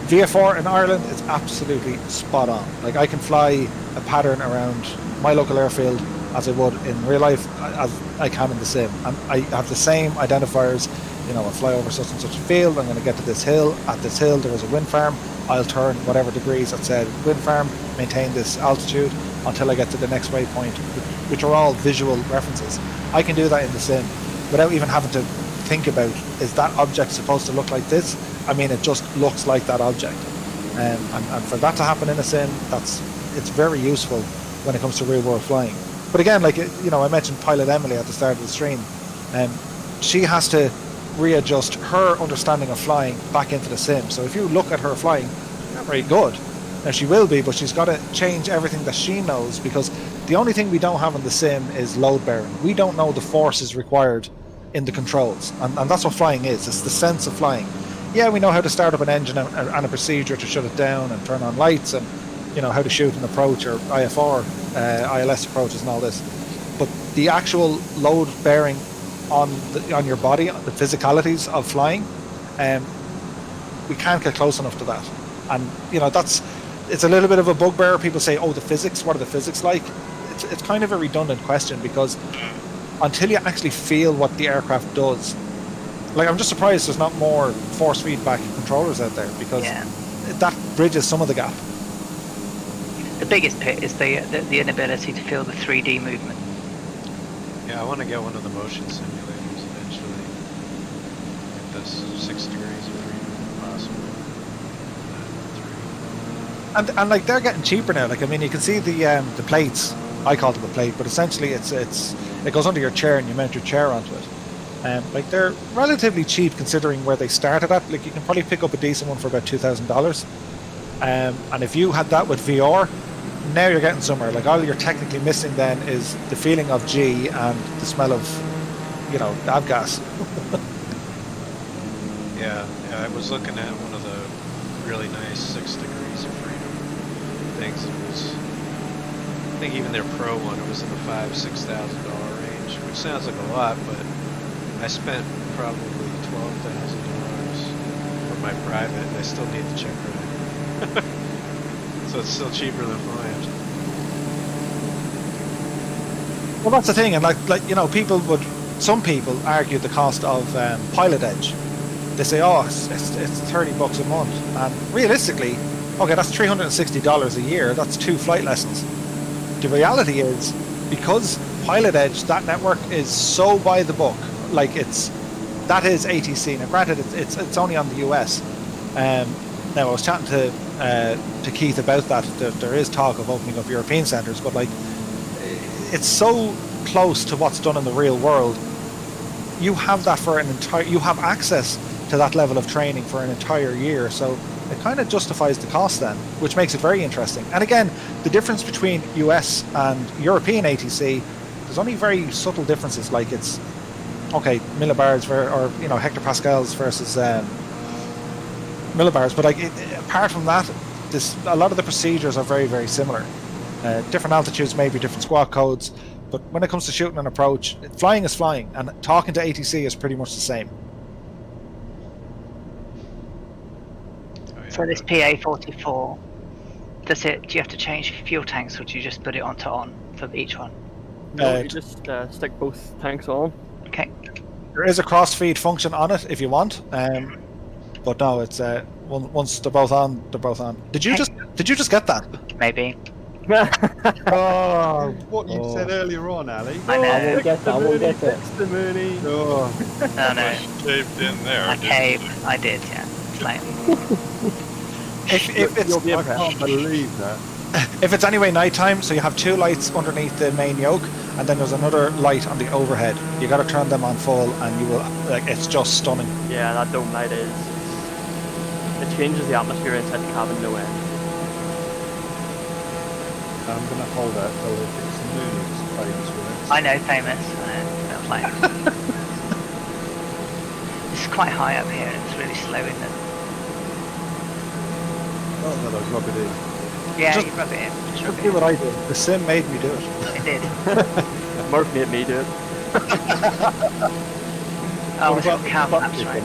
VFR in Ireland is absolutely spot on. Like I can fly a pattern around my local airfield as I would in real life as I can in the sim. And I have the same identifiers. You know, I fly over such and such a field, I'm going to get to this hill. At this hill there is a wind farm. I'll turn whatever degrees that said wind farm, maintain this altitude until I get to the next waypoint, which are all visual references. I can do that in the sim without even having to think about, is that object supposed to look like this? I mean, it just looks like that object. And for that to happen in a sim, it's very useful when it comes to real world flying. But again, like, you know, I mentioned Pilot Emily at the start of the stream, she has to readjust her understanding of flying back into the sim. So if you look at her flying, not very good. Now she will be, but she's got to change everything that she knows, because the only thing we don't have in the sim is load bearing. We don't know the forces required in the controls, and that's what flying is. It's the sense of flying. Yeah, we know how to start up an engine and a procedure to shut it down and turn on lights, and you know how to shoot an approach or IFR, ILS approaches and all this. But the actual load bearing on your body, the physicalities of flying, we can't get close enough to that. And you know, it's a little bit of a bugbear. People say, oh, the physics, what are the physics like? It's kind of a redundant question, because until you actually feel what the aircraft does, like, I'm just surprised there's not more force feedback controllers out there, because that bridges some of the gap. The biggest pit is the inability to feel the 3D movement. Yeah, I want to get one of the motion simulators eventually. Get this 6 degrees of freedom if possible. And like, they're getting cheaper now. Like, I mean, you can see the plates. I call them a plate, but essentially it goes under your chair and you mount your chair onto it. Like, they're relatively cheap considering where they started at. Like, you can probably pick up a decent one for about $2,000. And if you had that with VR, now you're getting somewhere. Like, all you're technically missing then is the feeling of G and the smell of, you know, avgas. Yeah, I was looking at one of the really nice 6 degrees of freedom things. It was, I think even their pro one, it was in the $5,000–6,000 range, which sounds like a lot, but I spent probably $12,000 for my private. I still need to check ride. So it's still cheaper than flying. Well, that's the thing, and like you know, some people argue the cost of Pilot Edge. They say, oh, it's $30 a month, and realistically, okay, that's $360 a year. That's 2 flight lessons. The reality is, because Pilot Edge, that network is so by the book. Like, that is ATC. Now, granted, it's only on the US. Now, I was chatting to Keith about that. There is talk of opening up European centres, but like, it's so close to what's done in the real world. You have that for you have access to that level of training for an entire year, so it kind of justifies the cost then, which makes it very interesting. And again, the difference between US and European ATC, there's only very subtle differences. Like, it's okay, millibars or you know, hectopascals versus millibars, but like apart from that, a lot of the procedures are very, very similar. Different altitudes, maybe different squawk codes, but when it comes to shooting an approach, flying is flying, and talking to ATC is pretty much the same. So this PA-44, do you have to change fuel tanks, or do you just put it onto on for each one? No, you just stick both tanks on. Okay. There is a cross-feed function on it if you want, but no, it's once they're both on, they're both on. Did you just get that? Maybe. Oh, what you said earlier on, Ali. I know. I won't get it. I won't get it. The Mooney. Oh. No. Caved in there. I caved. I did, yeah. Slightly. If it's, I can't believe that. If it's anyway nighttime, so you have 2 lights underneath the main yoke, and then there's another light on the overhead. You got to turn them on full, and you will. Like, it's just stunning. Yeah, that dome light is. It changes the atmosphere inside the cabin no end. I'm gonna hold out till it hits the moon. It's famous for it. I know, famous. I know, don't play. It's quite high up here and it's really slow, isn't it? Oh no, I'll rub it in. Yeah, Just- you rub it in. Just rub Just it do in. what I did. The sim made me do it. It did. Murph made me do it. Oh, it's got cow flaps, right?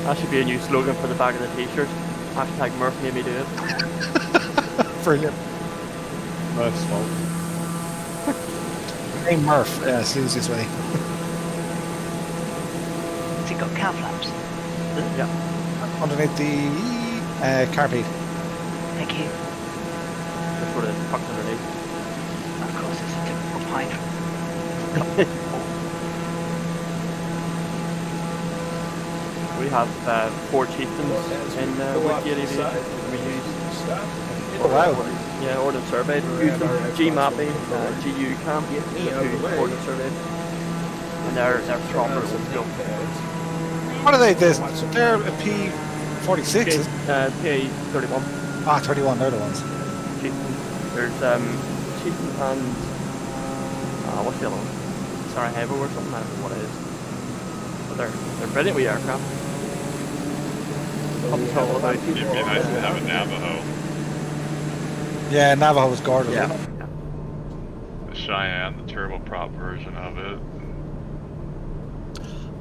That should be a new slogan for the back of the t-shirt. Hashtag Murph made me do it. Brilliant. Murph's fault. Hey Murph. Yeah, it's the easiest way. Has it got cow flaps? Yeah. Underneath the car seat. Thank you. That's what it's tucked underneath. Of course, it's a typical pine. We have 4 chieftains in Wiki ADV. We use Oh wow. yeah, Ordnance Survey. Use them. G-mapping, GU camp, the two Ordnance Survey. And they're proper old school. What are they? They're a P46. isn't it? PA31. Ah, 31. They're the ones. Chieftain. There's Chieftain and what's the other one? Sarajevo or something. I don't know what it is. But they're brilliant wee aircraft. Up until about It'd be nice to have a Navajo. Yeah, Navajo was gorgeous. yeah. The Cheyenne, the turboprop version of it.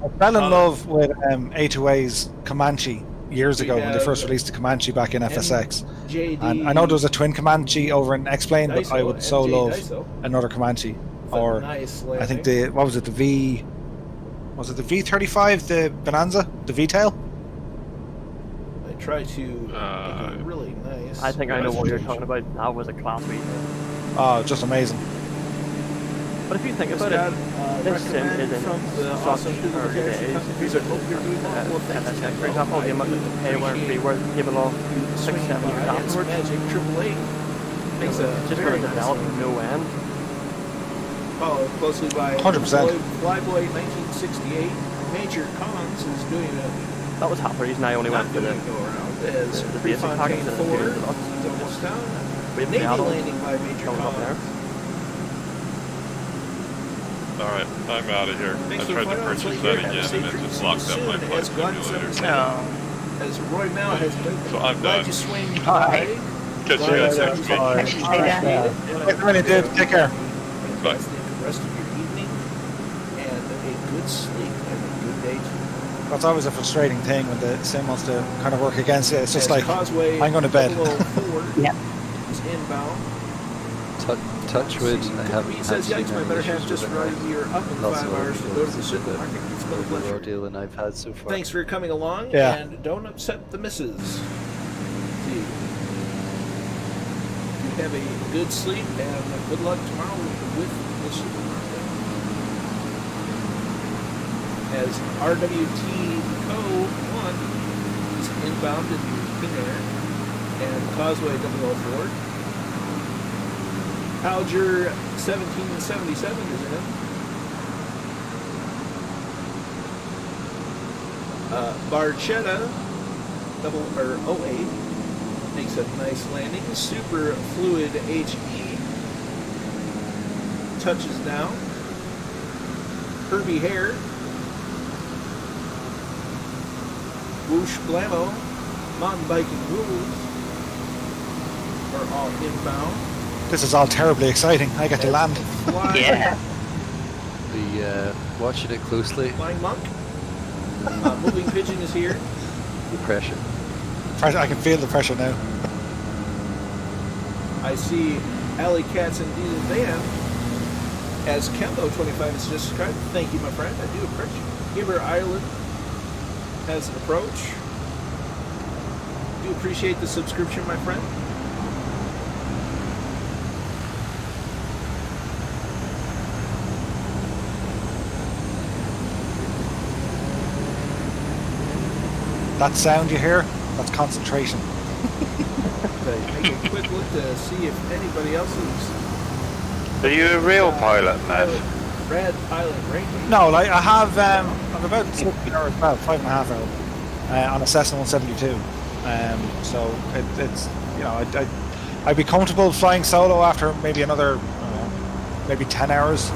I fell in love with A2A's Comanche years ago when they first released the Comanche back in FSX. And I know there was a twin Comanche over in X-Plane, but I would so love another Comanche. Or I think the V35, the Bonanza, the V-tail. I try to make it really nice. I think I know what you're talking about. That was a class B. Oh, just amazing. But if you think about it, this sim is in such early days. FSX, for example, the amount of pay where we were came along 6-7 years afterwards. Magic AAA makes a Just going to develop no end. Followed closely by 100%. Flyboy 1968. Major Cons is doing a That was half the reason I only went for the as basic package Prefontaine and 4 the is deluxe. almost down. We have Navy the adult landing by Major coming up there. Cons. Alright, I'm out of here. Thanks I for tried to flying on purchase Slate that here. Have a again safe and it trip. just See you locked up my soon. flight As Glenn simulator. 77. As Roy Mal has been. So I'm Glad done. you swing Hi. by. Catch you guys next week. It really did. Take care. Bye. The rest of your evening and a good sleep and a good day too. That's always a frustrating thing when the sim wants to kind of work against it. It's just As like, Causeway I'm going to bed. 004 Yep. is inbound. Touchwood, I haven't He had says, yeah, seen it's my any better half issues just with arrived. You're up in Lots 5 of hours to go to the issues with supermarket. It's been a the pleasure. ordeal than I've had so far. Thanks for coming along, Yeah. and don't upset the missus. See, you have a good sleep and good luck tomorrow with the supermarket. As RWT Co. 1 is inbound in King Air and Causeway 004. Alger 1777 is in. Barchetta 08 makes a nice landing. Super Fluid HE touches down. Herbie Hare, Whoosh Blammo, Mountain Biking Rules are all inbound. This is all terribly exciting. I get to land. Yeah. Be watching it closely. Flying Monk. Moving Pigeon is here. The pressure. I can feel the pressure now. I see Alley Cats and Diesel Van as Kembo 25 is just subscribed. Thank you, my friend. I do appreciate it. Giver Island has an approach. Do appreciate the subscription, my friend. That sound you hear, that's concentration. Make a quick look to see if anybody else is Are you a real pilot, Matt? Red Pilot ranking. No, like I have, I'm about 6 hours, about 5.5 hours on a Cessna 172. So it's, you know, I'd be comfortable flying solo after maybe another, maybe 10 hours.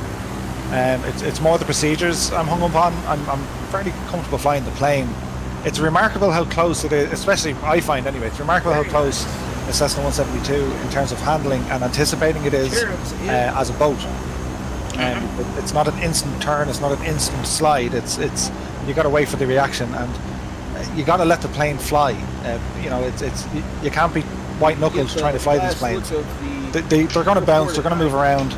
It's more the procedures I'm hung up on. I'm fairly comfortable flying the plane. It's remarkable how close it is, especially I find anyway, it's remarkable how close a Cessna 172 in terms of handling and anticipating it is as a boat. It's not an instant turn, it's not an instant slide, it's you got to wait for the reaction, and you got to let the plane fly. You can't be white knuckles trying to fly these planes. They're going to bounce, they're going to move around,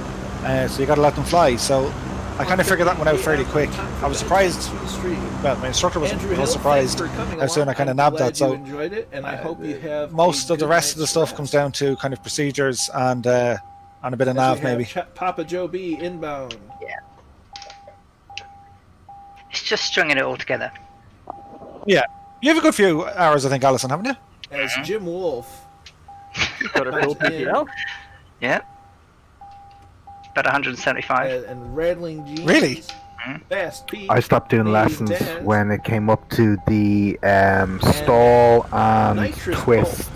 so you got to let them fly. So I kind of figured that one out fairly quick. I was surprised. Well, my instructor was surprised how soon I kind of nabbed that. So most of the rest of the stuff comes down to kind of procedures and a bit of nav maybe. Papa Joe B inbound. Yeah. It's just stringing it all together. Yeah. You have a good few hours, I think, Alison, haven't you? As Jim Wolf. Got a full PPL? Yeah. About 175. And rattling jeans. Really? Fast Pete. I stopped doing lessons when it came up to the stall and twist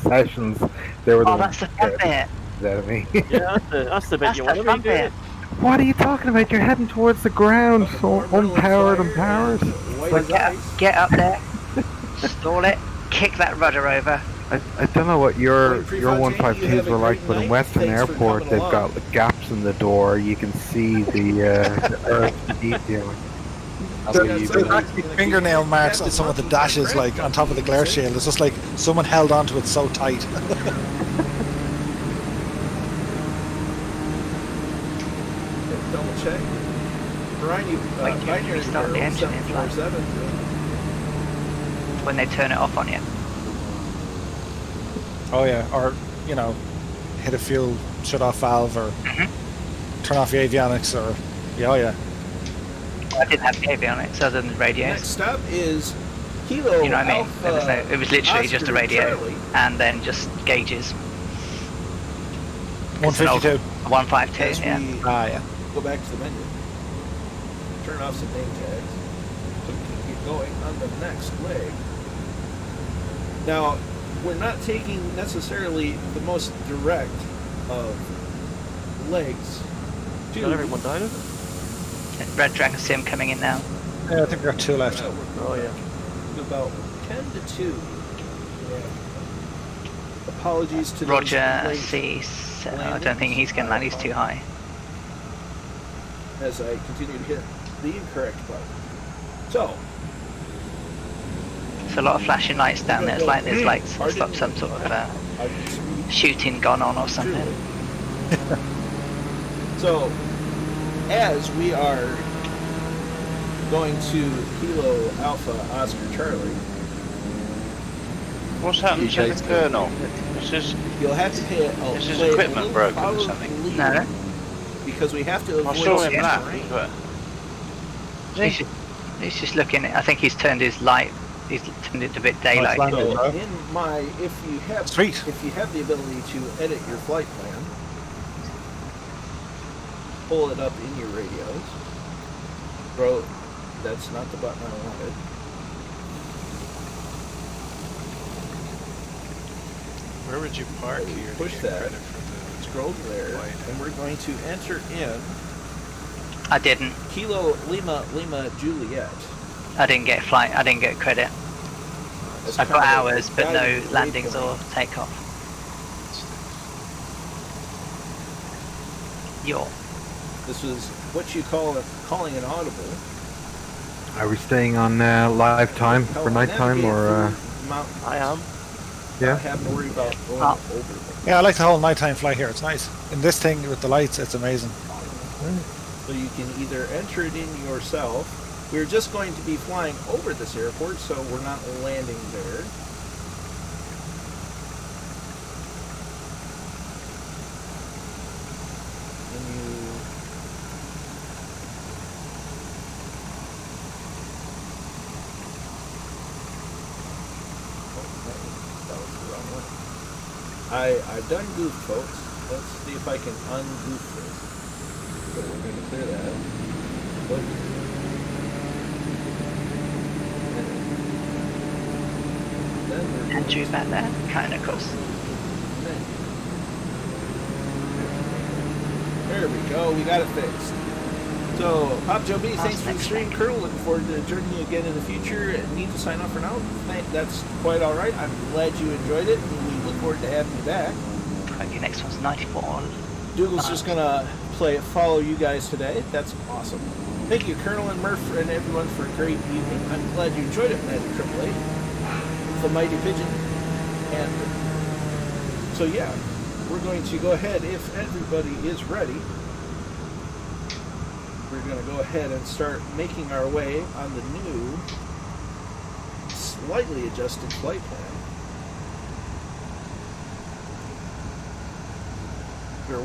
sessions. They were That's the fun bit. Is that me? Yeah, that's the bit you want to be. What are you talking about? You're heading towards the ground, so unpowered and powered. Get up there, stall it, kick that rudder over. I don't know what your 152s were like, but in Western Airport they've got gaps in the door. You can see the earth detailing. There's actually fingernail marks on some of the dashes, like on top of the glare shield. It's just like someone held onto it so tight. Double check. Brian, you restart the engine in flight when they turn it off on you. Oh yeah, or hit a fuel shut-off valve, or turn off the avionics, or yeah. I didn't have the avionics other than the radios. Next up is Kilo. You know what I mean? It was literally just a radio and then just gauges. 152. 152. Yeah. Yeah. Go back to the menu. Turn off some name tags so we can keep going on the next leg. Now, we're not taking necessarily the most direct of legs. Not everyone died of it? Red Dragon Sim coming in now. Yeah, I think we've got 2 left. Oh yeah. About 10 to 2. Yeah. Apologies to Roger C. I don't think he's going to land. He's too high. As I continue to hit the incorrect button. So. There's a lot of flashing lights down there. It's like there's like some sort of shooting gone on or something. So, as we are going to Kilo Alpha Oscar Charlie. What's happened to the Colonel? You'll have to hit is his equipment broken or something? No. Because we have to avoid I saw him that, but he's just looking. I think he's turned his light. He's turned it a bit daylight. if you have the ability to edit your flight plan, pull it up in your radios. Bro, that's not the button I wanted. Where would you park here? Push that. Scroll there, and we're going to enter in. I didn't. Kilo Lima Juliet. I didn't get flight. I didn't get credit. I've got hours, but no landings or takeoff. This is what you calling an audible. Are we staying on live time for night time, or? I am. Yeah. I have to worry about going over. Yeah, I like the whole nighttime flight here. It's nice. In this thing with the lights, it's amazing. So you can either enter it in yourself. We're just going to be flying over this airport, so we're not landing there. I've done goof, folks. Let's see if I can ungoof this. So we're going to clear that. But then we're Andrew back there, kind of course. There we go. We got it fixed. So, Pop Joe B, thanks for the stream. Colonel, looking forward to joining you again in the future. Need to sign off for now. That's quite all right. I'm glad you enjoyed it, and we look forward to having you back. Okay, next one's 94. Douglas just gonna follow you guys today. That's awesome. Thank you, Colonel and Murph and everyone for a great evening. I'm glad you enjoyed it, Magic AAA. The Mighty Pigeon. And so yeah, we're going to go ahead, if everybody is ready, we're going to go ahead and start making our way on the new, slightly adjusted flight plan.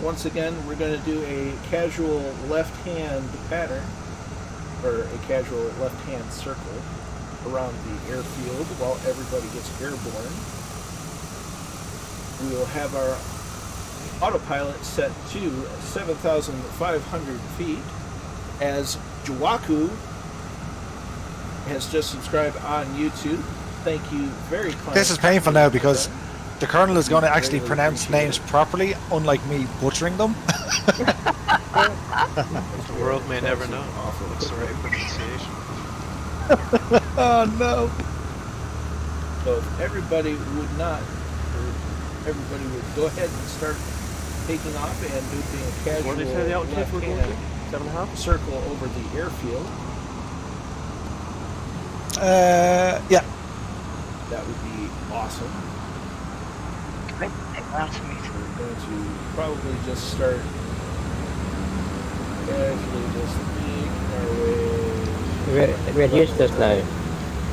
Once again, we're going to do a casual left-hand pattern, or a casual left-hand circle around the airfield while everybody gets airborne. We will have our autopilot set to 7,500 feet as Jawaku has just subscribed on YouTube. Thank you very much. This is painful now because the Colonel is going to actually pronounce names properly, unlike me butchering them. The world may never know what's the right pronunciation. Oh no. So if everybody would go ahead and start taking off and doing a casual What did they say the altitude we're going to? 7.5? Circle over the airfield. Yeah. That would be awesome. We're going to probably just start casually just making our way. We're used to this now.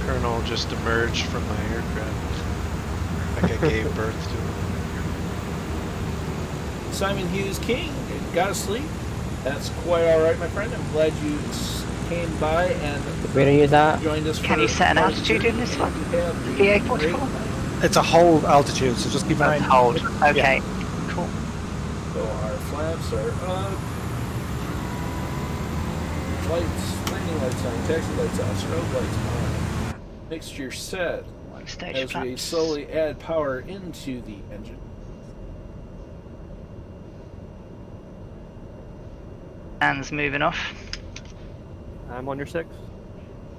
Colonel just emerged from my aircraft. Like I gave birth to him. Simon Hughes King, got to sleep. That's quite all right, my friend. I'm glad you came by and joined us. Can you set an altitude in this one? VA44? It's a hold altitude, so just keep in mind. Hold. Okay. Yeah. Cool. So our flaps are up. Lights, landing lights on, taxi lights on, strobe lights on. Mixture set. As we slowly add power into the engine. Hands moving off. I'm on your 6.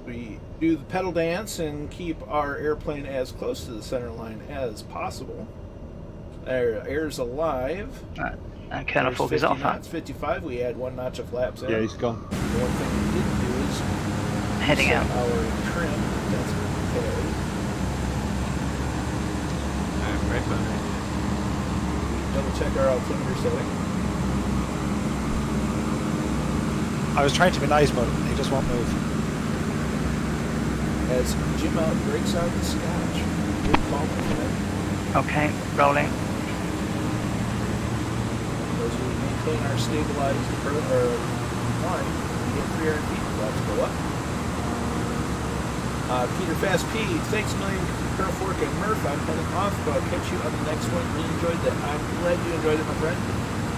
We do the pedal dance and keep our airplane as close to the center line as possible. Air's alive. And Colonel Falk is off. Knots, 55. We add 1 notch of flaps in. Yeah, he's gone. The one thing we didn't do is heading set out. our trim. That's okay. I'm right behind you. Double check our altimeter setting. I was trying to be nice, but he just won't move. As Jim out breaks out the scotch. Good call, my friend. Okay, rolling. As we maintain our stabilized line, we get 300 feet. Let's go up. Peter Fast P, thanks a million, Colonel Fork and Murph. I'm heading off, but I'll catch you on the next one. Really enjoyed that. I'm glad you enjoyed it, my friend.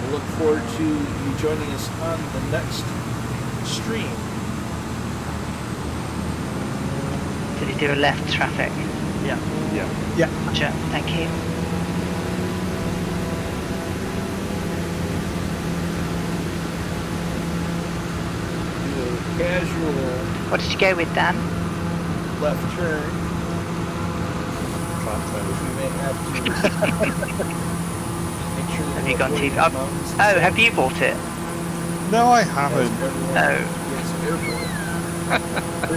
We'll look forward to you joining us on the next stream. Did he do a left traffic? Yeah. Yeah. Gotcha. Thank you. Do a casual What did you go with, Dan? left turn. Which we may have to make sure that Have you we're gone too? avoiding Oh, mountains. have you bought it? No, I haven't. No. Gets airborne.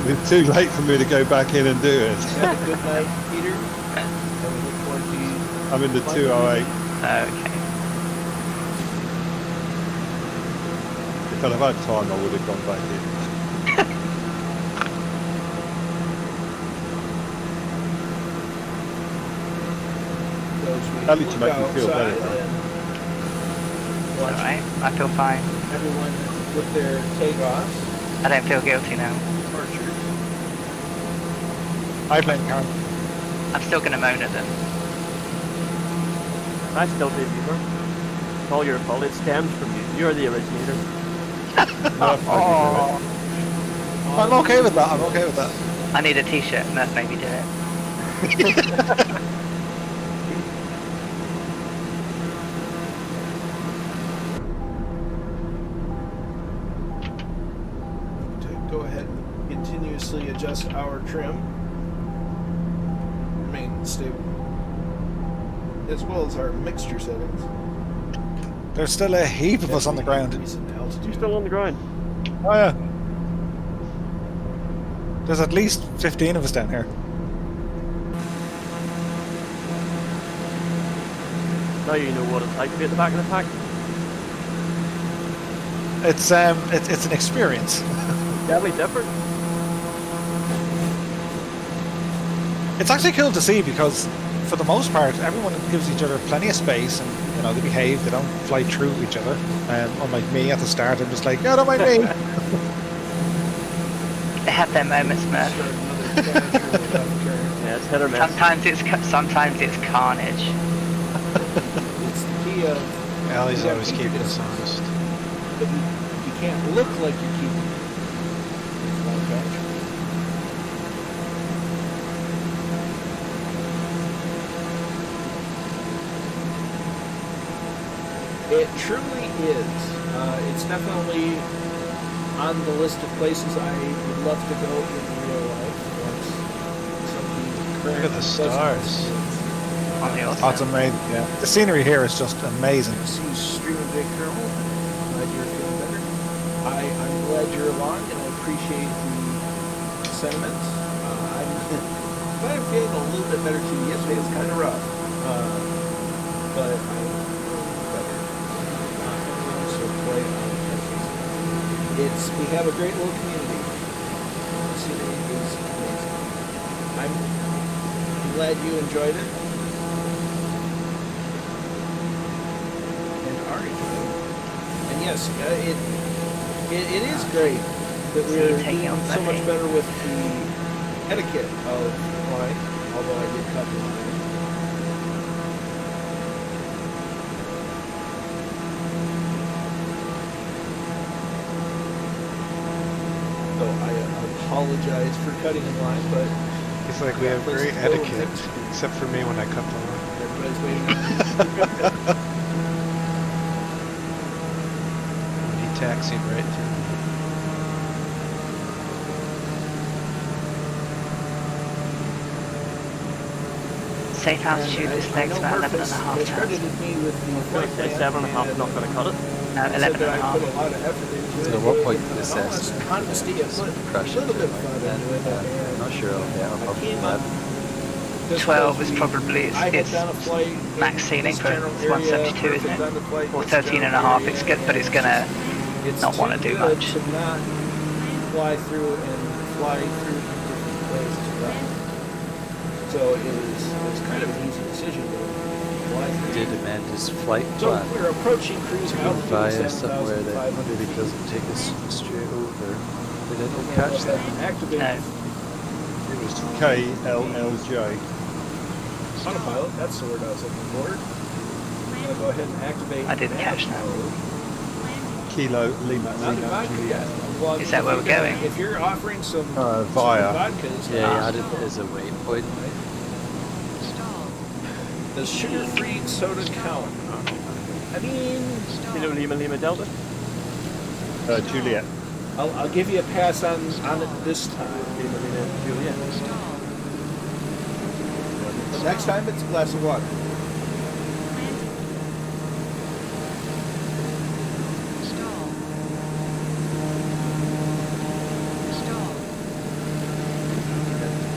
It's too late for me to go back in and do it. Have a good night, Peter. And we look forward to you. I'm in the 208. Okay. If I'd have had time, I would have gone back in. At least to make me feel better. Alright, I feel fine. Everyone with their takeoffs. I don't feel guilty now. Departure. I blame Karen. I'm still going to moan at them. I still did you, Murph. It's all your fault. It stems from you. You're the originator. I'm okay with that. I'm okay with that. I need a t-shirt. Murph made me do it. To go ahead and continuously adjust our trim. Remain stable. As well as our mixture settings. There's still a heap of us on the ground. You're still on the ground. Oh yeah. There's at least 15 of us down here. Now you know what it's like to be at the back of the pack. It's an experience. Definitely different. It's actually cool to see because, for the most part, everyone gives each other plenty of space, and you know they behave. They don't fly through each other. Unlike me at the start, I'm just like, oh, don't mind me. They have their moments, Murph. Yeah, it's hit or miss. Sometimes it's carnage. It's the key of... Allie's always keeping us honest. But you can't look like you're keeping it. It's not catch. It truly is. It's definitely on the list of places I would love to go in real life. Once Look at the stars. Awesome, mate. Yeah. The scenery here is just amazing. See you streaming, Big Colonel. Glad you're feeling better. I'm glad you're along, and I appreciate the sentiments. I'm glad I'm feeling a little bit better too. Yesterday was kind of rough, but I'm feeling better. So quite we have a great little community. The scenery is amazing. I'm glad you enjoyed it. And yes, it is great that we're doing so much better with the etiquette of flying, although I did cut the line. So I apologize for cutting in line, but It's like we have great etiquette, except for me when I cut the line. Everybody's waiting. He taxied right through. Safe altitude this leg's about 11 and a half They credited me with the I'd say 7.5, not going to cut it. No, 11 and a half. So at what point did this estimate Honesty, I put crash a little into bit it? further And, into it. I'm not sure I'll get up came that. Just 12 is because probably I had its done a flight max in ceiling this for general area, 172, isn't Murph had done the it? flight in Or this 13 and a general half. area, It's good, but it's gonna it's not want to too do good much. to not fly through and fly through different places around. So it was kind of an easy decision to fly through. Did amend his flight So plan we're approaching cruise to go altitude via somewhere that 7,500 maybe feet. doesn't take us straight over. They didn't catch that. Activate It was KLLJ. autopilot. That's the word I was looking for. I'm gonna go ahead and activate. I didn't catch that. Kilo Lima Not the Lima vodka Juliet. yet. Well, Is that where we're going? If you're offering some Via. vodkas, Yeah, he added it as a waypoint. does sugar-free soda count? I mean, Kilo Lima Lima Delta. Juliet. I'll give you a pass on it this time. Lima Lima Juliet. But next time it's a glass of water.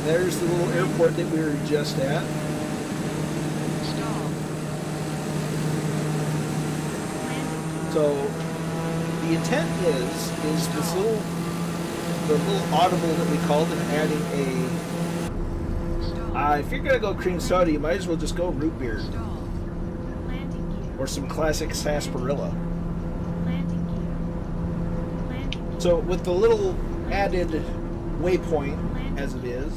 There's the little airport that we were just at. So the intent is this the little audible that we called it, adding a. If you're gonna go cream soda, you might as well just go root beer or some classic sarsaparilla. So with the little added waypoint, as it is,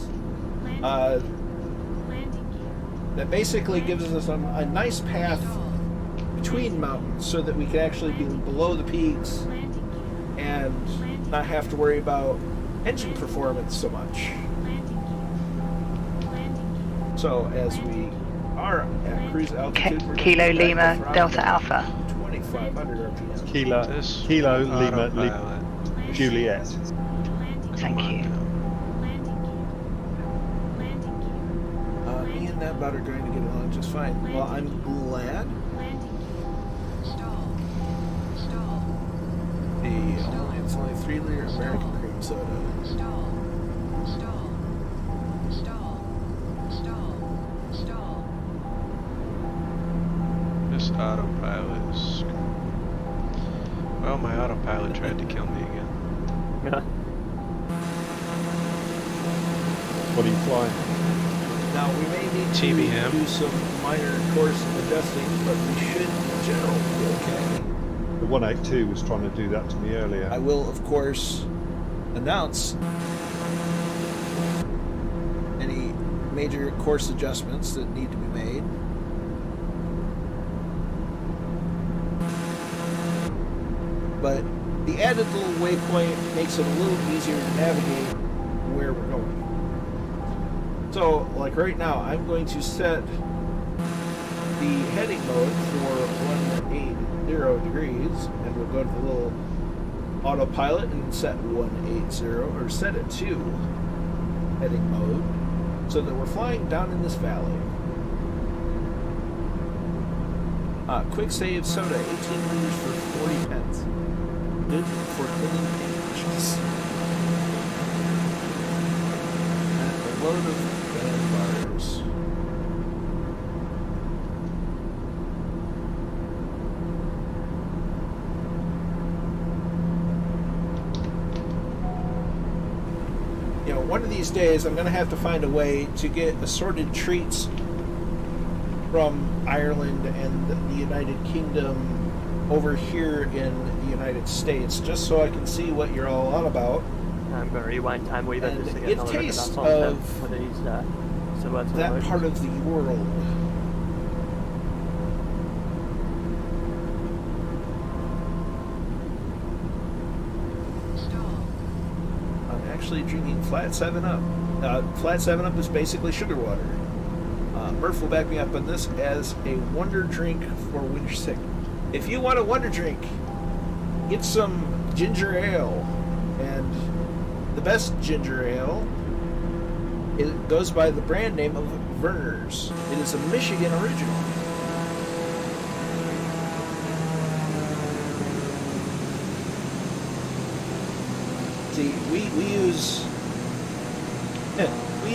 that basically gives us a nice path between mountains so that we can actually be below the peaks and not have to worry about engine performance so much. So as we are at cruise altitude, we're Kilo gonna Lima throttle Delta down Alpha. 2,500 RPM. Kilo Lima Juliet. Thank you. Me and that bot are going to get along just fine. Well, I'm glad. It's only 3-liter American cream soda. This autopilot is. Well, my autopilot tried to kill me again. What are you flying? Now we may need TBM. to do some minor course adjusting, but we should in general be okay. The 182 was trying to do that to me earlier. I will, of course, announce any major course adjustments that need to be made. But the added little waypoint makes it a little easier to navigate where we're going. So, like right now, I'm going to set the heading mode for 180 degrees, and we'll go to the little autopilot and set 180, or set it to heading mode, so that we're flying down in this valley. Quick save soda, 18 liters for 40 pence. Good for cleaning pages. And a load of band bars. You know, one of these days I'm going to have to find a way to get assorted treats from Ireland and the United Kingdom over here in the United States, just so I can see what you're all on about. I'm going to rewind time way back And just to get give another look at taste that song of for these silhouettes and that emotions. part of the world. I'm actually drinking Flat 7-Up. Flat 7-Up is basically sugar water. Murph will back me up on this as a wonder drink for when you're sick. If you want a wonder drink, get some ginger ale. And the best ginger ale, it goes by the brand name of Werner's. It is a Michigan original. See, we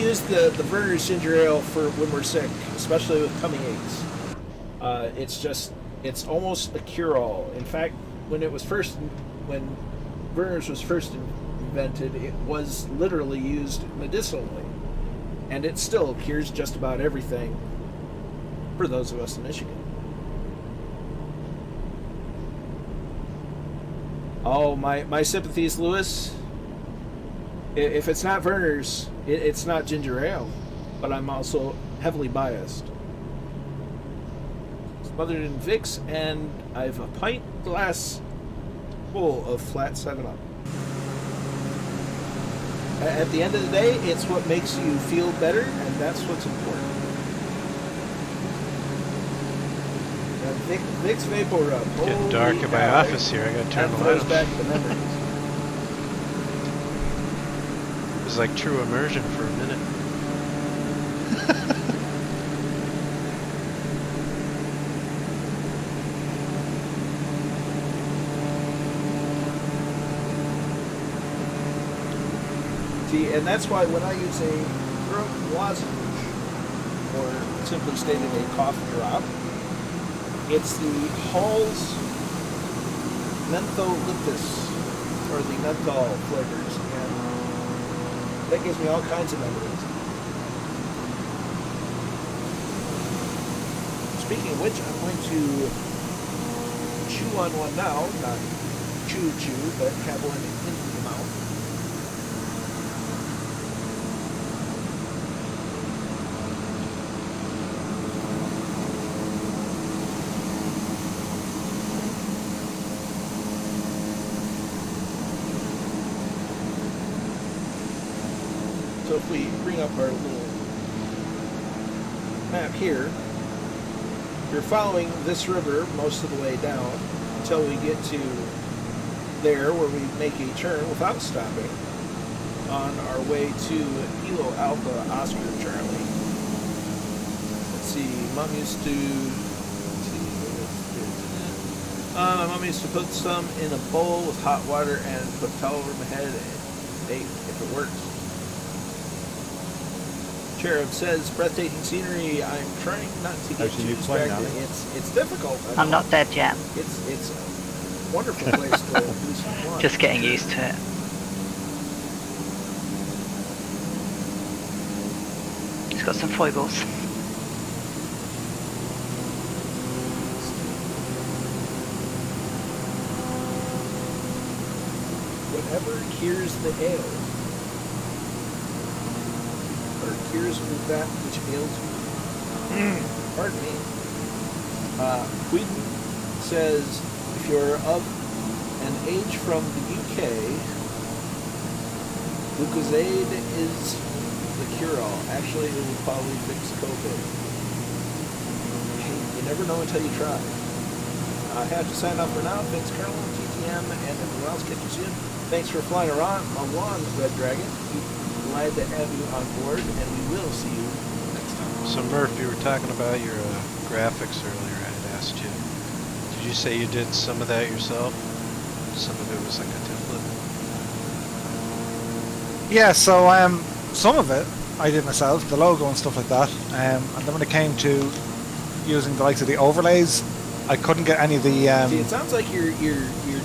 use the Werner's ginger ale for when we're sick, especially with tummy aches. It's almost a cure-all. In fact, when Werner's was first invented, it was literally used medicinally, and it still cures just about everything for those of us in Michigan. Oh, my sympathies, Lewis. If it's not Werner's, it's not ginger ale, but I'm also heavily biased. Smothered in Vicks, and I have a pint glass full of Flat 7-Up. At the end of the day, it's what makes you feel better, and that's what's important. Vicks Vapor Rub. It's getting dark in my office here. I gotta turn the light throws back the memories. It was like true immersion for a minute. See, and that's why when I use a throat lozenge, or simply stated a cough drop, it's the Hall's mentholyptus, or the menthol flavors, and that gives me all kinds of memories. Speaking of which, I'm going to chew on one now, not chew, but have one in the mouth. So if we bring up our little map here, you're following this river most of the way down until we get to there where we make a turn without stopping on our way to Kilo Alpha Oscar Charlie. Let's see, Mom used to Mom used to put some in a bowl with hot water and put a towel over my head and bake if it works. Cherub says, breathtaking scenery. I'm trying not to get too distracted. It's difficult. I'm not dead yet. It's a wonderful place to do some fun. Just getting used to it. It's got some foibles. Whatever cures the ail, or cures with that which ails you. Pardon me. Whedon says, if you're of an age from the UK, Lucozade is the cure-all. Actually, it will probably fix COVID. You never know until you try. I have to sign off for now. Thanks, Colonel, TTM, and everyone else. Catch you soon. Thanks for flying around along, Red Dragon. Glad to have you on board, and we will see you next time. So Murph, you were talking about your graphics earlier. I had asked you. Did you say you did some of that yourself? Some of it was like a template. Yeah, so some of it I did myself, the logo and stuff like that. And then when it came to using the likes of the overlays, I couldn't get any of the. See, it sounds like you're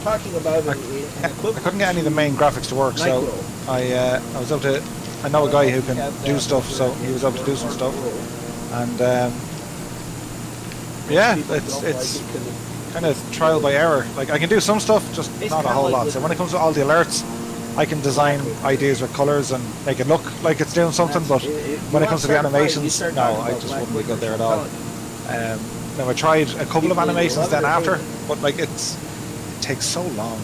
talking about an equivalent. I couldn't get any of the main graphics to work, so I was able to. I know a guy who can do stuff, so he was able to do some stuff, and yeah, it's kind of trial by error. Like I can do some stuff, just not a whole lot. So when it comes to all the alerts, I can design ideas with colors and make it look like it's doing something. But when it comes to the animations, no, I just wouldn't be good there at all. Now I tried a couple of animations then after, but like it takes so long.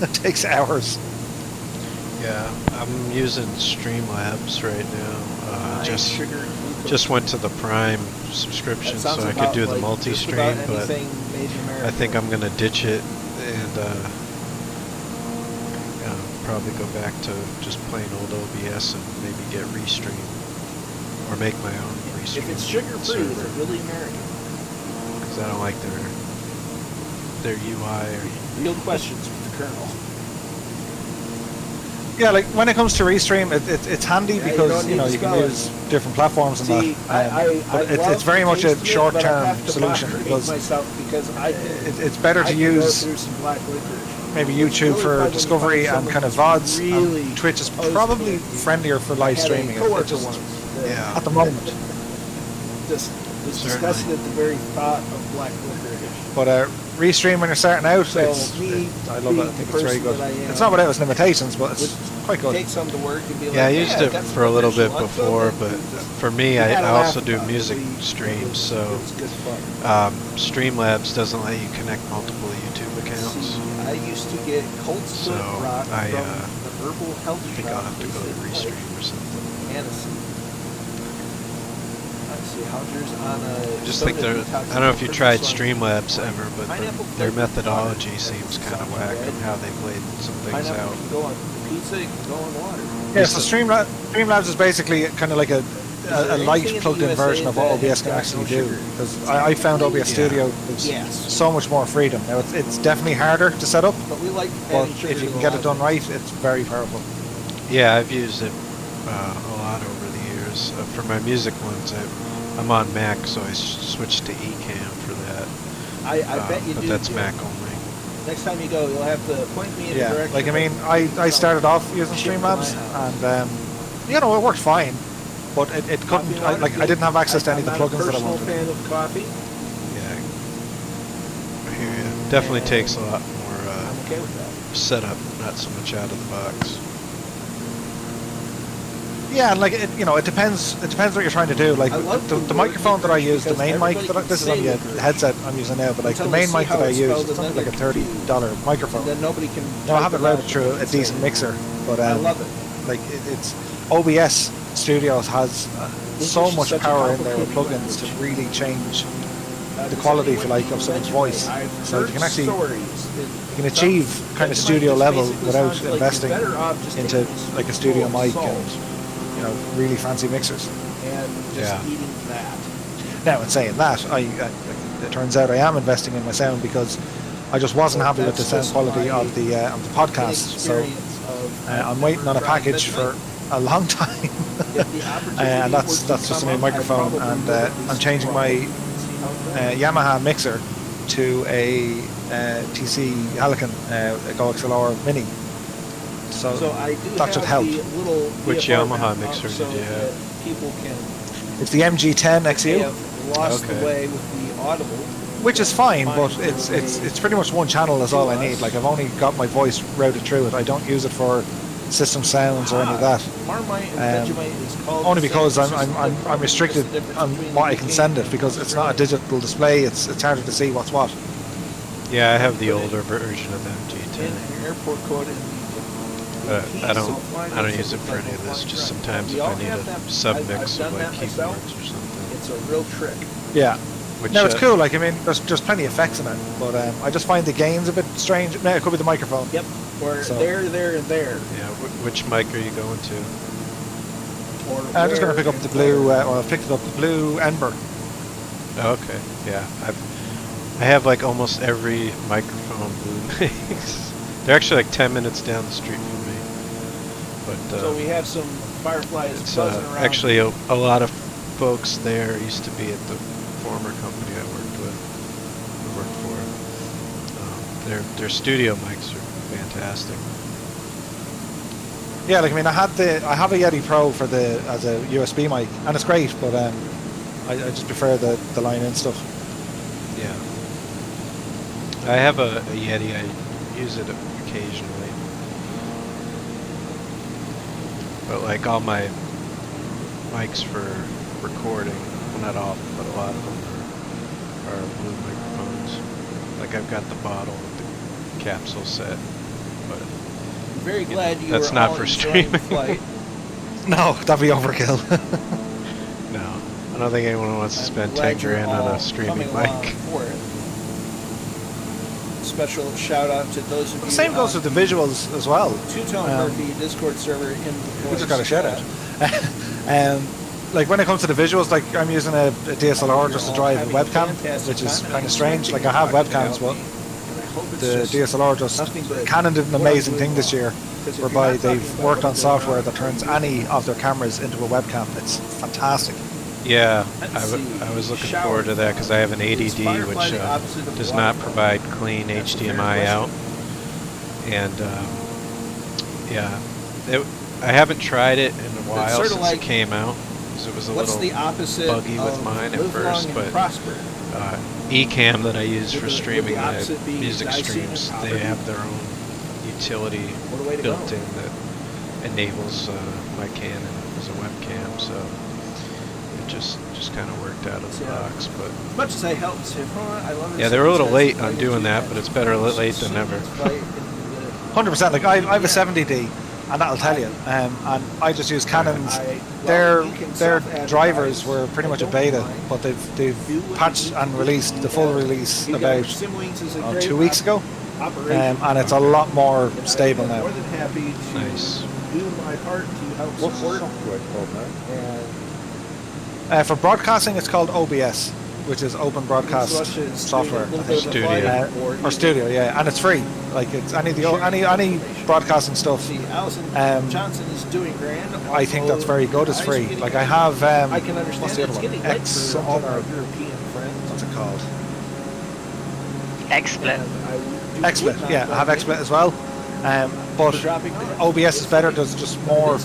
It takes hours. Yeah, I'm using Streamlabs right now. Just went to the Prime subscription so I could do the multi-stream, but I think I'm gonna ditch it and probably go back to just plain old OBS and maybe get Restream or make my own Restream. If it's sugar-free, is it really American? Because I don't like their UI or real questions with the Colonel. Yeah, like when it comes to Restream, it's handy because you can use different platforms and that. But it's very much a short-term solution because it's better to use maybe YouTube for discovery and kind of VODs. And Twitch is probably friendlier for live streaming. Yeah. At the moment. Just disgusted at the very thought of black licorice. But Restream when you're starting out, I love it. I think it's very good. It's not without its limitations, but it's quite good. Take some to work and be like, yeah, I used it for a little bit before, but for me, I also do music streams, so Streamlabs doesn't let you connect multiple YouTube accounts. I used to get cold so rock I from the herbal health think I'll have to go to Restream or something. I just think they're. I don't know if you tried Streamlabs ever, but their methodology seems kind of whack on how they've laid some things out. Yeah, so Streamlabs is basically kind of like a light plugged-in version of what OBS can actually do. Because I found OBS Studio is so much more freedom. Now it's definitely harder to set up, but if you can get it done right, it's very powerful. Yeah, I've used it a lot over the years. For my music ones, I'm on Mac, so I switched to Ecamm for that. I bet you but do. That's Mac only. Next time you go, you'll have to point me in the direction. Like I mean, I started off using Streamlabs, and it worked fine, but it couldn't. I didn't have access to any of the plugins that I wanted. I'm a personal fan of coffee. Yeah, I hear you. Definitely takes a lot more I'm okay with that. setup, not so much out of the box. Yeah, and like it depends. It depends what you're trying to do. Like the microphone that I use, the main mic this is only a headset I'm using now, but like the main mic that I use, it's only like a $30 microphone. Then nobody can. Now I have it routed through a decent mixer, but I love it. Like it's OBS Studios has so much power in there with plugins to really change the quality, if you like, of someone's voice. So you can actually achieve kind of studio level without investing into like a studio mic and really fancy mixers. Just eating that. Now, in saying that, it turns out I am investing in my sound because I just wasn't happy with the sound quality of the podcast. So I'm waiting on a package for a long time, and that's just a new microphone, and I'm changing my Yamaha mixer to a TC Helicon Go XLR Mini. So I do that should help. Which Yamaha mixer did you have? People can It's the MG10 XU. lost the way with the audible. Which is fine, but it's pretty much one channel is all I need. Like, I've only got my voice routed through it. I don't use it for system sounds or any of that. Only because I'm restricted on what I can send it, because it's not a digital display. It's harder to see what's what. Yeah, I have the older version of MG10. Airport code. But I don't use it for any of this. Just sometimes if I need a sub mix of like keyboards or something. It's a real trick. Yeah. Which, no, it's cool. Like, I mean, there's plenty of effects in it, but I just find the gains a bit strange. No, it could be the microphone. Yep. Or So- there, and there. Yeah. Which mic are you going to? I'm just going to pick up the blue, or I picked up the blue Ember. Oh, okay. Yeah. I have like almost every microphone Blue makes. They're actually like 10 minutes down the street from me. But So we have some fireflies it's buzzing around. actually a lot of folks there used to be at the former company I worked for. Their studio mics are fantastic. Yeah, like, I mean, I have a Yeti Pro as a USB mic, and it's great, but I just prefer the line-in stuff. Yeah. I have a Yeti. I use it occasionally. But like all my mics for recording, well, not all, but a lot of them are Blue microphones. Like I've got the bottle with the capsule set, but I'm very glad you that's were not all for enjoying streaming. the flight. No, that'd be overkill. No, I don't think anyone wants to spend 10 grand on a streaming mic. Special shout out to those of you. The same goes with the visuals as well. Two-Tone Murphy Discord server in the We just got a shout out. Like, when it comes to the visuals, like, I'm using a DSLR just to drive the webcam, which is kind of strange. Like, I have webcams, but the DSLR Canon did an amazing thing this year, whereby they've worked on software that turns any of their cameras into a webcam. It's fantastic. Yeah, I was looking forward to that because I have an ADD which does not provide clean HDMI out, and yeah, I haven't tried it in a while since it came out because it was a little buggy with mine at first, but Ecamm that I use for streaming my music streams, they have their own utility built in that enables my Canon as a webcam, so it just kind of worked out of the box. But as much as I helped him, I love yeah, they were a little late on doing that, but it's better late than never. 100%. Like, I have a 70D, and that'll tell you. And I just use Canon's. Their drivers were pretty much a beta, but they've patched and released the full release about 2 weeks ago, and it's a lot more stable now. More than happy to do my part to help What's the support. software called now? For broadcasting, it's called OBS, which is Open Broadcast Software. Studio. Or Studio, yeah, and it's free. Like, it's any broadcasting stuff. Johnson is doing grand. I think that's very good. It's free. Like, I have I can understand what's the other it's one? getting late X for all our something. European friends. What's it called? XSplit. XSplit, yeah, I have XSplit as well. But OBS is better. There's just more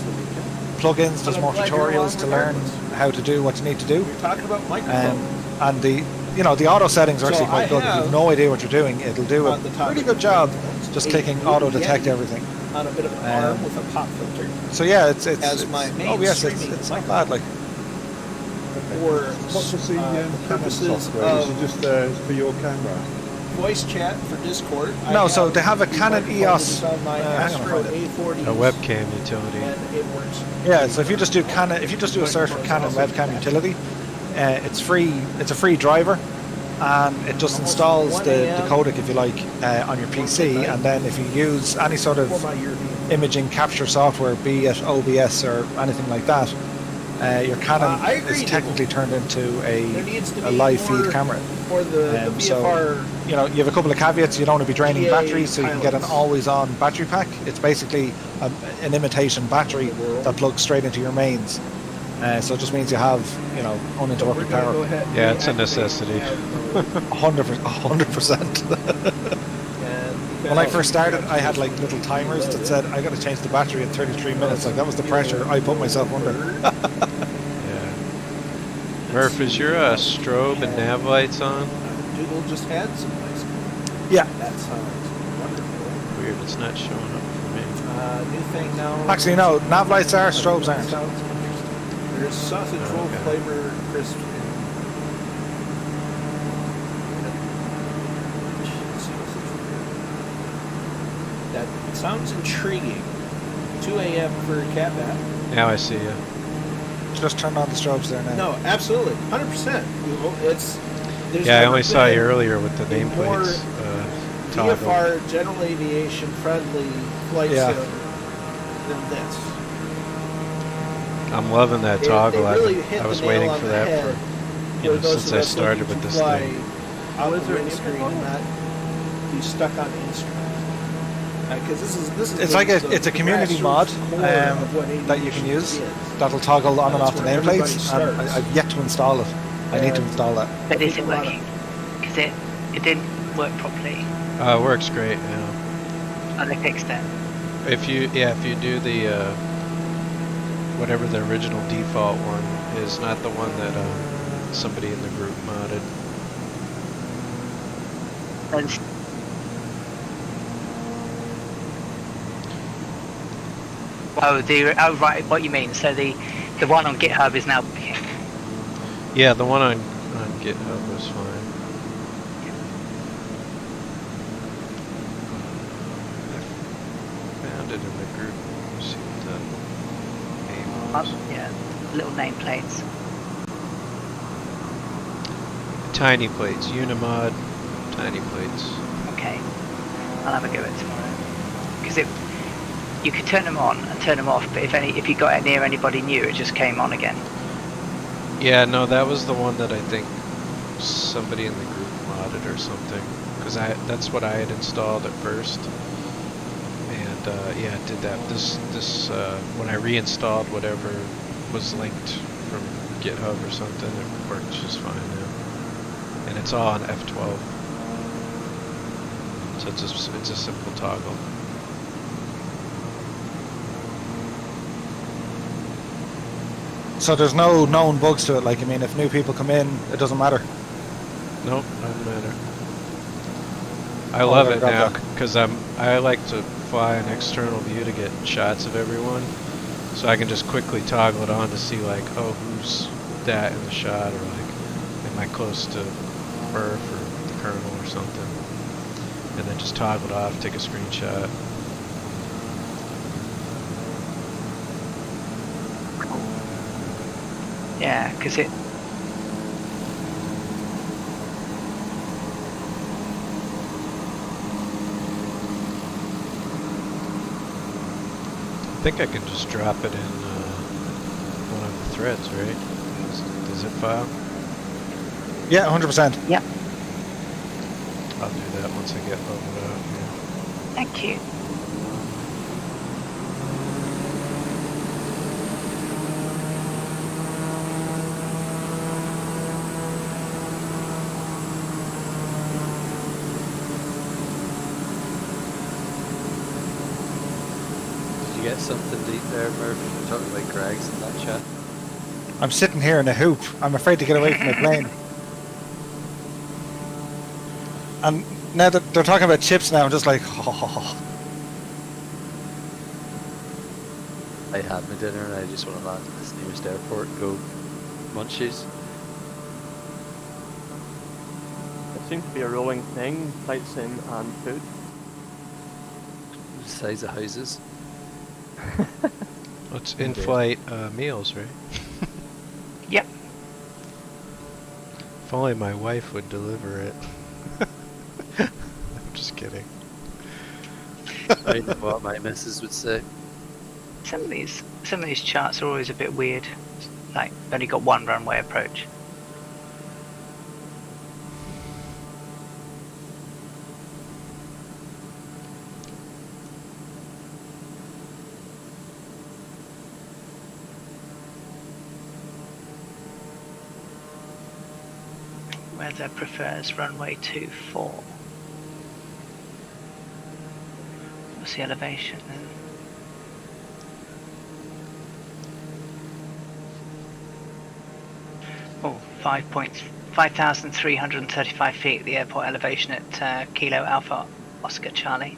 plugins. There's more tutorials to learn how to do what you need to do. We're talking about microphones. And the auto settings are actually quite good. If you have no idea what you're doing, it'll do a pretty good job just clicking auto detect everything. On a bit of an arm with a pop filter. So yeah, it's my main OBS. streaming It's not bad. Like, for What was the Canon purposes software? Is of it just for your camera? voice chat for Discord. No, so they have a Canon EOS. On my hang on, Astro I'll find it. A40. A webcam utility. And it works. Yeah, so if you just do Canon, if you just do a search for Canon webcam utility, it's free. It's a free driver, and it just installs the codec, if you like, on your PC. And then if you use any sort of imaging capture software, be it OBS or anything like that, your Canon is technically turned into a live feed camera. Or the VFR. So, you know, you have a couple of caveats. You don't want to be draining batteries, so you can get an always-on battery pack. It's basically an imitation battery that plugs straight into your mains. So it just means you have, you know, uninterrupted power. Yeah, it's a necessity. 100%. When I first started, I had like little timers that said I got to change the battery in 33 minutes. Like that was the pressure I put myself under. Yeah. Murph, is your strobe and nav lights on? Google just had some nice. Yeah. That sounds wonderful. Weird, it's not showing up for me. New thing now. Actually, no. Nav lights are, strobes aren't. Sounds interesting. There's sausage roll flavor crisp. That sounds intriguing. 2 a.m. for cat bath. Now I see you. Just turn on the strobes there now. No, absolutely, 100%. It's. Yeah, I only saw you earlier with the nameplates. VFR, general aviation friendly flight sim than this. I'm loving that toggle. Really hit I was the nail waiting on for the that head since I started with this thing. Out the windscreen and not be stuck on the instrument. Because this is. It's like it's a community mod that you can use that'll toggle on and off the nameplates. And I've yet to install it. I need to install that. But is it working? Because it didn't work properly. It works great now. And they fixed it. If you do the whatever the original default one is, not the one that somebody in the group modded. Oh right, what you mean? So the one on GitHub is now working. Yeah, the one on GitHub was fine. I found it in the group. Let's see what the name was. Yeah, little nameplates. Tiny plates, Unimod, tiny plates. Okay, I'll have a go at it tomorrow. Because you could turn them on and turn them off, but if you got near anybody new, it just came on again. Yeah, no, that was the one that I think somebody in the group modded or something. Because that's what I had installed at first. And yeah, it did that. This when I reinstalled whatever was linked from GitHub or something, it worked just fine now. And it's all on F12. So it's a simple toggle. So there's no known bugs to it. Like, I mean, if new people come in, it doesn't matter. Nope, doesn't matter. I love it now because I like to fly an external view to get shots of everyone, so I can just quickly toggle it on to see like, oh, who's that in the shot, or like, am I close to Murph or the Colonel or something, and then just toggle it off, take a screenshot. Yeah, because it. I think I can just drop it in one of the threads, right? The zip file? Yeah, 100%. Yeah. I'll do that once I get leveled out. Yeah. Thank you. Get something deep there, Murph. You're talking about Greg's in that chat. I'm sitting here in a hoop. I'm afraid to get away from my plane. And now that they're talking about chips now, I'm just like, oh. I had my dinner and I just want to land at this nearest airport and go munchies. seems to be a rolling thing, flight sim and food. The size of houses. Well, it's in-flight meals, right? Yep. If only my wife would deliver it. I'm just kidding. I know what my missus would say. Some of these charts are always a bit weird. Like, only got one runway approach. Weather prefers runway 24. What's the elevation then? Oh, 5,335 feet, the airport elevation at Kilo Alpha Oscar Charlie.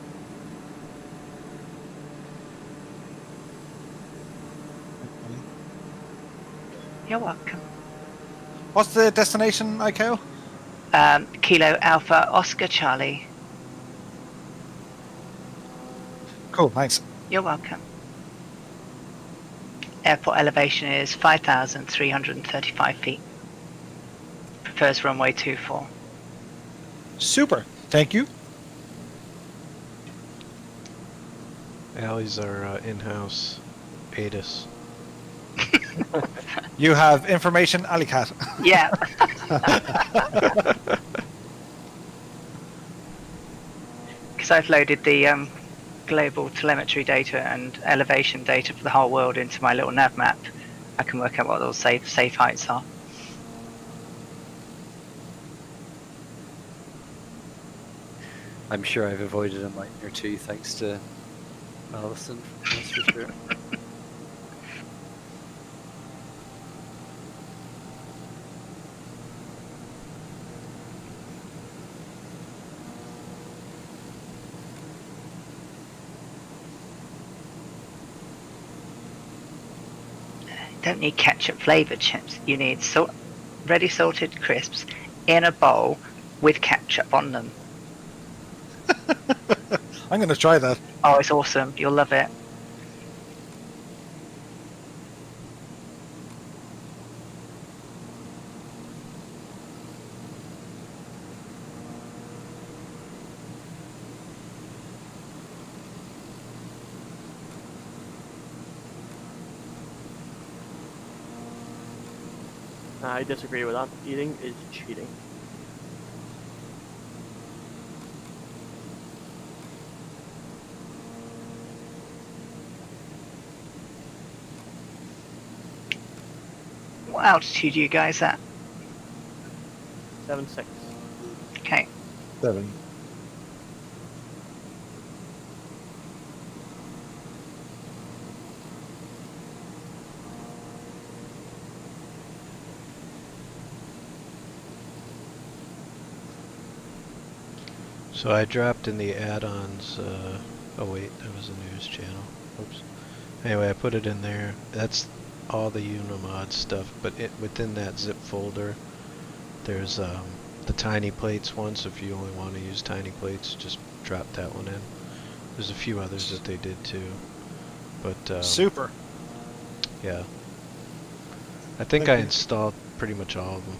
You're welcome. What's the destination, ICAO? Kilo Alpha Oscar Charlie. Cool, thanks. You're welcome. Airport elevation is 5,335 feet. Prefers runway 24. Super, thank you. Allie's our in-house ATIS. You have information, Alicat. Yeah. Because I've loaded the global telemetry data and elevation data for the whole world into my little nav map. I can work out what those safe heights are. I'm sure I've avoided a mine or two thanks to Alison, that's for sure. Don't need ketchup flavoured chips. You need ready salted crisps in a bowl with ketchup on them. I'm going to try that. Oh, it's awesome. You'll love it. I disagree with that. Eating is cheating. What altitude are you guys at? 7.6. Okay. 7. So I dropped in the add-ons, oh wait, that was a news channel, oops. Anyway, I put it in there. That's all the Unimod stuff, but within that zip folder, there's the tiny plates one, so if you only want to use tiny plates, just drop that one in. There's a few others that they did too, but super. Yeah. I think I installed pretty much all of them.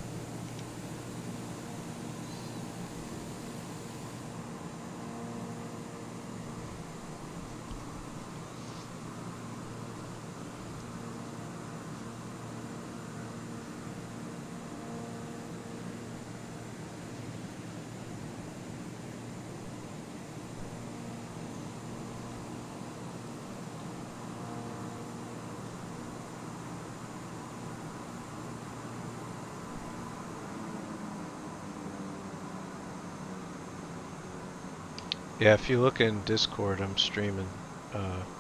Yeah, if you look in Discord, I'm streaming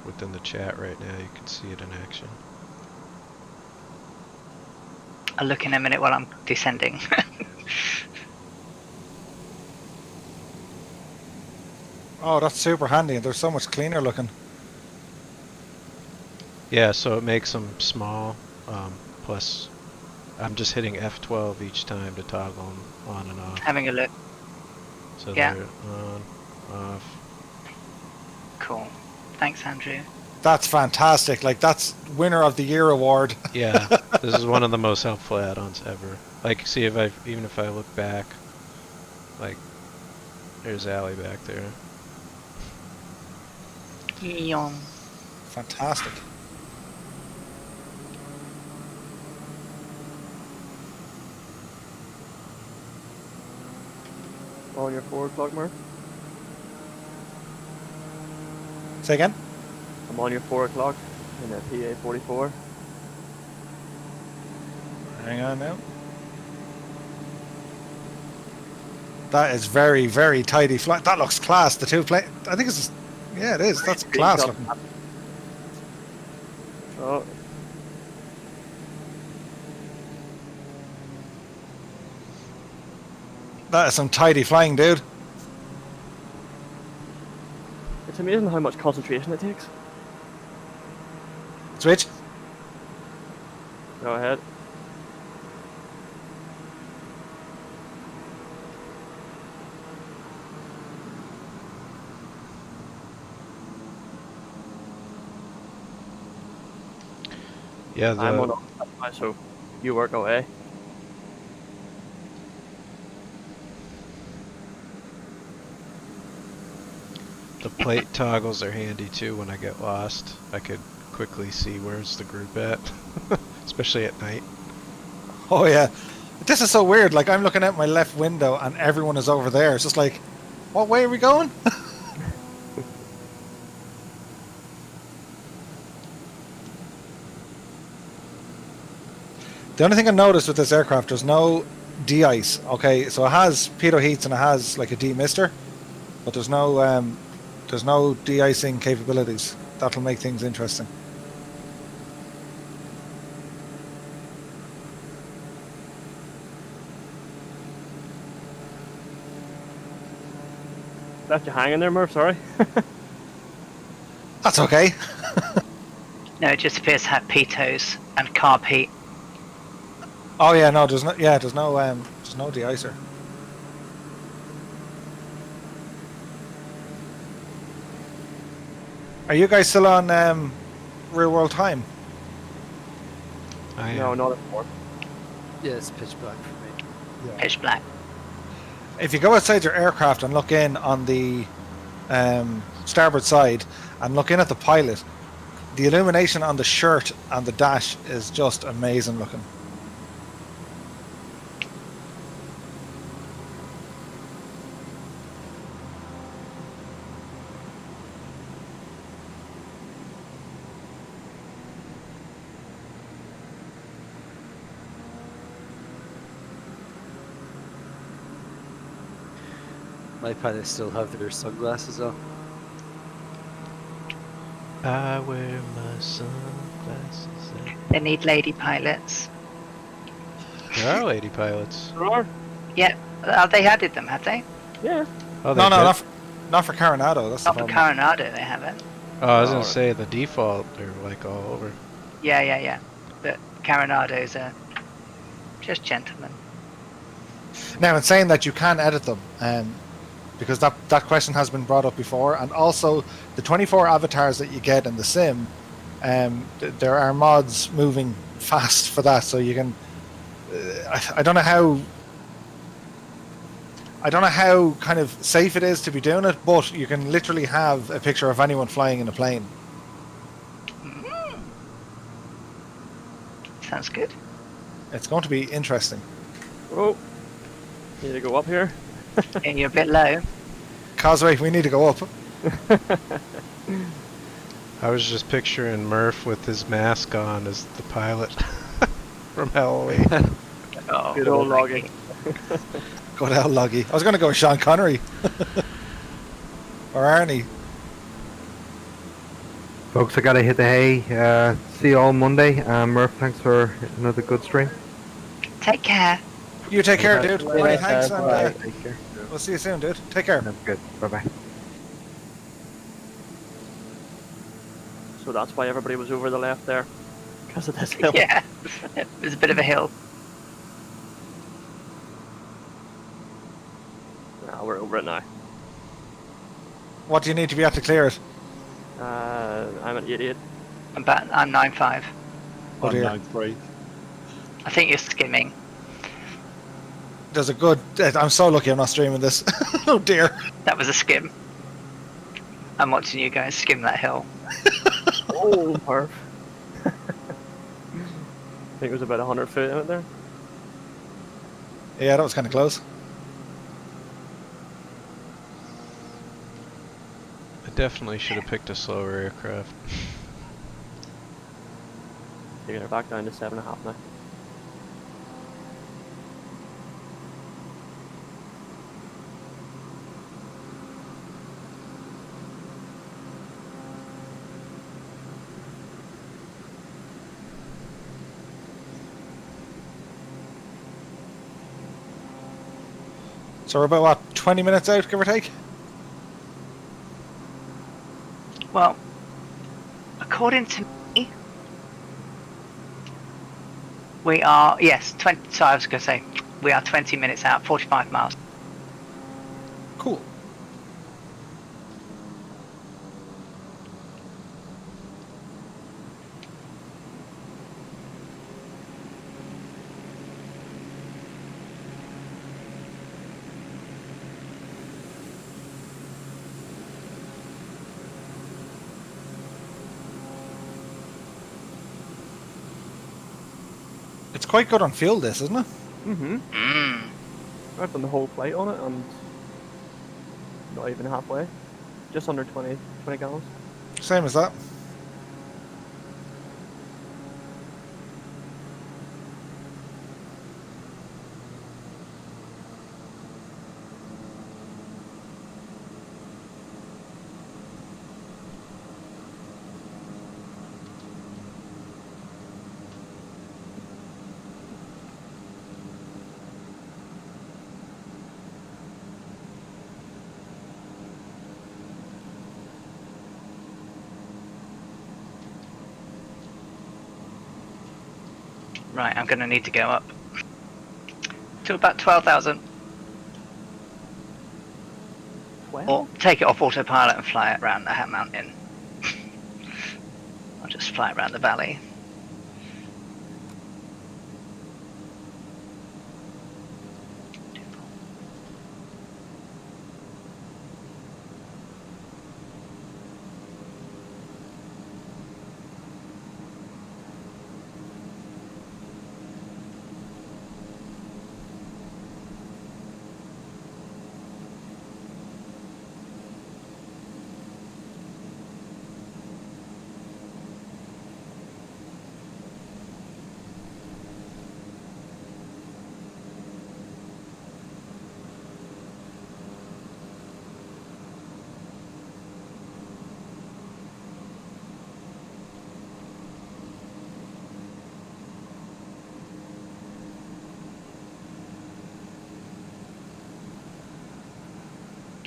within the chat right now. You can see it in action. I'll look in a minute while I'm descending. Oh, that's super handy, and they're so much cleaner looking. Yeah, so it makes them small. Plus, I'm just hitting F12 each time to toggle them on and off. Having a look. So Yeah. they're on, off. Cool. Thanks, Andrew. That's fantastic. Like, that's winner of the year award. Yeah, this is one of the most helpful add-ons ever. Like, see if even if I look back, like, there's Allie back there. Yum. Fantastic. On your 4 o'clock, Murph? Say again? I'm on your 4 o'clock in a PA 44. Hang on now. That is very, very tidy flight. That looks class. The two plane. I think it's. Yeah, it is. That's class looking. Oh. That is some tidy flying, dude. It's amazing how much concentration it takes. Switch. Go ahead. Yeah, I'm on so you work away. the plate toggles are handy too when I get lost. I could quickly see where's the group at, especially at night. Oh yeah, this is so weird. Like, I'm looking out my left window and everyone is over there. It's just like, what way are we going? The only thing I noticed with this aircraft, there's no de-ice. Okay, so it has pitot heats and it has like a demister, but there's no de-icing capabilities. That'll make things interesting. Left you hanging there, Murph, sorry. That's okay. No, it just appears to have pitos and carb heat. Oh yeah, no, there's no de-icer. Are you guys still on real world time? No, not anymore. Yeah, it's pitch black for me. Yeah. Pitch black. If you go outside your aircraft and look in on the starboard side and look in at the pilot, the illumination on the shirt and the dash is just amazing looking. My pilots still have their sunglasses on. I wear my sunglasses. They need lady pilots. There are lady pilots. There are? Yeah. They added them, have they? Yeah. Oh, No, they did? not for Coronado. That's Not the for problem. Coronado, they haven't. Oh, I was gonna say the default, they're like all over. Yeah. But Coronados are just gentlemen. Now, in saying that, you can edit them, because that question has been brought up before, and also the 24 avatars that you get in the sim, there are mods moving fast for that, so you can. I don't know how kind of safe it is to be doing it, but you can literally have a picture of anyone flying in a plane. Sounds good. It's going to be interesting. Oh, need to go up here. And you're a bit low. Causeway, we need to go up. I was just picturing Murph with his mask on as the pilot from Halloween. Oh, Good old logging. Good hell, Loggy. I was going to go with Sean Connery. Or Arnie. Folks, I gotta hit the hay. See you all Monday. Murph, thanks for another good stream. Take care. You take care, dude. Bye. Many thanks, Bye. and Take care. we'll see you soon, dude. Take care. That's good. Bye-bye. So that's why everybody was over the left there. Because of this hill. Yeah. There's a bit of a hill. Nah, we're over it now. What do you need to be at to clear it? I'm at 88. I'm 9.5. Oh I'm dear. 9.3. I think you're skimming. There's a good. I'm so lucky I'm not streaming this. Oh dear. That was a skim. I'm watching you guys skim that hill. Oh, Murph. I think it was about 100 feet out there. Yeah, that was kind of close. I definitely should have picked a slower aircraft. Taking her back down to 7.5 now. So we're about what, 20 minutes out, give or take? Well, according to me, we are, yes, 20, so I was going to say, we are 20 minutes out, 45 miles. Cool. It's quite good on fuel, this, isn't it? I've done the whole flight on it and not even halfway. Just under 20 gallons. Same as that. Right, I'm going to need to go up to about 12,000. Or take it off autopilot and fly it around the mountain. I'll just fly it around the valley.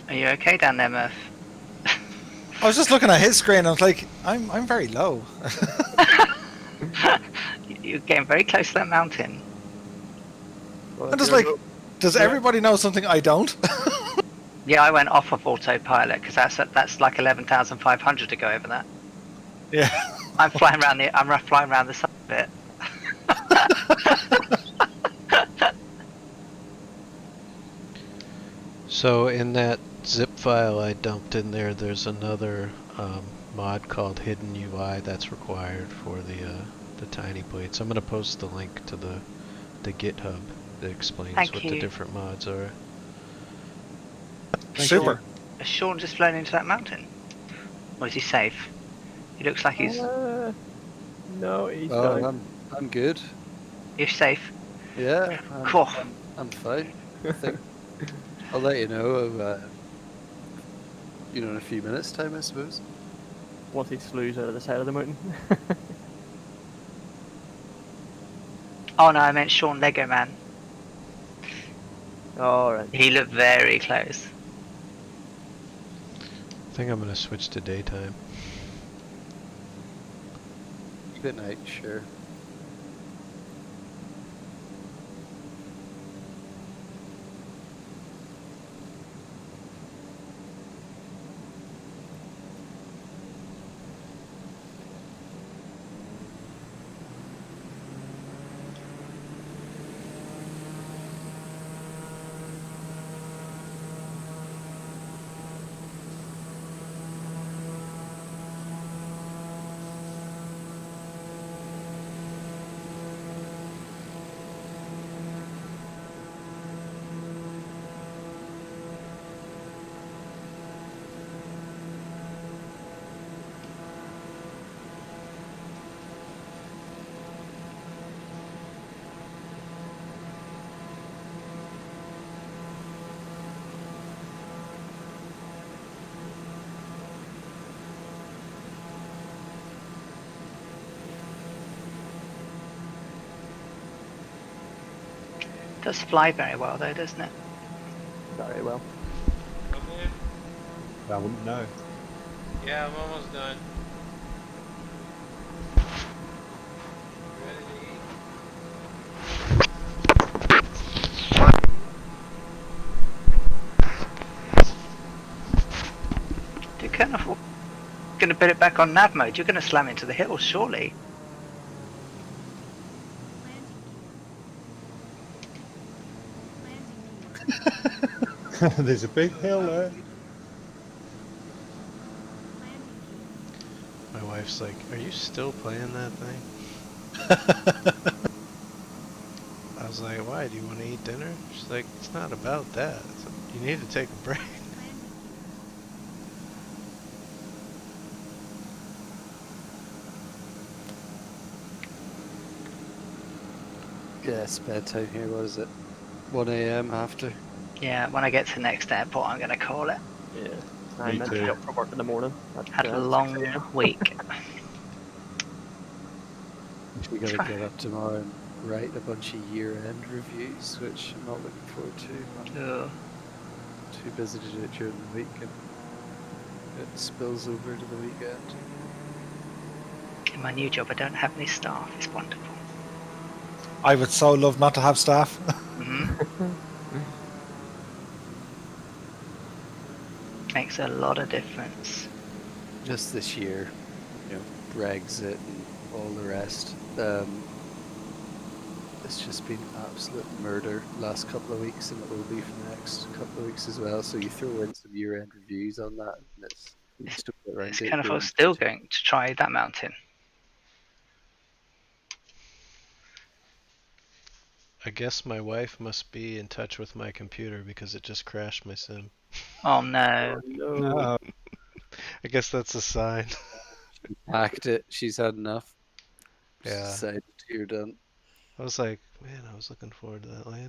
Are you okay down there, Murph? I was just looking at his screen and I was like, I'm very low. You're getting very close to that mountain. I'm just like, does everybody know something I don't? Yeah, I went off of autopilot because that's like 11,500 to go over that. Yeah. I'm flying around the side of it. So in that zip file I dumped in there, there's another mod called Hidden UI that's required for the tiny plates. I'm going to post the link to the GitHub that explains what the different mods are. Super. Has Sean just flown into that mountain? Or is he safe? He looks like he's... No, he's I'm good. You're safe? Yeah, Cool. I'm fine. I think I'll let you know in a few minutes' time, I suppose. Once he slews out of the side of the mountain. Oh no, I meant Sean Lego Man. Alright. He looked very close. I think I'm going to switch to daytime. Good night, sure. does fly very well though, doesn't it? Very well. I wouldn't know. Yeah, I'm almost done. You can't afford going to put it back on nav mode. You're going to slam into the hill, surely. There's a big hill there. My wife's like, "Are you still playing that thing?" I was like, "Why? Do you want to eat dinner?" She's like, "It's not about that. It's like, you need to take a break." Yeah, it's bedtime here. What is it? 1 a.m. after. Yeah, when I get to the next airport, I'm going to call it. Yeah. I'm meant to be up for work in the morning. Had a long week. We gotta get up tomorrow and write a bunch of year-end reviews, which I'm not looking forward to. I'm too busy to do it during the week, and it spills over to the weekend. In my new job, I don't have any staff. It's wonderful. I would so love not to have staff. Makes a lot of difference. Just this year, you know, Brexit and all the rest. It's just been absolute murder last couple of weeks, and it will be for the next couple of weeks as well. So you throw in some year-end reviews on that, and it's still around It's kind of still going to try that mountain. I guess my wife must be in touch with my computer because it just crashed my sim. Oh no. No. I guess that's a sign. She hacked it. She's had enough. Yeah. Decided you're done. I was like, man, I was looking forward to that land.